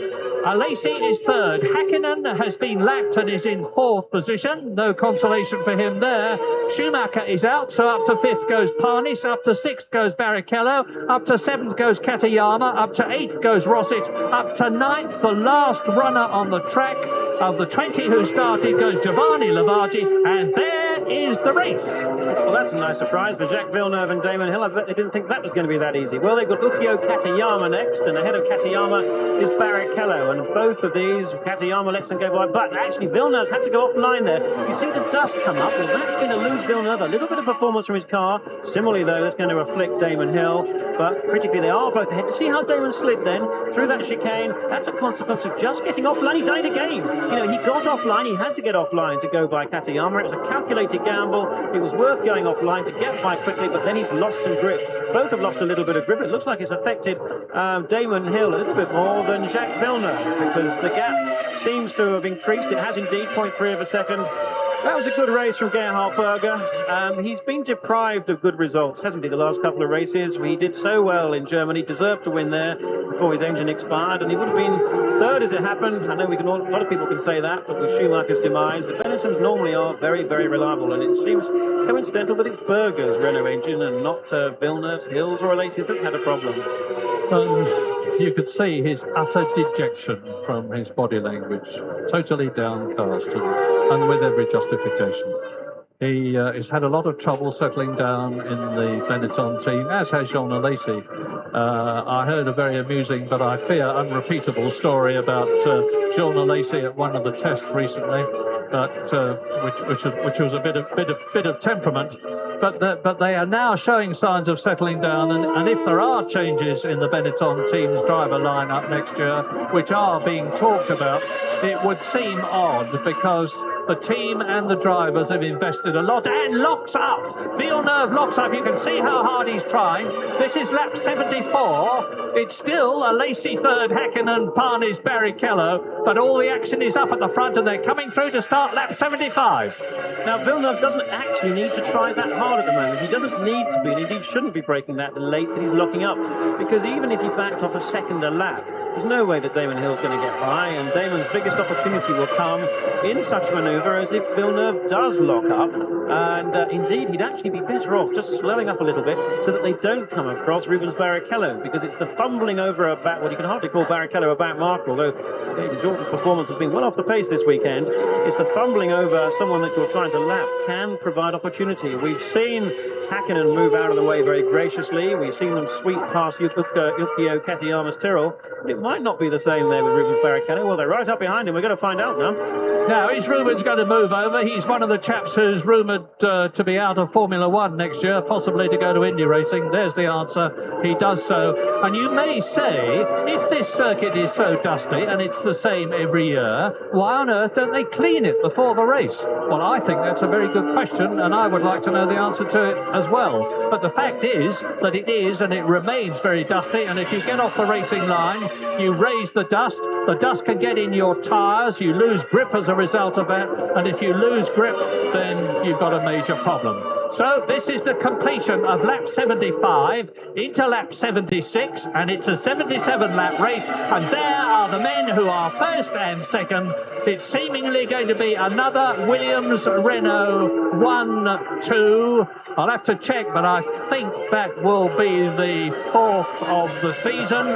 Lacey is third. Häkkinen has been lapped and is in fourth position. No consolation for him there. Schumacher is out, so up to fifth goes Parnis, up to sixth goes Barrichello, up to seventh goes Katayama, up to eighth goes Rosset, up to ninth, the last runner on the track of the 20 who started goes Giovanni Lavaggi, and there is the race. Well, that's a nice surprise for Jacques Villeneuve and Damon Hill. I bet they didn't think that was going to be that easy. Well, they've got Ukio Katayama next, and ahead of Katayama is Barrichello, and both of these, Katayama lets them go by, but actually Villeneuve's had to go offline there. You see the dust come up, well, that's going to lose Villeneuve a little bit of performance from his car. Similarly, though, that's going to afflict Damon Hill, but critically they are both ahead. You see how Damon slid then through that chicane? That's a consequence of just getting offline. He died again. You know, he got offline, he had to get offline to go by Katayama. It was a calculated gamble. It was worth going offline to get by quickly, but then he's lost some grip. Both have lost a little bit of grip. It looks like it's affected Damon Hill a little bit more than Jacques Villeneuve, because the gap seems to have increased. It has indeed, 0.3 of a second. That was a good race from Gerhard Berger. He's been deprived of good results, hasn't he, the last couple of races? He did so well in Germany, deserved to win there before his engine expired, and he would have been third as it happened. I know a lot of people can say that, but with Schumacher's demise, the Benisons normally are very, very reliable, and it seems coincidental that it's Berger's Renault engine and not Villeneuve's, Hill's, or Alesi's that's had a problem. You could see his utter dejection from his body language, totally downcast and with every justification. He has had a lot of trouble settling down in the Benetton team, as has Jean Alesi. I heard a very amusing, but I fear unrepeatable story about Jean Alesi at one of the tests recently, which was a bit of temperament. But they are now showing signs of settling down, and if there are changes in the Benetton team's driver lineup next year, which are being talked about, it would seem odd, because the team and the drivers have invested a lot, and locks up. Villeneuve locks up. You can see how hard he's trying. This is lap 74. It's still Alesi third, Häkkinen, Parnis, Barrichello, but all the action is up at the front, and they're coming through to start lap 75. Now, Villeneuve doesn't actually need to try that hard at the moment. He doesn't need to be, and indeed shouldn't be breaking that late that he's locking up, because even if he backed off a second a lap, there's no way that Damon Hill's going to get by, and Damon's biggest opportunity will come in such a manoeuvre as if Villeneuve does lock up, and indeed he'd actually be better off just slowing up a little bit so that they don't come across Rubens Barrichello, because it's the fumbling over a back, well, you can hardly call Barrichello a back marker, although Jordan's performance has been well off the pace this weekend. It's the fumbling over someone that you're trying to lap can provide opportunity. We've seen Häkkinen move out of the way very graciously. We've seen them sweep past Ukio Katayama's Tyrrell. But it might not be the same there with Rubens Barrichello. Well, they're right up behind him. We're going to find out now. Now, is Rubens going to move over? He's one of the chaps who's rumoured to be out of Formula One next year, possibly to go to Indy racing. There's the answer. He does so. And you may say, if this circuit is so dusty and it's the same every year, why on earth don't they clean it before the race? Well, I think that's a very good question, and I would like to know the answer to it as well. But the fact is that it is, and it remains very dusty, and if you get off the racing line, you raise the dust can get in your tyres, you lose grip as a result of that, and if you lose grip, then you've got a major problem. So this is the completion of lap 75 into lap 76, and it's a 77-lap race, and there are the men who are first and second. It's seemingly going to be another Williams-Renault 1-2. I'll have to check, but I think that will be the fourth of the season.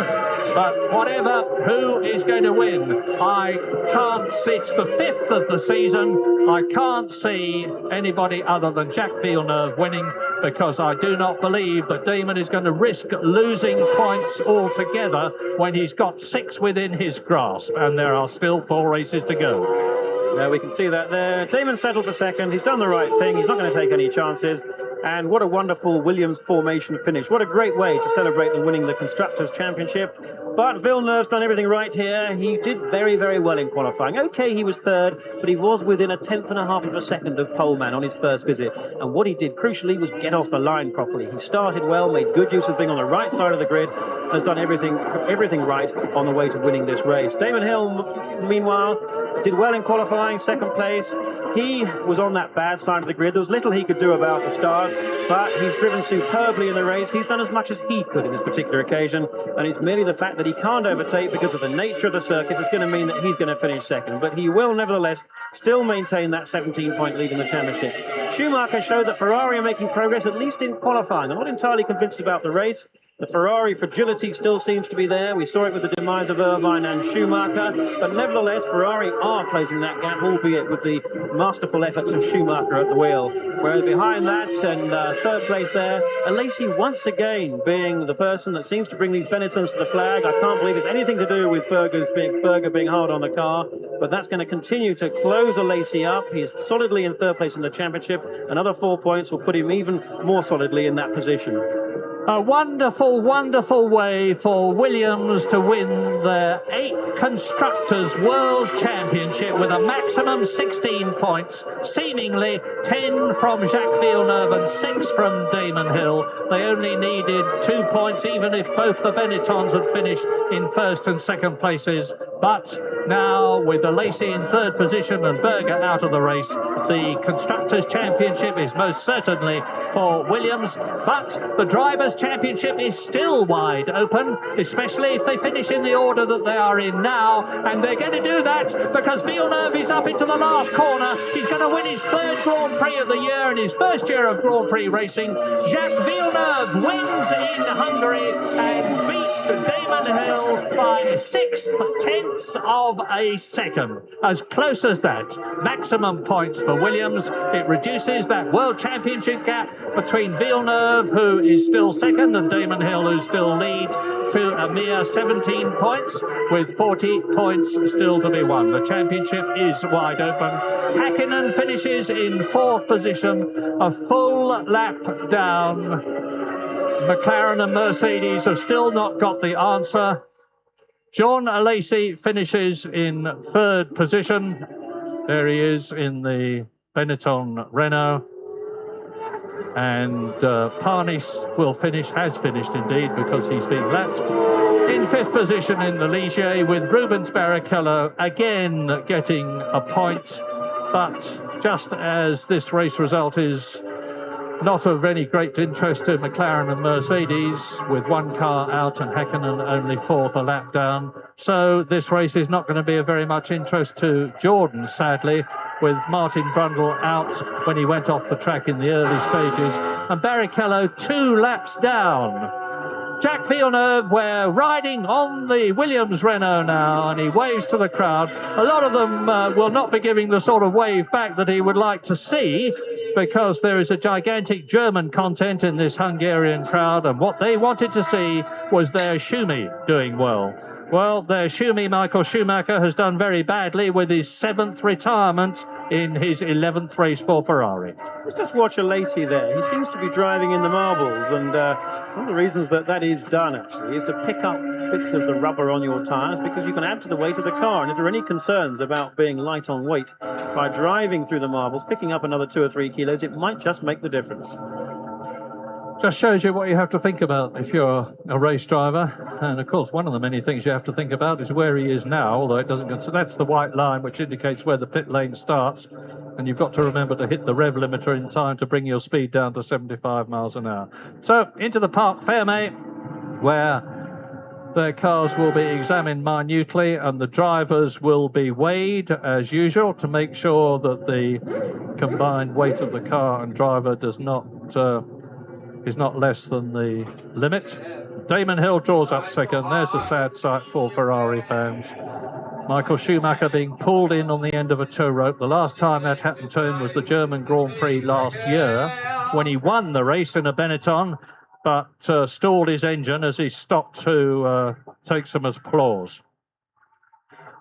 But whatever, who is going to win? I can't see. It's the fifth of the season. I can't see anybody other than Jacques Villeneuve winning, because I do not believe that Damon is going to risk losing points altogether when he's got 6 within his grasp, and there are still 4 races to go. Yeah, we can see that there. Damon settled for second. He's done the right thing. He's not going to take any chances. And what a wonderful Williams formation finish. What a great way to celebrate them winning the Constructors' Championship. But Villeneuve's done everything right here. He did very, very well in qualifying. Okay, he was third, but he was within a 1/10.5 of a second of poleman on his first visit. And what he did crucially was get off the line properly. He started well, made good use of being on the right side of the grid, has done everything right on the way to winning this race. Damon Hill, meanwhile, did well in qualifying, second place. He was on that bad side of the grid. There was little he could do about the start, but he's driven superbly in the race. He's done as much as he could in this particular occasion, and it's merely the fact that he can't overtake because of the nature of the circuit that's going to mean that he's going to finish second. But he will nevertheless still maintain that 17-point lead in the championship. Schumacher showed that Ferrari are making progress, at least in qualifying. I'm not entirely convinced about the race. The Ferrari fragility still seems to be there. We saw it with the demise of Irvine and Schumacher, but nevertheless, Ferrari are closing that gap, albeit with the masterful efforts of Schumacher at the wheel. Whereas behind that, and third place there, Alesi once again being the person that seems to bring these Benettons to the flag. I can't believe it's anything to do with Berger being hard on the car, but that's going to continue to close Alesi up. He's solidly in third place in the championship. Another 4 points will put him even more solidly in that position. A wonderful, wonderful way for Williams to win their 8th Constructors' World Championship with a maximum 16 points, seemingly 10 from Jacques Villeneuve and 6 from Damon Hill. They only needed 2 points, even if both the Benettons had finished in first and second places. But now, with Alesi in third position and Berger out of the race, the Constructors' Championship is most certainly for Williams, but the Drivers' Championship is still wide open, especially if they finish in the order that they are in now, and they're going to do that because Villeneuve is up into the last corner. He's going to win his third Grand Prix of the year and his first year of Grand Prix racing. Jacques Villeneuve wins in Hungary and beats Damon Hill by 6/10 of a second. As close as that. Maximum points for Williams. It reduces that World Championship gap between Villeneuve, who is still second, and Damon Hill, who still leads, to a mere 17 points, with 40 points still to be won. The championship is wide open. Häkkinen finishes in fourth position, a full lap down. McLaren and Mercedes have still not got the answer. John Alesi finishes in third position. There he is in the Benetton Renault. And Parnis has finished indeed, because he's been lapped. In fifth position in the Ligier, with Rubens Barrichello again getting a point. But just as this race result is not of any great interest to McLaren and Mercedes, with one car out and Häkkinen only fourth, a lap down, so this race is not going to be of very much interest to Jordan, sadly, with Martin Brundle out when he went off the track in the early stages, and Barrichello 2 laps down. Jacques Villeneuve, we're riding on the Williams Renault now, and he waves to the crowd. A lot of them will not be giving the sort of wave back that he would like to see, because there is a gigantic German content in this Hungarian crowd, and what they wanted to see was their Schumi doing well. Well, their Schumi, Michael Schumacher, has done very badly with his 7th retirement in his 11th race for Ferrari. Let's just watch Alesi there. He seems to be driving in the marbles, and one of the reasons that is done, actually, is to pick up bits of the rubber on your tyres, because you can add to the weight of the car. And if there are any concerns about being light on weight, by driving through the marbles, picking up another 2 or 3 kilos, it might just make the difference. Just shows you what you have to think about if you're a race driver. And of course, one of the many things you have to think about is where he is now, although it doesn't. So that's the white line, which indicates where the pit lane starts. And you've got to remember to hit the rev limiter in time to bring your speed down to 75 miles an hour. So into the Parc Fermé, where their cars will be examined minutely, and the drivers will be weighed as usual to make sure that the combined weight of the car and driver is not less than the limit. Damon Hill draws up second. There's a sad sight for Ferrari fans. Michael Schumacher being pulled in on the end of a tow rope. The last time that happened to him was the German Grand Prix last year, when he won the race in a Benetton, but stalled his engine as he stopped to take some applause.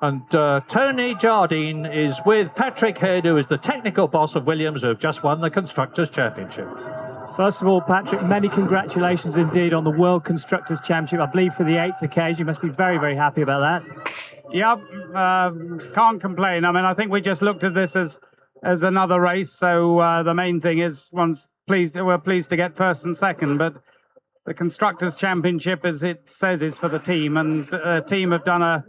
And Tony Jardine is with Patrick Head, who is the technical boss of Williams, who have just won the Constructors' Championship. First of all, Patrick, many congratulations indeed on the World Constructors' Championship. I believe for the 8th occasion. You must be very, very happy about that. Yep, can't complain. I mean, I think we just looked at this as another race. So the main thing is we're pleased to get first and second. But the Constructors' Championship, as it says, is for the team, and the team have done a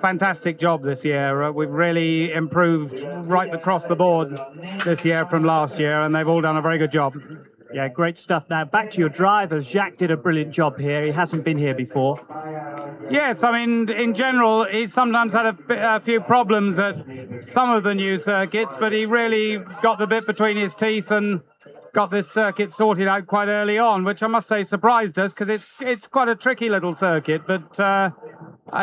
fantastic job this year. We've really improved right across the board this year from last year, and they've all done a very good job. Yeah, great stuff. Now, back to your drivers. Jacques did a brilliant job here. He hasn't been here before. Yes, I mean, in general, he's sometimes had a few problems at some of the new circuits, but he really got the bit between his teeth and got this circuit sorted out quite early on, which I must say surprised us, because it's quite a tricky little circuit, but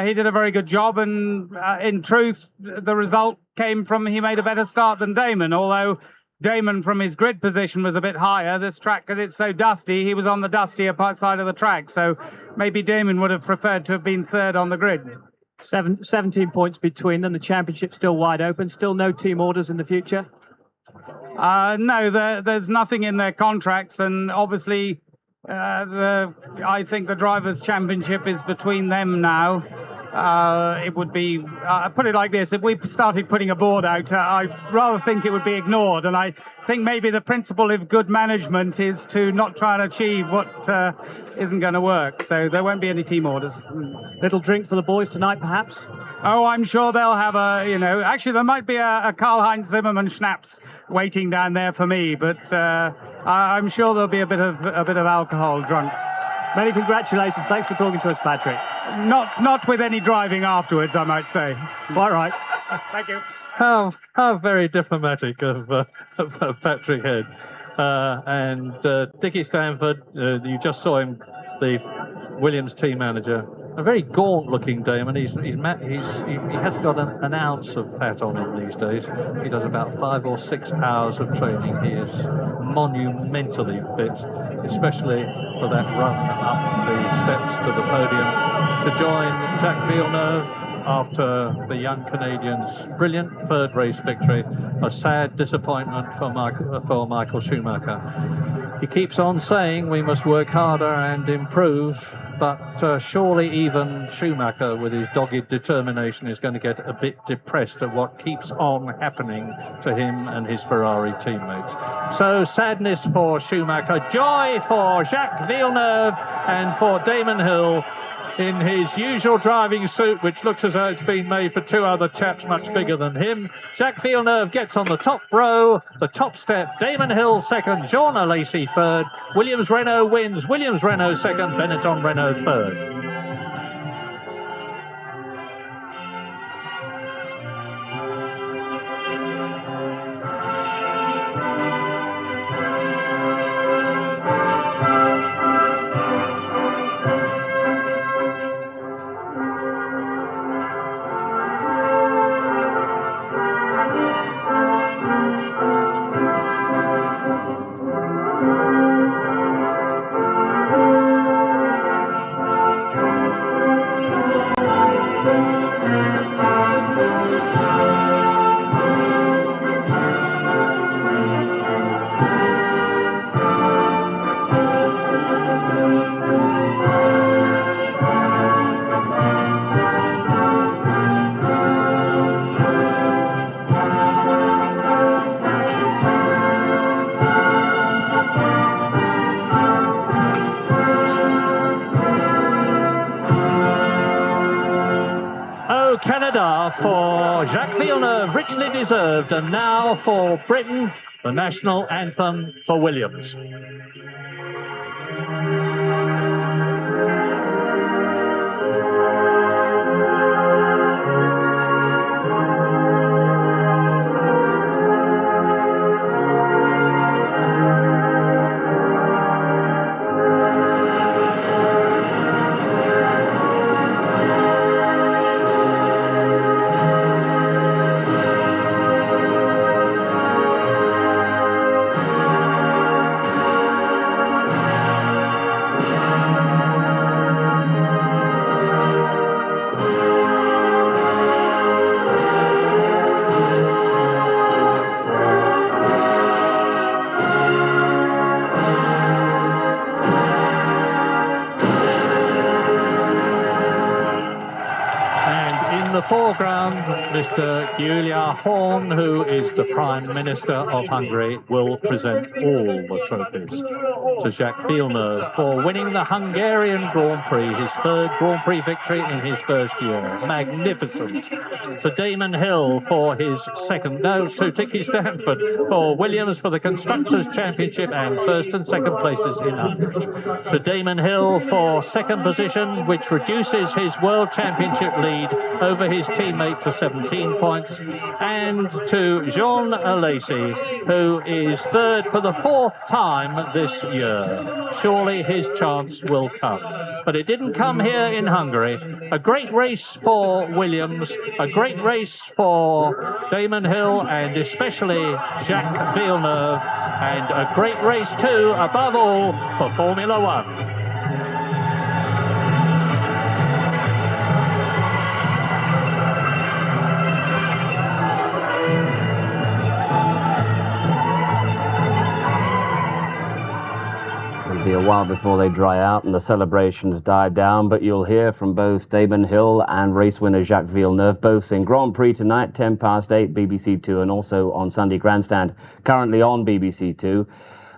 he did a very good job, and in truth, the result came from he made a better start than Damon, although Damon, from his grid position, was a bit higher. This track, because it's so dusty, he was on the dustier side of the track, so maybe Damon would have preferred to have been third on the grid. 17 points between them. The championship's still wide open. Still no team orders in the future? No, there's nothing in their contracts, and obviously I think the Drivers' Championship is between them now. It would be, put it like this, if we started putting a board out, I rather think it would be ignored, and I think maybe the principle of good management is to not try and achieve what isn't going to work, so there won't be any team orders. Little drink for the boys tonight, perhaps? Oh, I'm sure they'll have actually there might be a Karl-Heinz Zimmermann schnapps waiting down there for me, but I'm sure there'll be a bit of alcohol drunk. Many congratulations. Thanks for talking to us, Patrick. Not with any driving afterwards, I might say. All right. Thank you. How very diplomatic of Patrick Head. And Dickie Stanford, you just saw him, the Williams team manager. A very gaunt-looking Damon. He hasn't got an ounce of fat on him these days. He does about 5 or 6 hours of training. He is monumentally fit, especially for that run up the steps to the podium to join Jacques Villeneuve after the young Canadian's brilliant third race victory. A sad disappointment for Michael Schumacher. He keeps on saying we must work harder and improve, but surely even Schumacher, with his dogged determination, is going to get a bit depressed at what keeps on happening to him and his Ferrari teammates. So sadness for Schumacher, joy for Jacques Villeneuve and for Damon Hill in his usual driving suit, which looks as though it's been made for 2 other chaps much bigger than him. Jacques Villeneuve gets on the top row, the top step. Damon Hill second, Jean Alesi third. Williams Renault wins. Williams Renault second, Benetton Renault third. Canada for Jacques Villeneuve, richly deserved, and now for Britain, the national anthem for Williams. the foreground, Mr. Gyula Horn, who is the Prime Minister of Hungary, will present all the trophies to Jacques Villeneuve for winning the Hungarian Grand Prix, his third Grand Prix victory in his first year. Magnificent. To Damon Hill for his second, no, to Tiki Stanford for Williams for the Constructors' Championship and first and second places in Hungary. To Damon Hill for second position, which reduces his World Championship lead over his teammate to 17 points, and to Jean Alesi, who is third for the fourth time this year. Surely his chance will come. But it didn't come here in Hungary. A great race for Williams, a great race for Damon Hill, and especially Jacques Villeneuve, and a great race too, above all, for Formula One. Be a while before they dry out and the celebrations die down, but you'll hear from both Damon Hill and race winner Jacques Villeneuve, both in Grand Prix tonight, 8:10 BBC Two, and also on Sunday Grandstand, currently on BBC Two.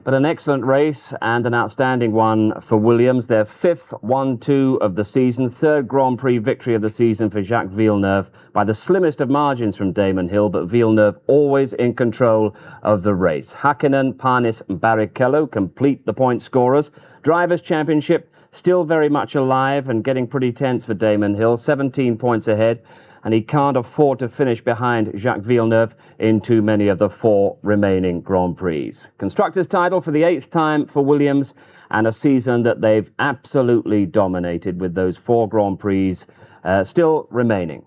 But an excellent race and an outstanding one for Williams, their fifth 1-2 of the season, third Grand Prix victory of the season for Jacques Villeneuve, by the slimmest of margins from Damon Hill, but Villeneuve always in control of the race. Hakkinen, Parnis and Barrichello complete the point scorers. Drivers' Championship still very much alive and getting pretty tense for Damon Hill, 17 points ahead, and he can't afford to finish behind Jacques Villeneuve in too many of the four remaining Grand Prix. Constructors' title for the 8th time for Williams, and a season that they've absolutely dominated with those 4 Grand Prix still remaining.